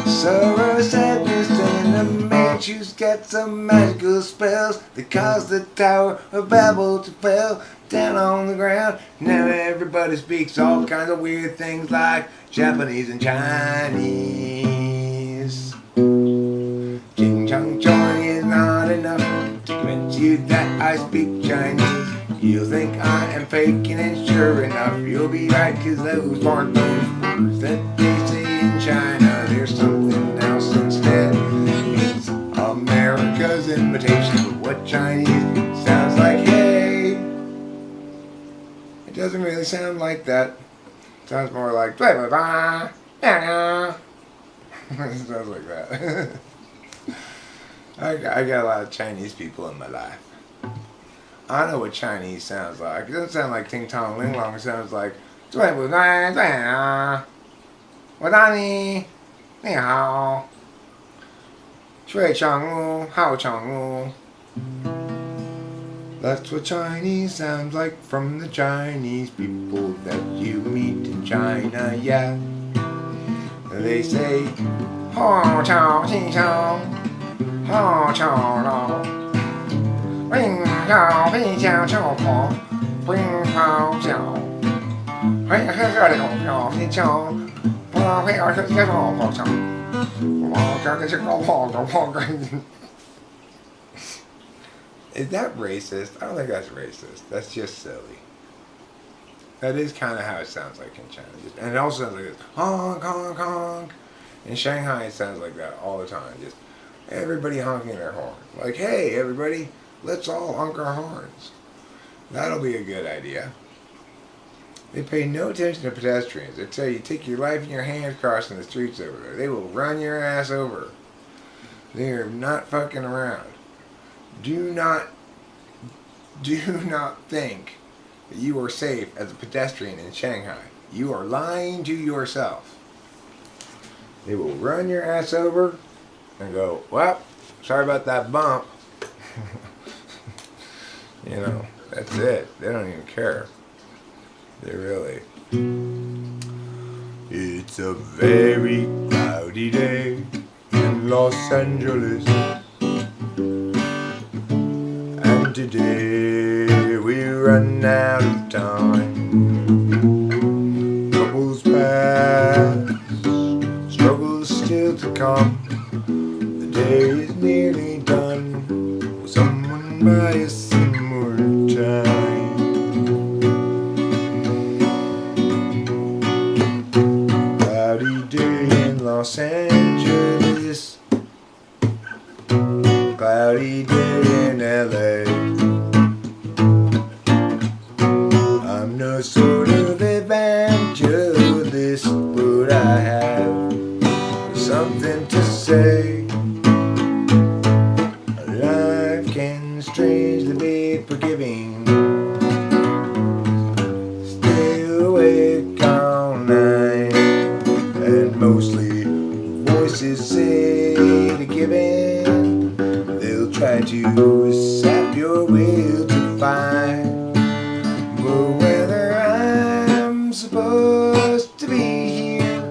sorrow, sadness, and the Manchus get some magical spells that cause the Tower of Babel to fall down on the ground. Now everybody speaks all kinds of weird things like Japanese and Chinese. Ching chong chong is not enough to convince you that I speak Chinese. You'll think I am faking it, sure enough you'll be right, cause those aren't those words that they say in China. There's something else instead. It's America's imitation of what Chinese sounds like. Hey, it doesn't really sound like that. It sounds more like blah blah blah. It sounds like that. I got a lot of Chinese people in my life. I know what Chinese sounds like. It doesn't sound like Ting Tong Ling Long. It sounds like 对不对？对啊，我打你，你好，睡长路，好长路。That's what Chinese sounds like from the Chinese people that you meet in China, yeah. They say, 好巧气巧，好巧喽。冰巧冰巧巧跑，冰好巧，嘿嘿嘿的狗票冰巧，我会儿是接受好巧，我刚才是搞跑搞跑跟。Is that racist? I don't think that's racist. That's just silly. That is kind of how it sounds like in China. And it also sounds like this. Honk, honk, honk. In Shanghai, it sounds like that all the time. Just everybody honking their horn. Like, hey, everybody, let's all honk our horns. That'll be a good idea. They pay no attention to pedestrians. They tell you, take your life in your hands crossing the streets over there. They will run your ass over. They are not fucking around. Do not think that you are safe as a pedestrian in Shanghai. You are lying to yourself. They will run your ass over and go, well, sorry about that bump. You know, that's it. They don't even care. They really. It's a very cloudy day in Los Angeles. And today we run out of time. Troubles past, struggles still to come. The day is nearly done. Will someone buy us some more time? Cloudy day in Los Angeles. Cloudy day in LA. I'm no sort of evangelist, but I have something to say. Life can strangely be to give in. They'll try to sap your will to find. But whether I'm supposed to be here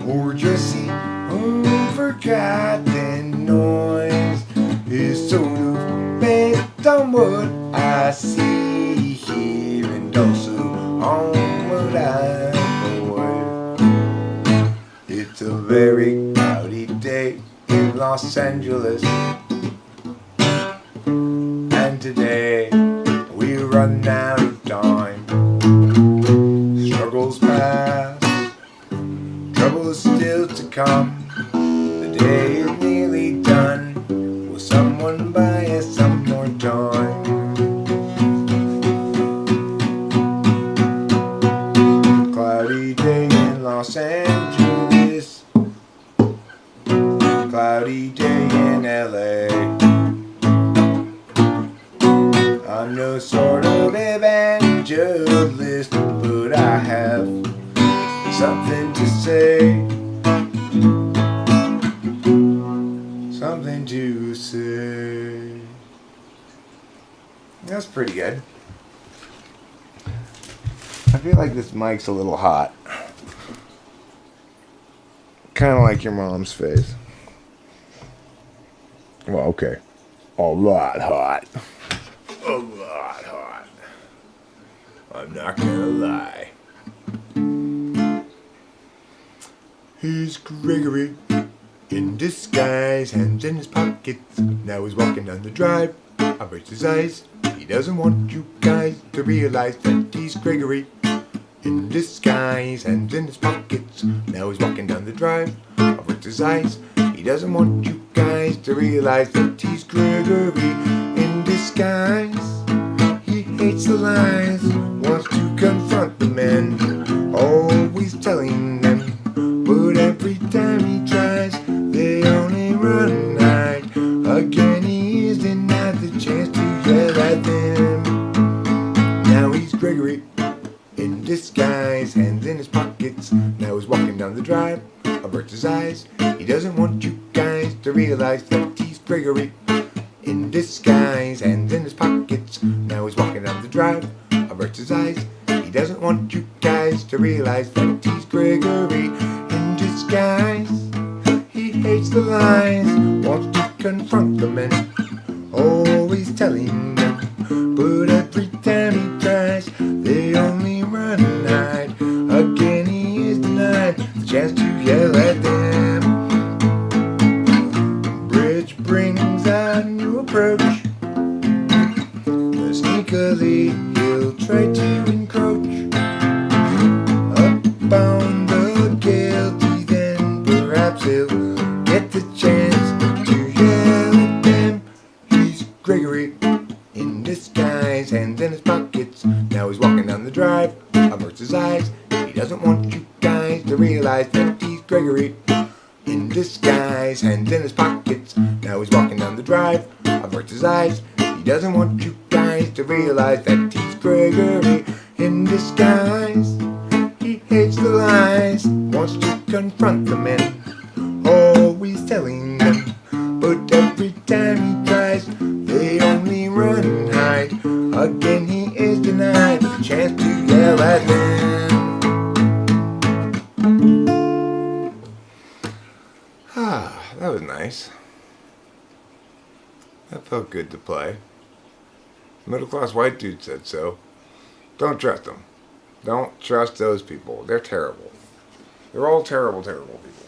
or just see unforgotten noise is sort of based on what I see here and also on what I avoid. It's a very cloudy day in Los Angeles, and today we run out of time. Struggles past, trouble is still to come. The day is nearly done. Will someone buy us some more time? Cloudy day in Los Angeles, cloudy day in LA. I'm no sort of evangelist, but I have something to say. Something to say. That's pretty good. I feel like this mic's a little hot. Kind of like your mom's face. Well, okay. A lot hot. A lot hot. I'm not gonna lie. Here's Gregory in disguise, hands in his pockets. Now he's walking down the drive. I raised his eyes. He doesn't want you guys to realize that he's Gregory in disguise, hands in his pockets. Now he's walking down the drive. I raised his eyes. He doesn't want you guys to realize that he's Gregory in disguise. He hates the lies, wants to confront the men, always telling them, but every time he tries, they only run and hide. Again he is denied the chance to yell at them. Now he's Gregory in disguise, hands in his pockets. Now he's walking down the drive. Averts his eyes. He doesn't want you guys to realize that he's Gregory in disguise, hands in his pockets. Now he's walking down the drive. Averts his eyes. He doesn't want you guys to realize that he's Gregory in disguise. He hates the lies, wants to confront the men, always telling them, but every time he tries, they only run and hide. Again he is denied the chance to yell at them. Bridge brings out a new approach. Sneakily he'll try to encroach upon the guilty, then perhaps he'll get the chance to yell at them. He's Gregory in disguise, hands in his pockets. Now he's walking down the drive. Averts his eyes. He doesn't want you guys to realize that he's Gregory in disguise, hands in his pockets. Now he's walking down the drive. Averts his eyes. He doesn't want you guys to realize that he's Gregory in disguise. He hates the lies, wants to confront the men, always telling them, but every time he tries, they only run and hide. Again he is denied the chance to yell at them. Ah, that was nice. That felt good to play. Middle-class white dude said so. Don't trust them. Don't trust those people. They're terrible. They're all terrible, terrible people.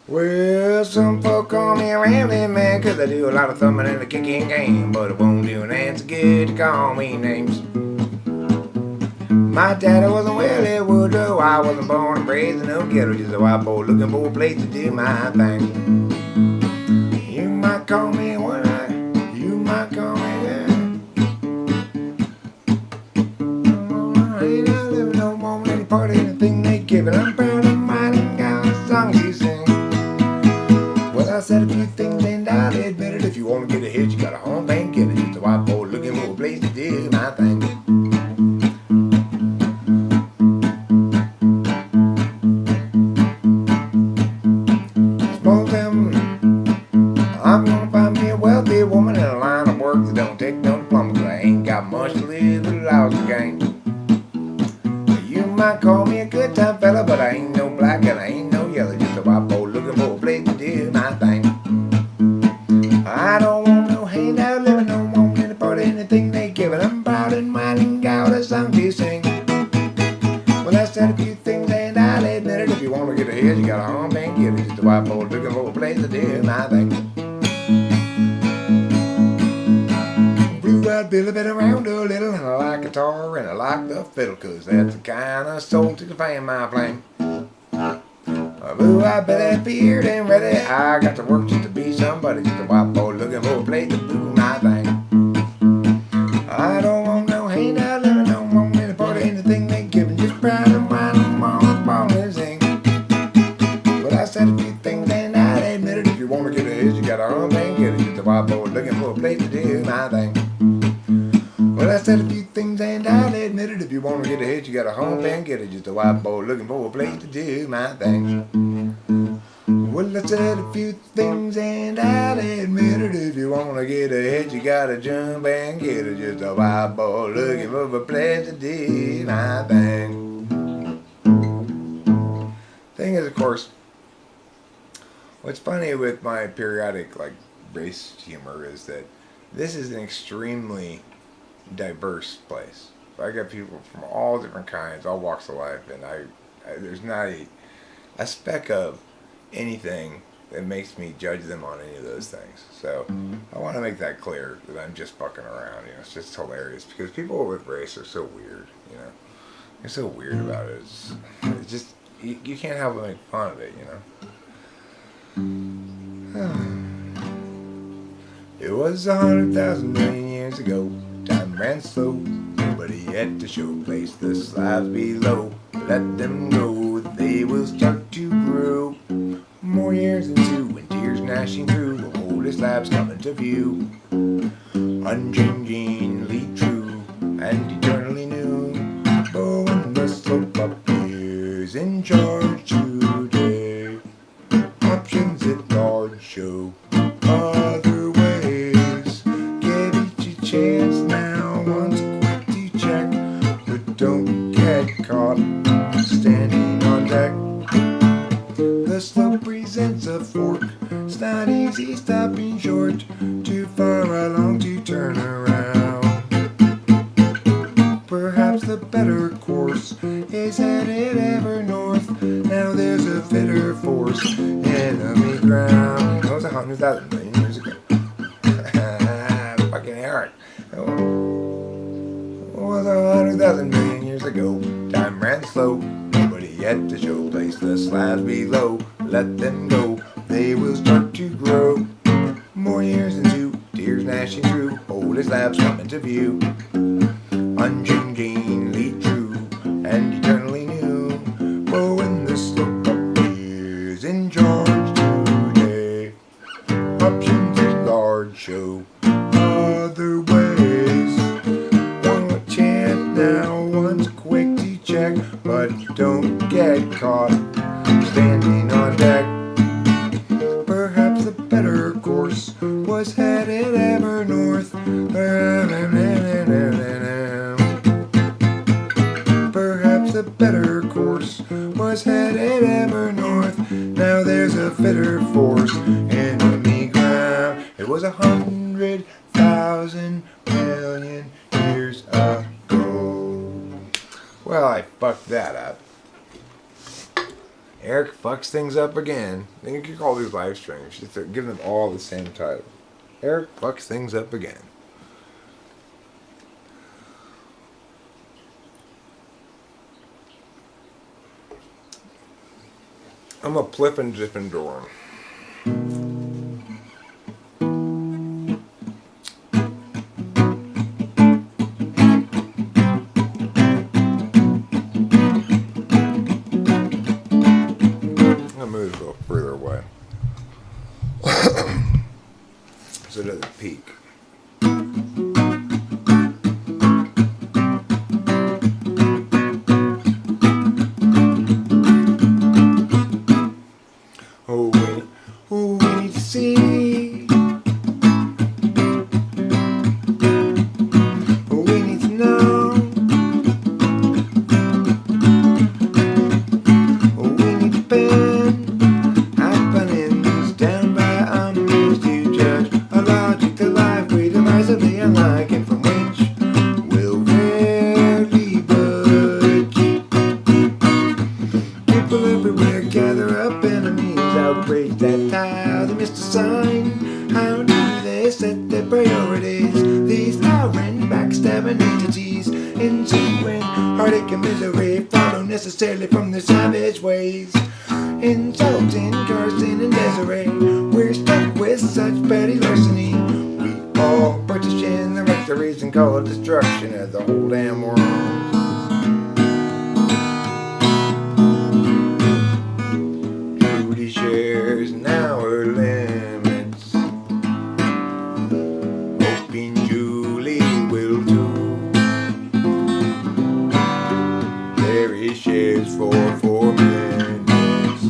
Well, some folk call me a rambling man, 'cause I do a lot of thumbing in the kicking game, but it won't do an answer good to call me names. My daddy wasn't well, it would, though I wasn't born and raised in no ghetto, just a white boy looking for a place to do my thing. You might call me one eye, you might call me that. I ain't out living no more, any part of anything they give it. I'm proud of mine and got the songs you sing. Well, I said a few things and I'll admit it. If you want to get a hit, you gotta hump and get it. Just a white boy looking for a place to do my thing. black and I ain't no yellow, just a white boy looking for a place to do my thing. I don't want no handout living, don't want any part of anything they giving. I'm proud and whining, got a song to sing. Well, I said a few things and I'll admit it. If you want to get ahead, you gotta home and get it. Just a white boy looking for a place to do my thing. Blue-eyed Billy been around a little, and I like guitar and I like the fiddle, 'cause that's the kind of soul to fan my flame. Blue-eyed Billy feared and ready, I got to work just to be somebody. Just a white boy looking for a place to do my thing. I don't want no handout living, don't want any part of anything they giving. Just proud and whine, I'm on and sing. But I said a few things and I admit it. If you want to get ahead, you gotta hum and get it. Just a white boy looking for a place to do my thing. Well, I said a few things and I'll admit it. If you want to get ahead, you gotta home and get it. Just a white boy looking for a place to do my thing. Well, I said a few things and I'll admit it. If you want to get ahead, you gotta jump and get it. Just a white boy looking for a place to do my thing. Thing is, of course, what's funny with my periodic race humor is that this is an extremely diverse place. So I got people from all different kinds, all walks of life, and I there's not a speck of anything that makes me judge them on any of those things. So I want to make that clear, that I'm just fucking around. It's just hilarious because people with race are so weird. They're so weird about it. It's just you can't help but make fun of it. It was 100,000 million years ago. Time ran slow. Nobody had to show place the slabs below. Let them go. They will start to grow. More years ensue and tears gnashing through. The oldest slabs coming to view. Unchangingly true and eternally new. But when the slope appears in charge today, options at large show other ways. Give each a chance now, once quick to check, but don't get caught standing on deck. The slope presents a fork, it's not easy stopping short, too far along to turn around. Perhaps the better course is headed ever north. Now there's a fitter force, enemy ground. That was 100,000 million years ago. Fucking hard. It was 100,000 million years ago. Time ran slow. Nobody yet to show place the slabs below. Let them go. They will start to grow. More years ensue. Tears gnashing through. Oldest slabs coming to view. Unchangingly true and eternally new. But when the slope appears in charge today, options at large show other ways. One more chance now, one's quick to check, but don't get caught standing on deck. Perhaps the better course was headed ever north. Perhaps the better course was headed ever north. Now there's a fitter force, enemy ground. It was 100,000 million years ago. Well, I fucked that up. Eric fucks things up again. I think you could call these live streams, just to give them all the same title. Eric fucks things up again. I'm a pliff and dip and dorm. I'll move a little further away so it doesn't peak. Oh, we need to see. Oh, we need to know. Oh, we need to everywhere, gather up enemies, outrage that tile, they missed a sign. How do they set their priorities? These tyrant, backstabbing entities, ensuing heartache and misery follow necessarily from their savage ways. Insulting, cursing, and misery, we're stuck with such petty larceny. We all partition the rectories and call it destruction of the whole damn world. Judy shares now her limits, hoping Julie will too. Larry shares for 4 minutes.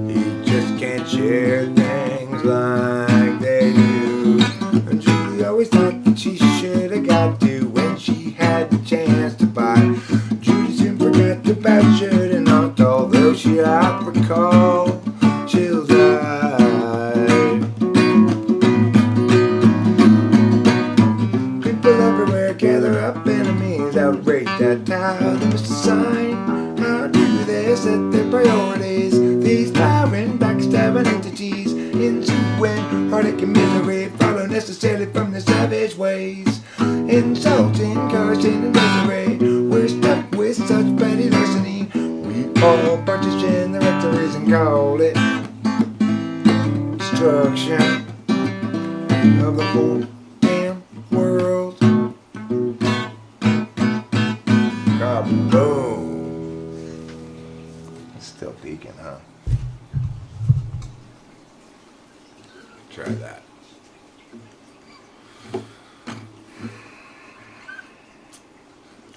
He just can't share things like they do. And Julie always thought that she should have got to when she had the chance to buy. Judy soon forgot about should and not, although she ought to recall she'll die. People everywhere gather up enemies, outrage that tile, they missed a sign. How do they set their priorities? These tyrant, backstabbing entities, ensuing heartache and misery follow necessarily from their savage ways. Insulting, cursing, and misery, we're stuck with such petty larceny. We all partition the rectories and call it destruction of the whole damn world. Kaboom! Still peeking, huh? Try that.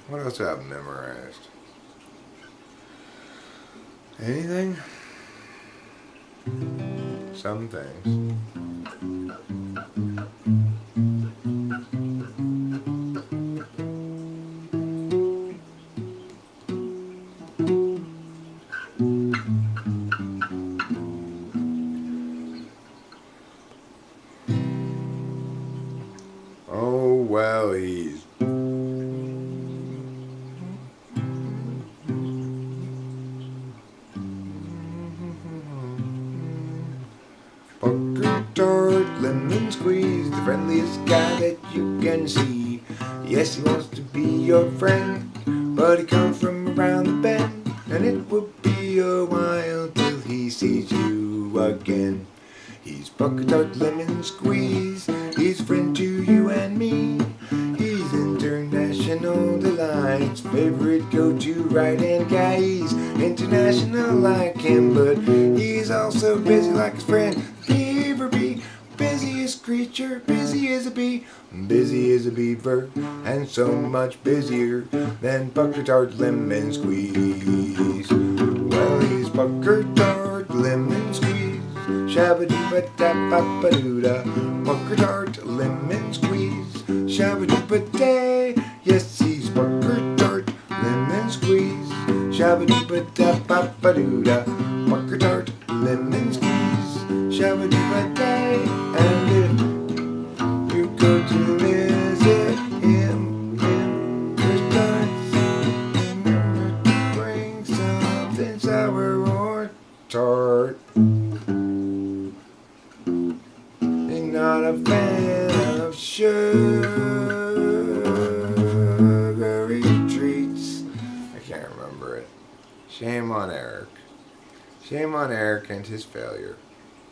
What else have I memorized? Anything? Some things. Oh, well, he's pucker tart, lemon squeeze, the friendliest guy that you can see. Yes, he wants to be your friend, but he comes from around the bend, and it will be a while till he sees you again. He's pucker tart, lemon squeeze, he's a friend to you and me. He's international delights, favorite go-to right-hand guy. He's international like him, but he's also busy like his friend Beaver Bee. Busiest creature, busy as a bee, busy as a beaver, and so much busier than pucker tart, lemon squeeze. Well, he's pucker tart, lemon squeeze, shabba-doo-ba-da-ba-ba-doo-da, pucker tart, lemon squeeze, shabba-doo-ba-day. Yes, he's pucker tart, lemon squeeze, shabba-doo-ba-da-ba-ba-doo-da, pucker tart, lemon squeeze, shabba-doo-ba-day. And if you go to visit him, there's times remember to bring something sour or tart. He's not a fan of sugary treats. I can't remember it. Shame on Eric. Shame on Eric and his failure.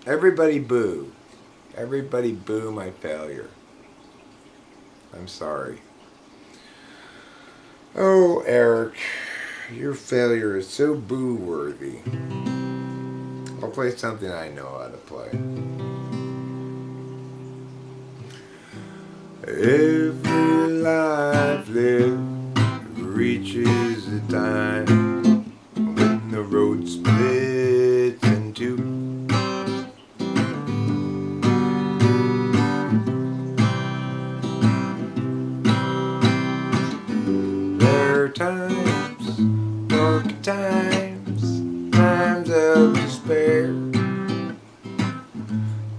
Everybody boo. Everybody boo my failure. I'm sorry. Oh, Eric, your failure is so boo-worthy. I'll play something I know how to play. Every life lived reaches a time when the road splits in two. There are times, dark times, times of despair,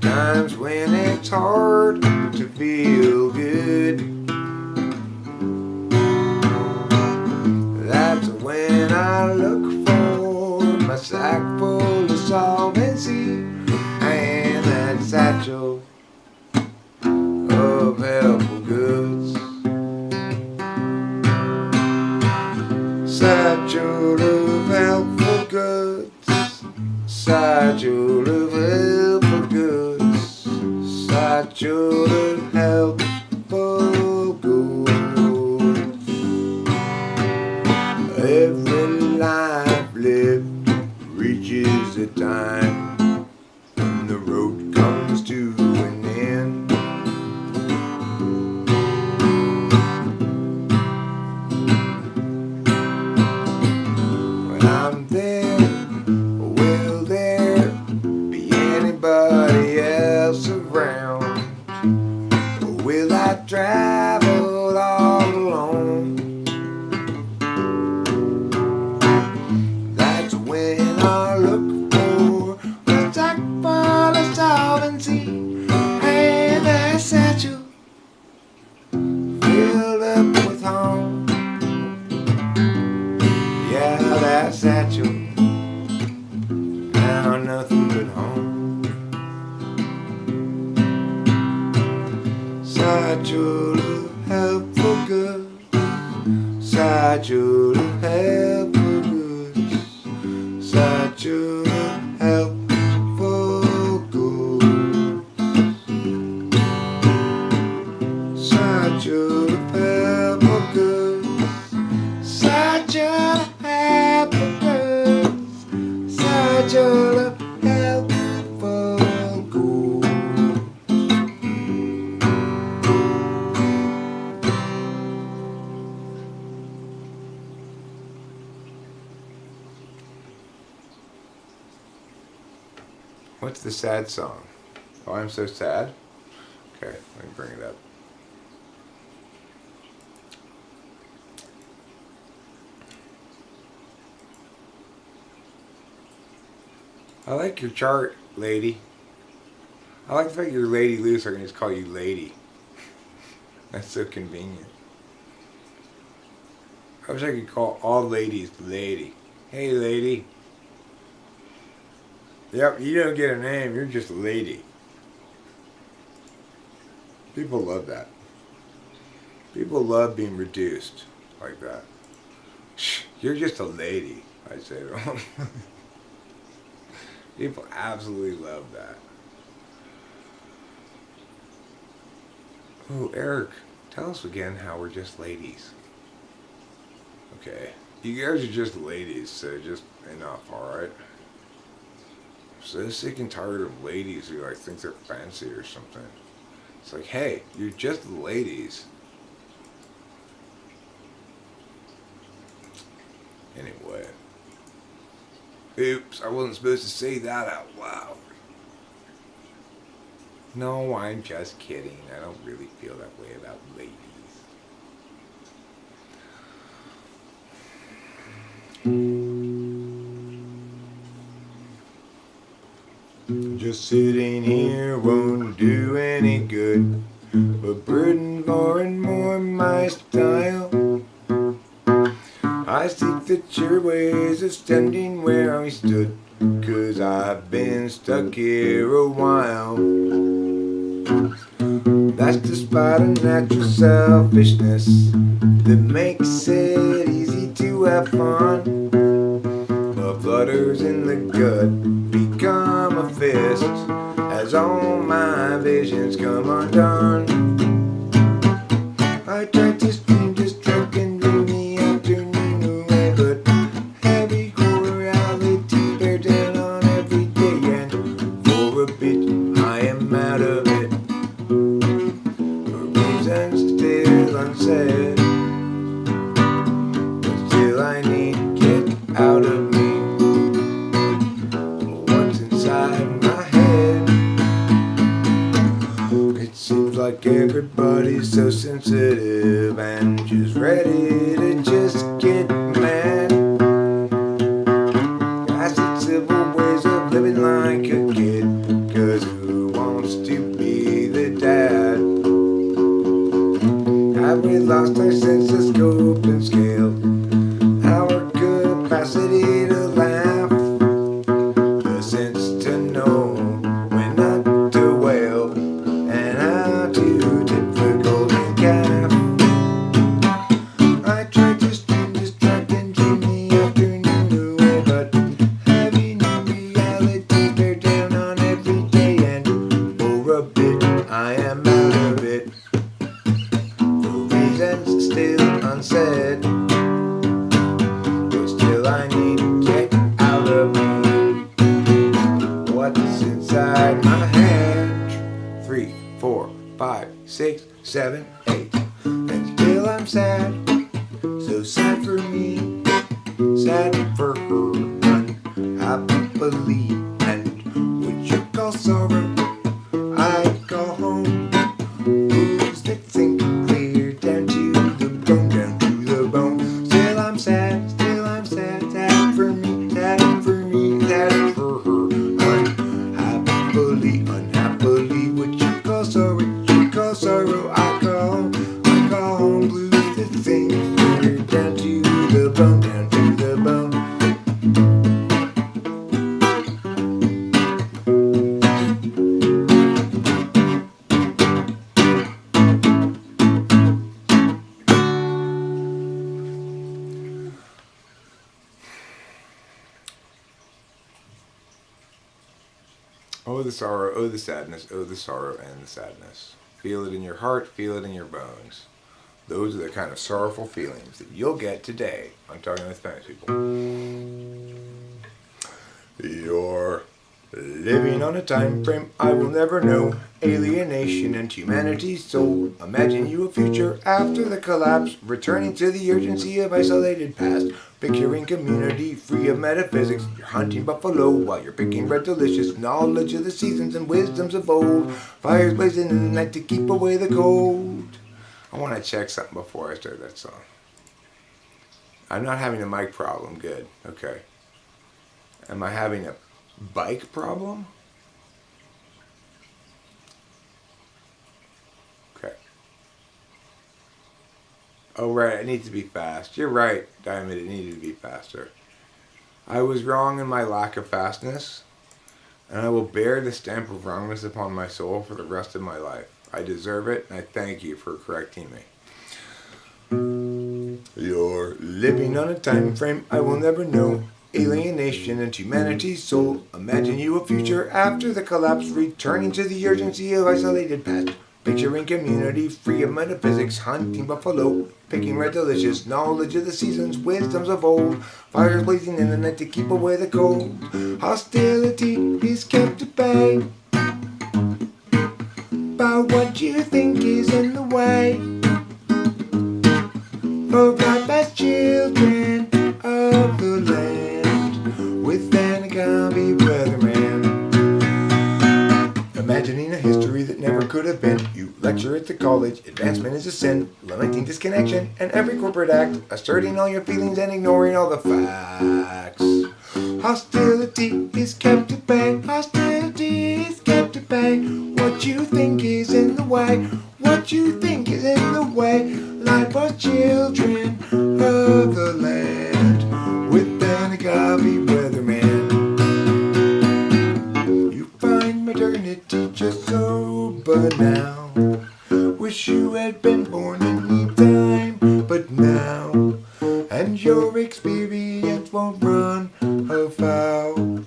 times when it's hard to feel good. That's when I look for sack full of solvency and that satchel of helpful goods. Satchel of helpful goods. Satchel of helpful goods. Satchel of helpful goods. Every life lived reaches a time when the road comes to an end. When I'm there, will there be anybody else around? Or will I travel all alone? That's when I look for a sack full of solvency and a satchel filled up with home. Yeah, that satchel, now nothing but home. Satchel of helpful goods. Satchel of helpful goods. Satchel of helpful goods. Satchel of helpful goods. Satchel of helpful goods. Satchel of helpful goods. What's the sad song? Oh, I'm so sad? Okay, let me bring it up. I like your chart, lady. I like the fact you're Lady Luce, I can just call you Lady. That's so convenient. I wish I could call all ladies Lady. Hey, lady. Yep, you don't get a name, you're just a lady. People love that. People love being reduced like that. Shh, you're just a lady, I say to them. People absolutely love that. Oh, Eric, tell us again how we're just ladies. Okay, you guys are just ladies, so just enough, alright? I'm so sick and tired of ladies who like think they're fancy or something. It's like, hey, you're just ladies. Anyway. Oops, I wasn't supposed to say that out loud. No, I'm just kidding. I don't really feel that way about ladies. Just sitting here won't do any good, but burden more and more my style. I seek the sure ways of standing where I stood, 'cause I've been stuck here a while. That's despite a natural selfishness that makes it easy to have fun. But flutters in the gut become a fist as all my visions come undone. I tried to scream, just drink and dream the afternoon away, but heavy core reality bears down on every day, and for a bit I am out of it, for reasons still unsaid, but still I need to get out of me what's inside my head. It seems like everybody's so sensitive and just ready to just get mad. I see civil ways of living like a kid, 'cause who wants to be the dad? Have we lost our sense of scope and scale? Our capacity to laugh? 6, 7, 8. And still I'm sad, so sad for me, sad for her, unhappily. And what you call sorrow, I call home. Blues that sink clear down to the bone, down to the bone. Still I'm sad, sad for me, sad for her, unhappily, unhappily. What you call sorrow, I call home. Blues that sink clear down to the bone, down to the bone. Oh, the sorrow, oh, the sadness, oh, the sorrow and the sadness. Feel it in your heart, feel it in your bones. Those are the kind of sorrowful feelings that you'll get today on Talking with Spanish People. You're living on a time frame I will never know. Alienation and humanity's soul. Imagine you a future after the collapse, returning to the urgency of isolated past. Picturing community free of metaphysics. You're hunting buffalo while you're picking red delicious. Knowledge of the seasons and wisdoms of old. Fires blazing in the night to keep away the cold. I want to check something before I start that song. I'm not having a mic problem. Good. Okay. Am I having a bike problem? Okay. Oh, right. It needs to be fast. You're right, Diamond. It needed to be faster. I was wrong in my lack of fastness, and I will bear the stamp of wrongness upon my soul for the rest of my life. I deserve it, and I thank you for correcting me. You're living on a time frame I will never know. Alienation and humanity's soul. Imagine you a future after the collapse, returning to the urgency of isolated past. Picturing community free of metaphysics, hunting buffalo, picking red delicious, knowledge of the seasons, wisdoms of old, fires blazing in the night to keep away the cold. Hostility is kept at bay by what you think is in the way of life as children of the land, with an agave weatherman. Imagining a history that never could have been. You lecture at the college, advancement is a sin, lamenting disconnection and every corporate act, asserting all your feelings and ignoring all the facts. Hostility is kept at bay, hostility is kept at bay. What you think is in the way, what you think is in the way. Life for children of the land, with an agave weatherman. You find maternity just so banal. Wish you had been born any time but now, and your experience won't run afoul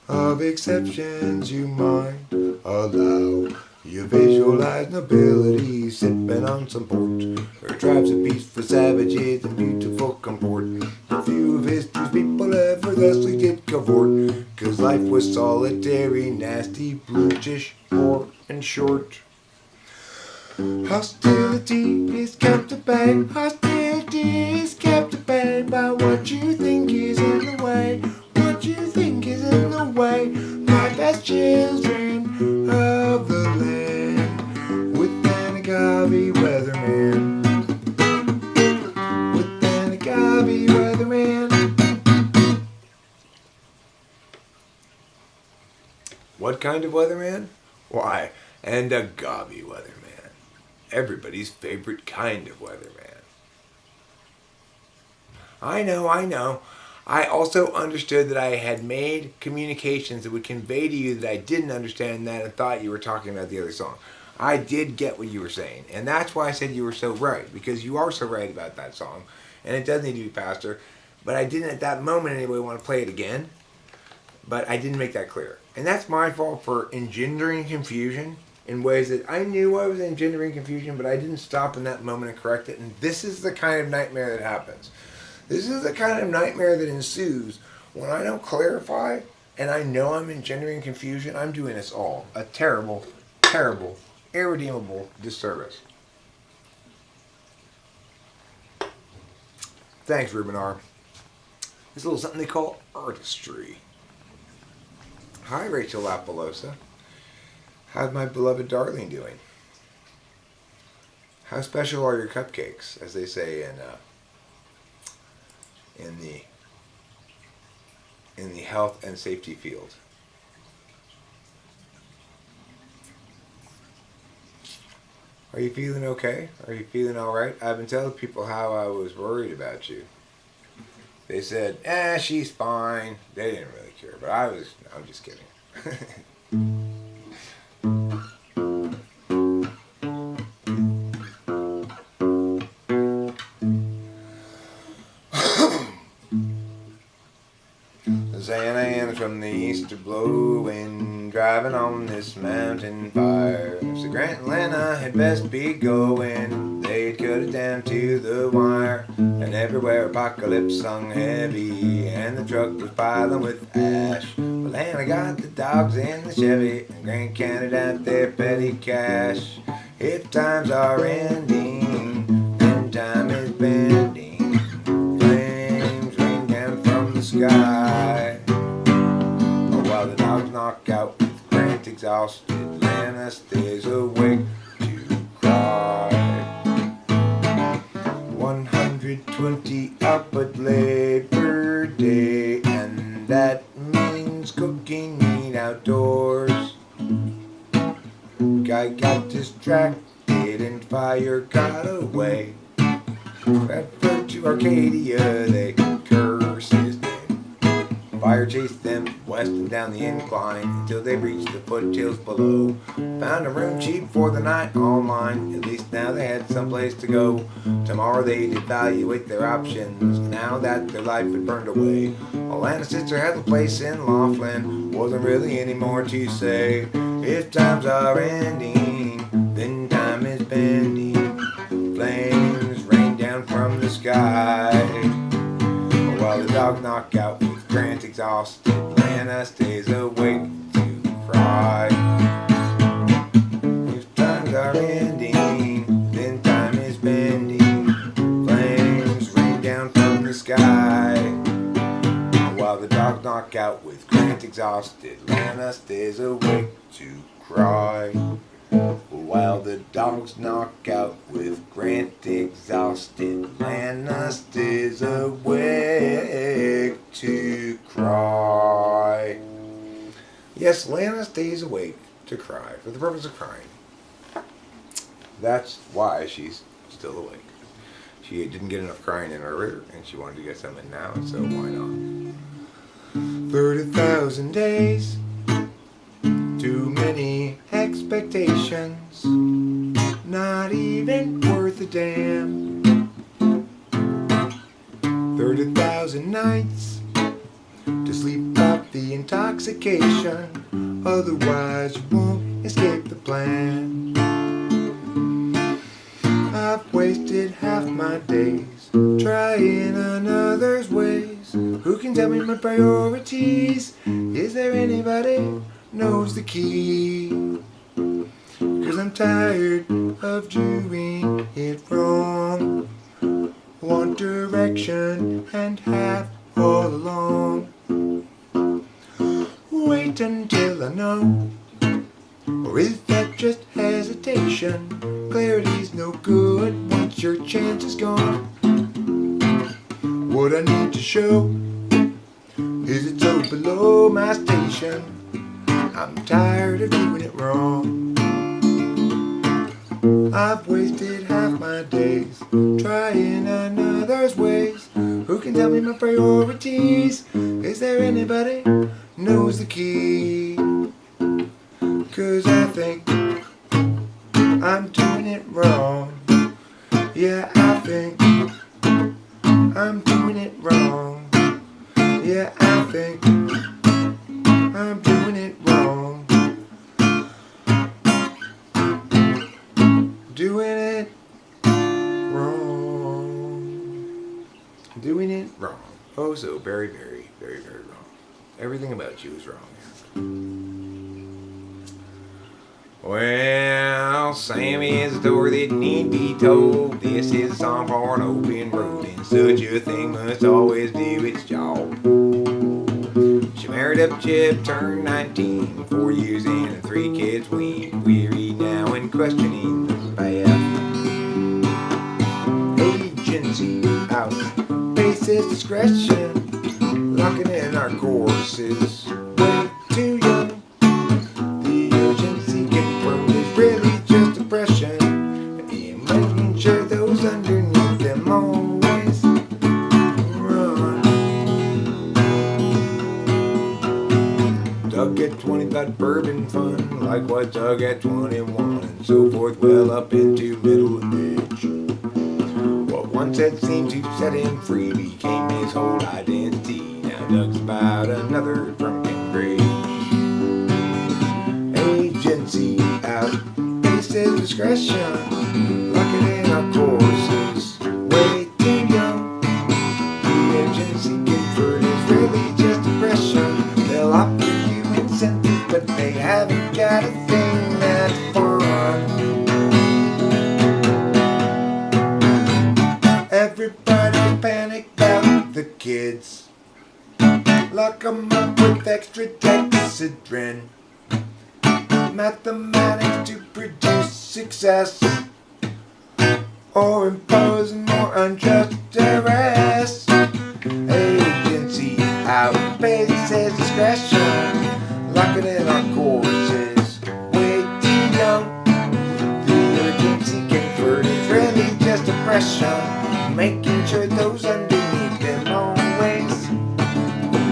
of exceptions you might allow. You visualize nobility sipping on some port, or tribes of peaceful savages and beautiful comport. A few of history's people effortlessly did cavort, 'cause life was solitary, nasty, brutish, poor and short. Hostility is kept at bay, hostility is kept at bay by what you think is in the way, what you think is in the way. Life as children of the land, with an agave weatherman, with an agave weatherman. What kind of weatherman? Why, an agave weatherman. Everybody's favorite kind of weatherman. I know. I also understood that I had made communications that would convey to you that I didn't understand that and thought you were talking about the other song. I did get what you were saying, and that's why I said you were so right, because you are so right about that song, and it does need to be faster, but I didn't at that moment anyway want to play it again, but I didn't make that clear. And that's my fault for engendering confusion in ways that I knew I was engendering confusion, but I didn't stop in that moment and correct it. And this is the kind of nightmare that happens. This is the kind of nightmare that ensues when I don't clarify and I know I'm engendering confusion. I'm doing us all a terrible, terrible, irredeemable disservice. Thanks, Ruben R. It's a little something they call artistry. Hi, Rachel Lapalosa. How's my beloved Darlene doing? How special are your cupcakes, as they say in the health and safety field? Are you feeling okay? Are you feeling all right? I've been telling people how I was worried about you. They said, she's fine. They didn't really care, but I'm just kidding. Santa Ana from the east are blowing, driving on this mountain fire. So Grant and Lena had best be going, they'd cut it down to the wire. And everywhere apocalypse hung heavy, and the truck was piling with ash. Well, Lena got the dogs in the Chevy, and Grant counted out their petty cash. If times are ending, then time is bending. Flames rain down from the sky. While the dogs knock out with Grant exhausted, Lana stays awake to cry. 120 output Labor Day, and that means cooking meat outdoors. Guy got distracted and fire got away. Redford to Arcadia, they curse his name. Fire chased them west and down the incline until they reached the foothills below. Found a room cheap for the night online. At least now they had someplace to go. Tomorrow they'd evaluate their options now that their life had burned away. Alana's sister had a place in Laughlin. Wasn't really any more to say. If times are ending, then time is bending. Flames rain down from the sky. While the dogs knock out with Grant exhausted, Lana stays awake to cry. If times are ending, then time is bending. Flames rain down from the sky. While the dogs knock out with Grant exhausted, Lana stays awake to cry. While the dogs knock out with Grant exhausted, Lana stays awake to cry. Yes, Lana stays awake to cry for the purpose of crying. That's why she's still awake. She didn't get enough crying in earlier, and she wanted to get some in now, so why not? 30,000 days. Too many expectations, not even worth a damn. 30,000 nights to sleep off the intoxication, otherwise you won't escape the plan. I've wasted half my days trying another's ways. Who can tell me my priorities? Is there anybody knows the key? 'Cause I'm tired of doing it wrong. Want direction and have all along. Wait until I know, or is that just hesitation? Clarity's no good once your chance is gone. What I need to show is it so below my station. I'm tired of doing it wrong. I've wasted half my days trying another's ways. Who can tell me my priorities? Is there anybody knows the key? 'Cause I think I'm doing it wrong. Yeah, I think I'm doing it wrong. Yeah, I think I'm doing it wrong. Doing it wrong. Doing it wrong. Oh, so very, very, very, very wrong. Everything about you is wrong. Well, Well, Sammy is a story that need be told. This is a song for an open road, and such a thing must always do its job. She married up Chip, turned 19, 4 years in and 3 kids weaned. Weary now and questioning the past. Agency out, faces discretion, locking in our courses. Way too young. The urgency confirmed is really just depression, and making sure those underneath them always run. Doug at 20 thought bourbon fun, likewise Doug at 21, and so forth, well up into middle age. What once had seemed to set him free became his whole identity. Now Doug's about another drunken rage. Agency out, faces discretion, locking in our courses. Way too young. The agency comfort is really just depression. They'll offer you incentives, but they haven't got a thing that's fun. Everybody's panicked about the kids. Lock 'em up with extra dexedrine. Mathematics to produce success, or impose more unjust duress. Agency out, faces discretion, locking in our courses. Way too young. The urgency comfort is really just depression, making sure those underneath them always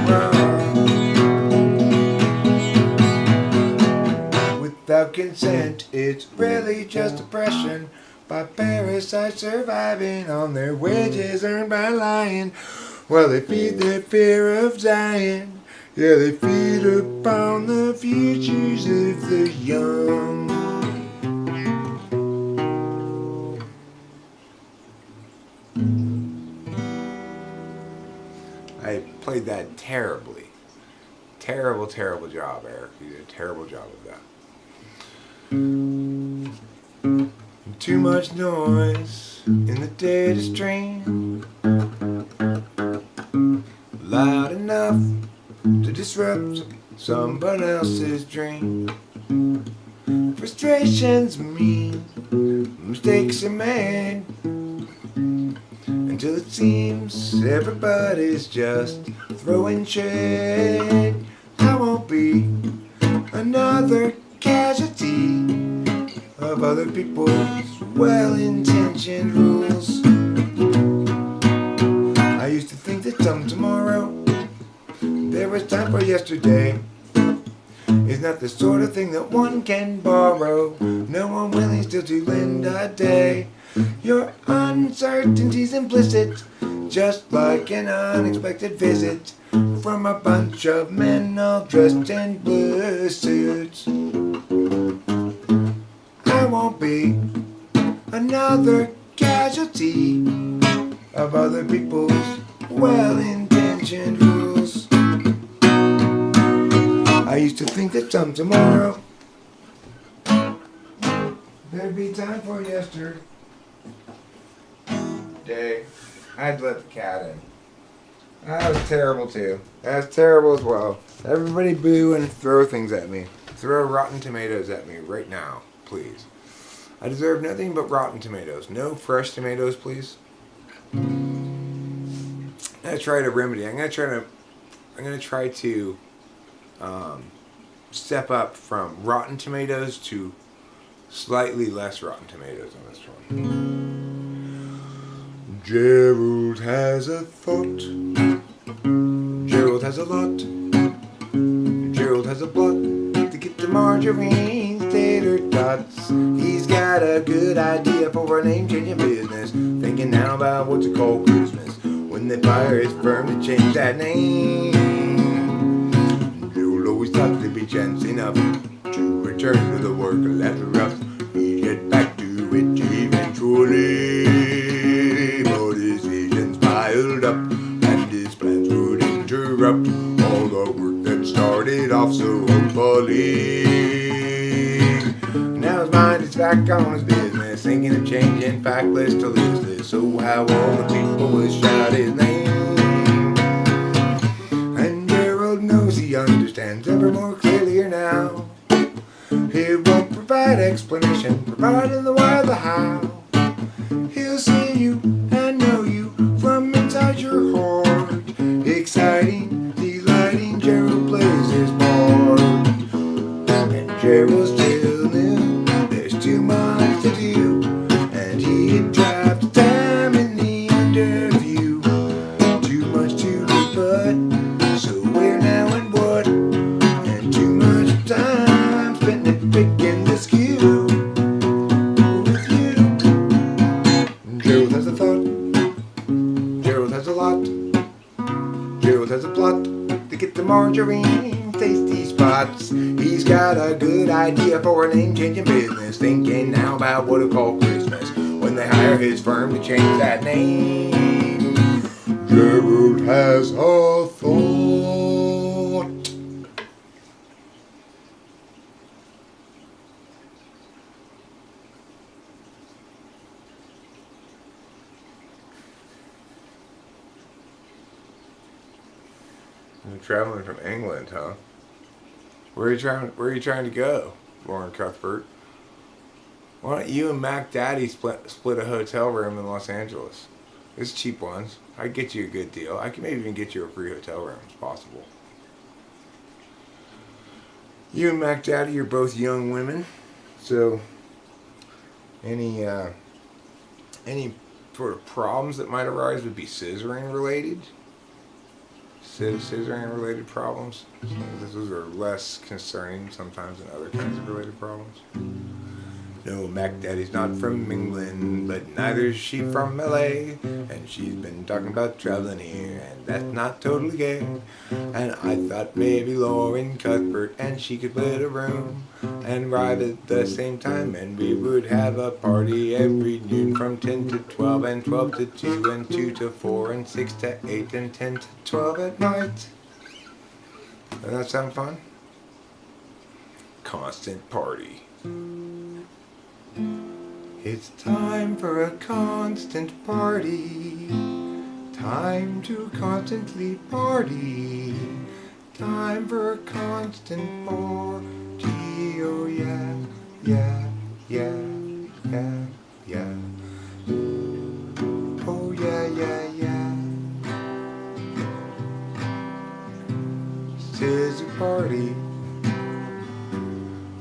run. Without consent, it's really just oppression by parasites surviving on their wages earned by lying. Well, they feed their fear of dying. Yeah, they feed upon the futures of the young. I played that terribly. Terrible job, Eric. You did a terrible job of that. Too much noise in the data stream, loud enough to disrupt someone else's dream. Frustrations mean mistakes are made, until it seems everybody's just throwing shade. I won't be another casualty of other people's well-intentioned rules. I used to think that some tomorrow there was time for yesterday. It's not the sort of thing that one can borrow. No one willing still to lend a day. Your uncertainty's implicit, just like an unexpected visit from a bunch of men all dressed in blue suits. I won't be another casualty of other people's well-intentioned rules. I used to think that some tomorrow there'd be time for yesterday. I had to let the cat in. That was terrible too. That was terrible as well. Everybody boo and throw things at me. Throw rotten tomatoes at me right now, please. I deserve nothing but rotten tomatoes. No fresh tomatoes, please. I'm gonna try to remedy. I'm gonna try to step up from rotten tomatoes to slightly less rotten tomatoes on this one. Gerald has a thought. Gerald has a lot. Gerald has a plot to get the margarine tater tots. He's got a good idea for a name-changing business. Thinking now about what to call Christmas when they fire his firm to change that name. Gerald always thought there'd be chance enough to return to the work after rough. He'd get back to it eventually. But his visions piled up and his plans would interrupt all the work that started off so hopefully. Now his mind is back on his business, thinking of changing factless to listless. So how all the people will shout his name. And Gerald knows he understands ever more clearly now. He won't provide explanation, providing the why, the how. He'll see you and know you from inside your heart. Exciting, delighting, Gerald plays his part. And Gerald still knew there's too much to do, and he had dropped time in the interview. Too much to do, but so where now and what? And too much time spent picking this cue with you. Gerald has a thought, Gerald has a lot, Gerald has a plot to get the margarine tasty spots. He's got a good idea for a name-changing business, thinking now about what he'll call Christmas when they hire his firm to change that name. Gerald has a thought. You're traveling from England, huh? Where are you trying to go, Lauren Cuthbert? Why don't you and Mac Daddy split a hotel room in Los Angeles? It's cheap ones. I'd get you a good deal. I can maybe even get you a free hotel room. It's possible. You and Mac Daddy are both young women, so any sort of problems that might arise would be scissoring related. Scissoring related problems. Those are less concerning sometimes than other kinds of related problems. No, Mac Daddy's not from England, but neither is she from LA. And she's been talking about traveling here, and that's not totally gay. And I thought maybe Lauren Cuthbert and she could split a room and arrive at the same time, and we would have a party every noon from 10 to 12 and 12 to 2 and 2 to 4 and 6 to 8 and 10 to 12 at night. Doesn't that sound fun? Constant party. It's time for a constant party. Time to constantly party. Time for a constant party. Oh yeah, yeah, yeah, yeah, yeah. Oh yeah, yeah, yeah. Scissor party.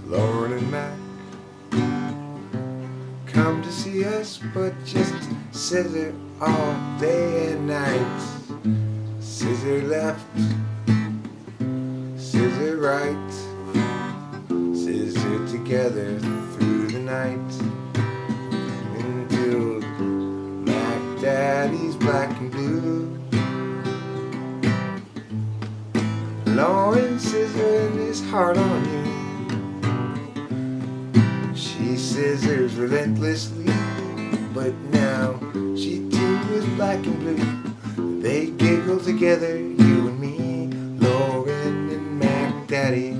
Lauren and Mac come to see us, but just scissor all day and night. Scissor left, scissor right, scissor together through the night until Mac Daddy's black and blue. Lauren scissoring his heart on you. She scissors relentlessly, but now she too is black and blue. They giggle together, you and me, Lauren and Mac Daddy.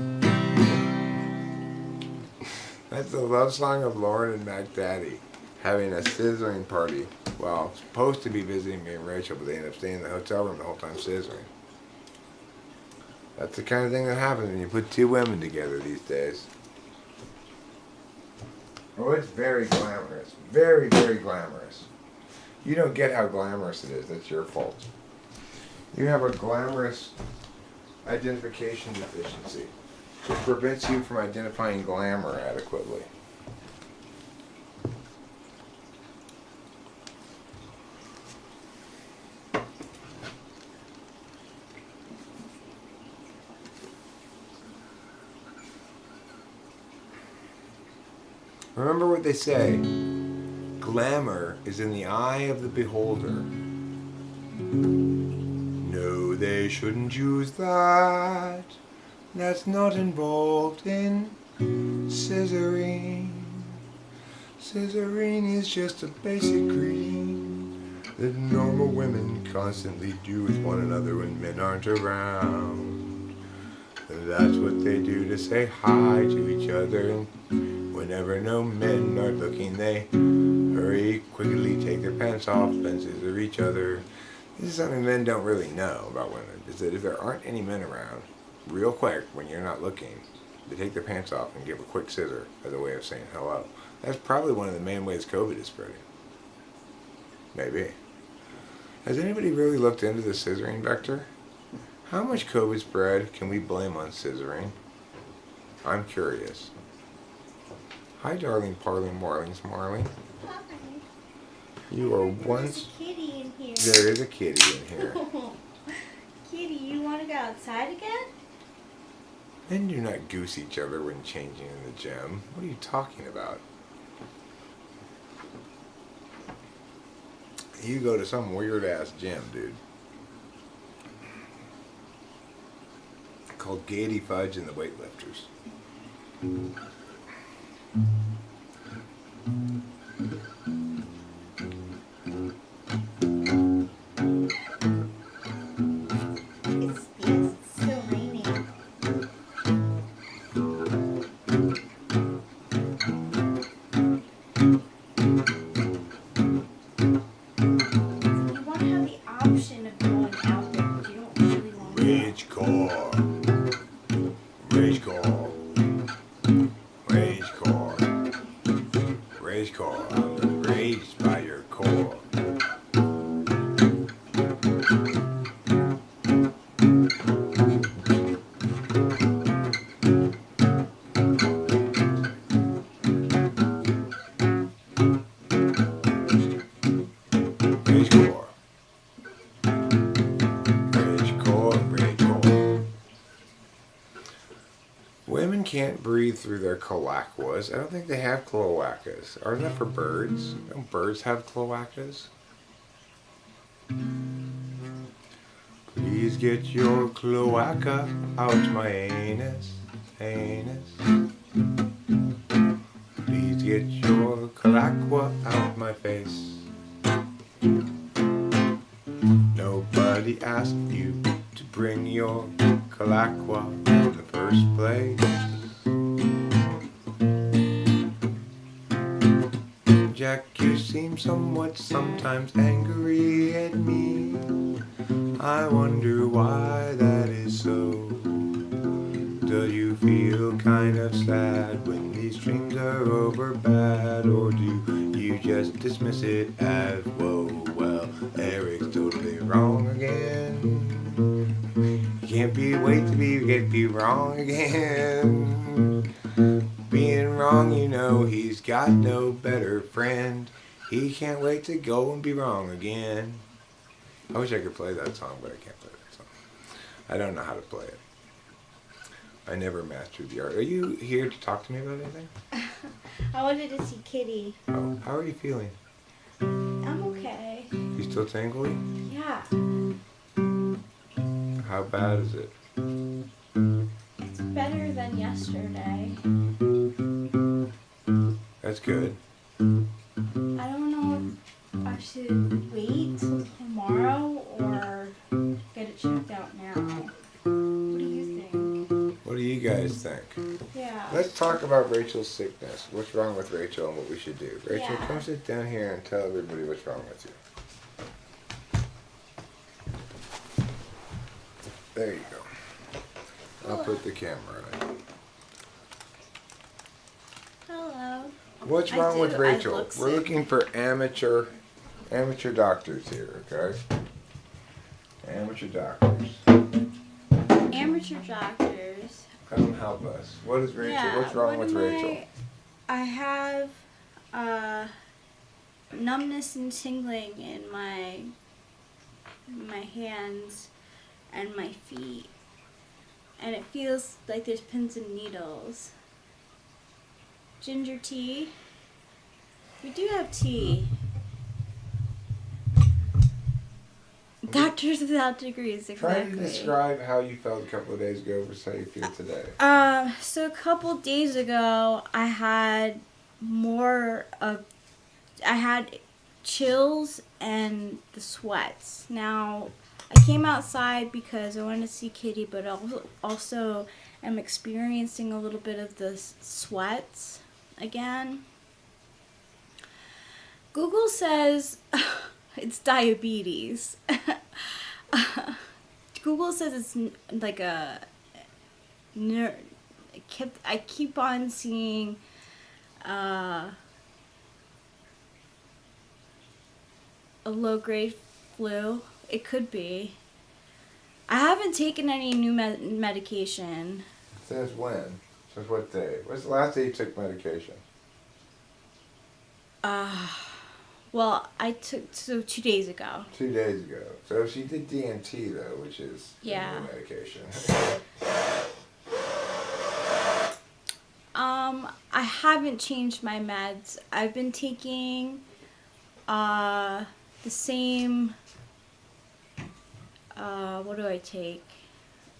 That's the love song of Lauren and Mac Daddy having a scissoring party. Well, supposed to be visiting me and Rachel, but they end up staying in the hotel room the whole time scissoring. That's the kind of thing that happens when you put two women together these days. Oh, it's very glamorous. Very, very glamorous. You don't get how glamorous it is. That's your fault. You have a glamorous identification deficiency, which prevents you from identifying glamour adequately. Remember what they say, glamour is in the eye of the beholder. No, they shouldn't use that. That's not involved in scissoring. Scissoring is just a basic greeting that normal women constantly do with one another when men aren't around. That's what they do to say hi to each other. Whenever no men are looking, they hurry, quickly take their pants off and scissor each other. This is something men don't really know about women, is that if there aren't any men around, real quick, when you're not looking, they take their pants off and give a quick scissor as a way of saying hello. That's probably one of the main ways COVID is spreading. Maybe. Has anybody really looked into the scissoring vector? How much COVID spread can we blame on scissoring? I'm curious. Hi, darling, parling, marlings, Marling. Hi. You are There's once. a kitty in here. There is a kitty in here. Kitty, you want to go outside again? Men do not goose each other when changing in the gym. What are you talking about? You go to some weird ass gym, dude. Called Gaiety Fudge and the Weightlifters. It's still raining. You want to have the option of going out there, but you don't really want to. Rage core. Rage core. Rage core. Rage core. I'm enraged by your core. Rage core. Rage core. Rage core. Women can't breathe through their cloacas. I don't think they have cloacas. Are that for birds? Don't birds have cloacas? Please get your cloaca out my anus. Anus. Please get your cloaca out my face. Nobody asked you to bring your cloaca in the first place. Jack, you seem somewhat sometimes angry at me. I wonder why that is so. Do you feel kind of sad when these dreams are over bad? Or do you just dismiss it as, whoa, well, Eric's totally wrong again. You can't wait to get be wrong again. Being wrong, you know, he's got no better friend. He can't wait to go and be wrong again. I wish I could play that song, but I can't play that song. I don't know how to play it. I never mastered the art. Are you here to talk to me about anything? I wanted to see Kitty. Oh, how are you feeling? I'm okay. You still tingly? Yeah. How bad is it? It's better than yesterday. That's good. I don't know if I should wait till tomorrow or get it checked out now. What do you think? What do you guys think? Yeah. Let's talk about Rachel's sickness. What's wrong with Rachel and what we should do. Rachel, Yeah. come sit down here and tell everybody what's wrong with you. There you go. I'll put the camera on. Hello. What's I wrong do. with I Rachel? look We're sick. looking for amateur doctors here, okay? Amateur doctors. Amateur doctors. Come help us. What is Rachel? Yeah, What's wrong what with am Rachel? I have numbness and tingling in my hands and my feet. And it feels like there's pins and needles. Ginger tea. We do have tea. Doctors without degrees, Try exactly. to describe how you felt a couple of days ago versus how you feel today. So a couple days ago, I had chills and the sweats. Now, I came outside because I wanted to see Kitty, but also am experiencing a little bit of the sweats again. Google says it's diabetes. Google says it's like a I keep on seeing a low-grade flu. It could be. I haven't taken any new medication. Since when? Since what day? What's the last day you took medication? Well, I took 2 days ago. 2 days ago. So she did DMT though, which is Yeah. new medication. I haven't changed my meds. I've been taking the same. What do I take?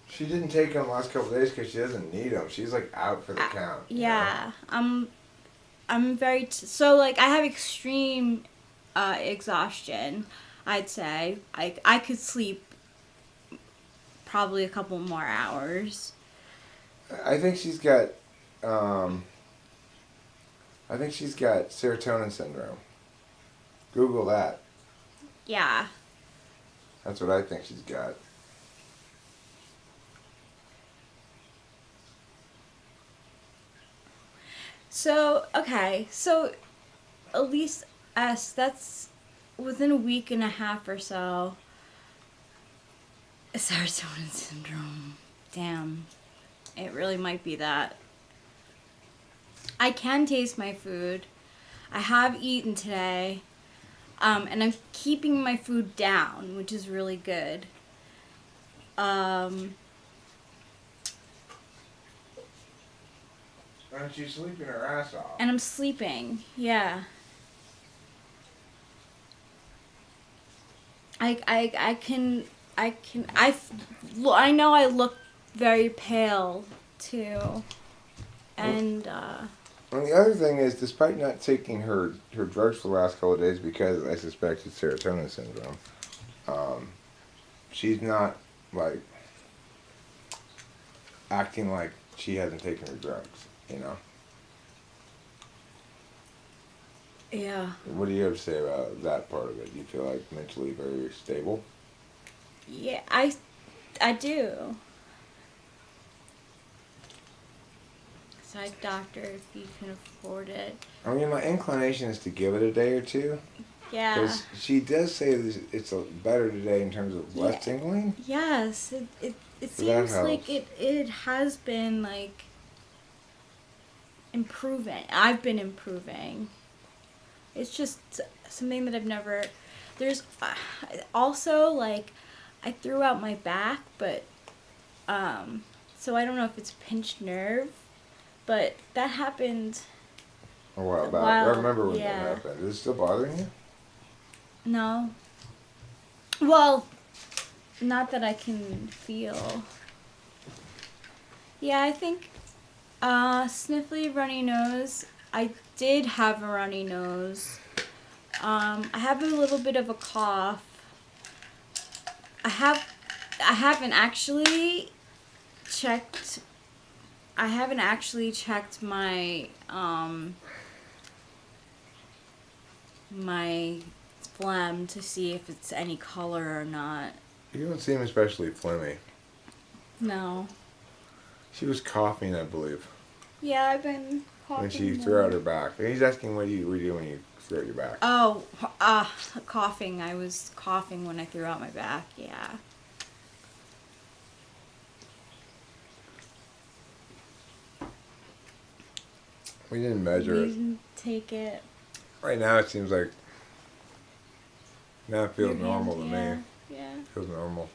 She didn't take them the last couple of days because she doesn't need them. She's like out for the count. Yeah, I'm very so like I have extreme exhaustion. I'd say I could sleep probably a couple more hours. I think she's got serotonin syndrome. Google that. Yeah. That's what I think she's got. So okay, so at least that's within a week and a half or so. Serotonin syndrome. Damn. It really might be that. I can taste my food. I have eaten today. And I'm keeping my food down, which is really good. Aren't you sleeping her ass off? And I'm sleeping. Yeah. I know I look very pale too. And And the other thing is, despite not taking her drugs for the last couple of days because I suspect it's serotonin syndrome, she's not like acting like she hasn't taken her drugs, you know? yeah. What do you have to say about that part of it? Do you feel like mentally very stable? Yeah, I do. Side doctor if you can afford it. I mean, my inclination is to give it a day or two. Yeah. Because she does say it's better today in terms of less tingling. Yes, it So that seems helps. like it has been like improving. I've been improving. It's just something that I've never. There's also like I threw out my back, but so I don't know if it's pinched nerve, but that happened. A while back. I remember when that happened. Is it still bothering you? No. Well, not that I can feel. Yeah, I think sniffly, runny nose. I did have a runny nose. I have a little bit of a cough. I haven't actually checked my my phlegm to see if it's any color or not. You don't seem especially phlegmy. No. She was coughing, I believe, Yeah, I've been coughing. when she threw out her back. And he's asking what you do when you throw out your back. Oh, coughing. I was coughing when I threw out my back. Yeah. We didn't measure You it. didn't take it. Right now it seems like now it feels Your normal hand, to yeah. me. Yeah. It feels normal.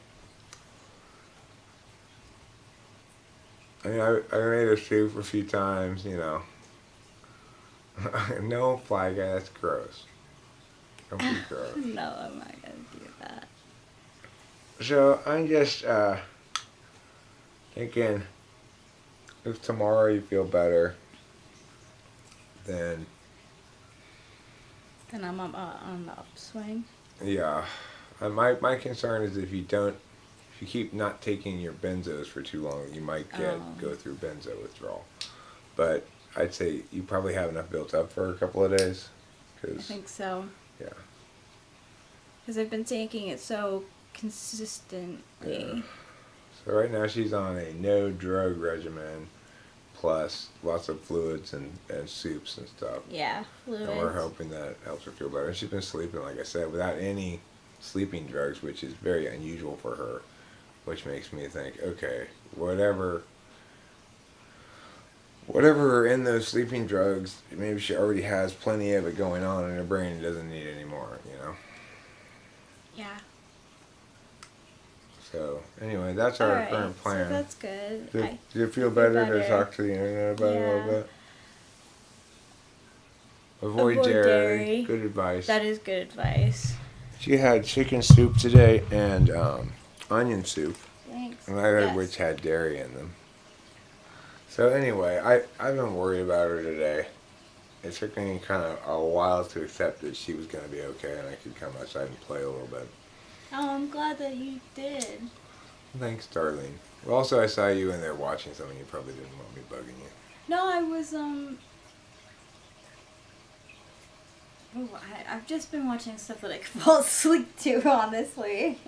I mean, I made her soup a few times, you know. No, Fly Guy, that's gross. Don't be gross. No, I'm not gonna do that. So I'm just thinking, if tomorrow you feel better, then Then I'm on the upswing. yeah, My concern is if you keep not taking your benzos for too long, you might go through benzo withdrawal. But I'd say you probably have enough built up for a couple of days. I think so. Yeah. Because I've been taking it so consistently. Yeah. So right now she's on a no drug regimen, plus lots of fluids and soups and stuff. Yeah, fluids. And we're hoping that helps her feel better. And she's been sleeping, like I said, without any sleeping drugs, which is very unusual for her. Which makes me think, okay, whatever are in those sleeping drugs, maybe she already has plenty of it going on in her brain and doesn't need any more, you know? Yeah. So, anyway, that's our current plan. So that's good. Do you feel better to talk to the internet about it a little bit? Avoid dairy. Good advice. That is good advice. She had chicken soup today and onion soup. Thanks. Neither of which had dairy in them. So anyway, I've been worried about her today. It took me kind of a while to accept that she was going to be okay and I could come outside and play a little bit. Oh, I'm glad that you did. Thanks, Darlene. Well, also, I saw you in there watching something. You probably didn't want me bugging you. No, I was, I've just been watching stuff that I could fall asleep to, honestly.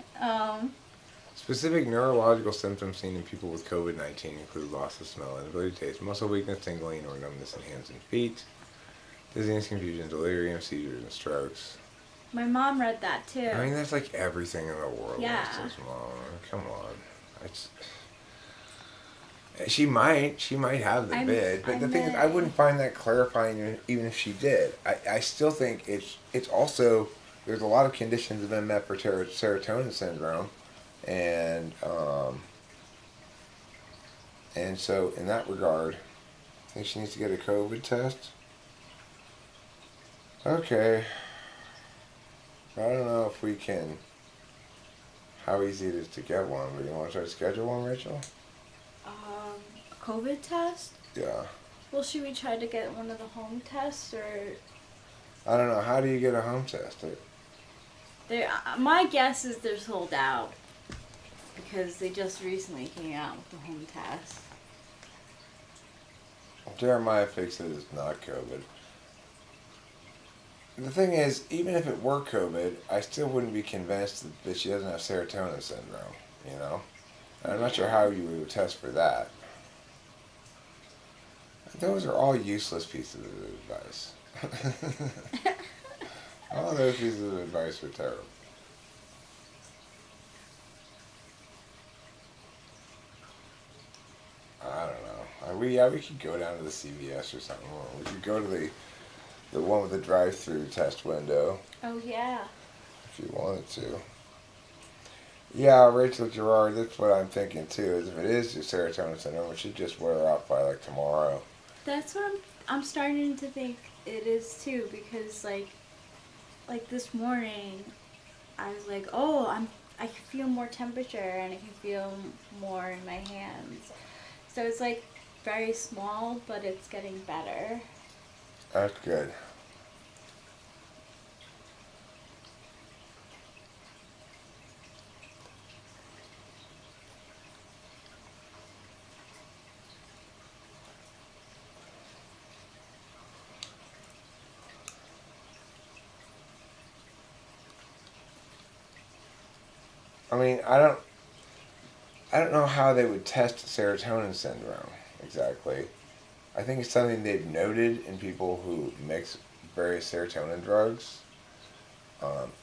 Specific neurological symptoms seen in people with COVID-19 include loss of smell, inability to taste, muscle weakness, tingling, or numbness in hands and feet, dizziness, confusion, delirium, seizures, and strokes. My mom read that too. I mean, that's like everything in the world. Yeah. Come on. She might have the vid, but the thing is, I wouldn't find that clarifying even if she did. I still think it's also, there's a lot of conditions of MF for serotonin syndrome, and so in that regard, I think she needs to get a COVID test. Okay. I don't know if we can, how easy it is to get one, but you want to try to schedule one, Rachel? COVID test? Yeah. Well, should we try to get one of the home tests, or? I don't know. How do you get a home test? My guess is they're sold out because they just recently came out with the home test. Jeremiah thinks that it's not COVID. The thing is, even if it were COVID, I still wouldn't be convinced that she doesn't have serotonin syndrome, you know? And I'm not sure how you would test for that. Those are all useless pieces of advice. All those pieces of advice were terrible. I don't know. We could go down to the CVS or something. We could go to the one with the drive-through test window. Oh, yeah. If you wanted to. Yeah, Rachel Gerard, that's what I'm thinking too, is if it is your serotonin syndrome, it should just wear off by like tomorrow. That's what I'm starting to think it is too, because like this morning, I was like, oh, I can feel more temperature and I can feel more in my hands. So it's like very small, but it's getting better. That's good. I mean, I don't know how they would test serotonin syndrome exactly. I think it's something they've noted in people who mix various serotonin drugs,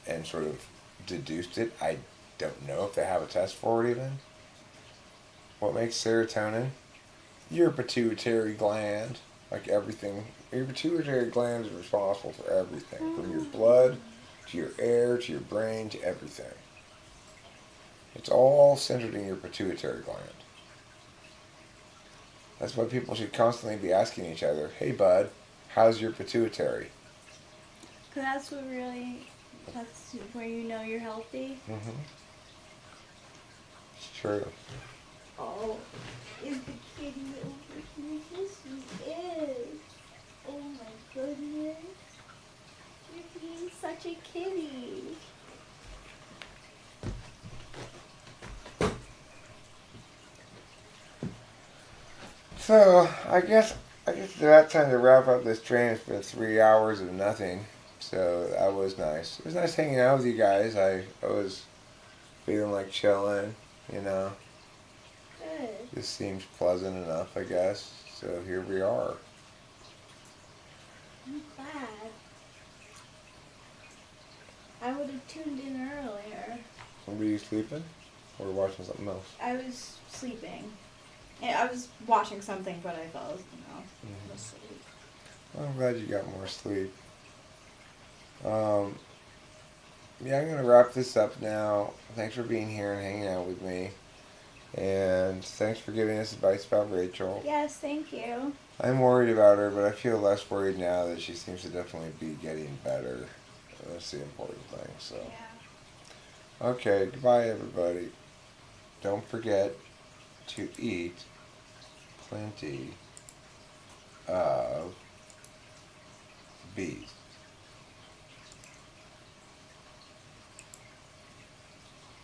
and sort of deduced it. I don't know if they have a test for it even. What makes serotonin? Your pituitary gland, like everything. Your pituitary gland is responsible for everything, from your blood to your air to your brain to everything. It's all centered in your pituitary gland. That's why people should constantly be asking each other, hey bud, how's your pituitary? Because that's where you know you're healthy. Mm-hmm. It's true. Oh, is the kitty over here? Yes, she is. Oh my goodness. You're being such a kitty. So I guess it's about time to wrap up this train. It's been 3 hours of nothing. So that was nice. It was nice hanging out with you guys. I was feeling like chilling, you know. Good. This seems pleasant enough, I guess. So here we are. I'm glad. I would have tuned in earlier. Were you sleeping? Or watching something else? I was sleeping. Yeah, I was watching something, but I fell asleep. Well, I'm glad you got more sleep. Yeah, I'm gonna wrap this up now. Thanks for being here and hanging out with me. And thanks for giving us advice about Rachel. Yes, thank you. I'm worried about her, but I feel less worried now that she seems to definitely be getting better. That's the important thing. So, Yeah. okay, goodbye, everybody. Don't forget to eat plenty of bees.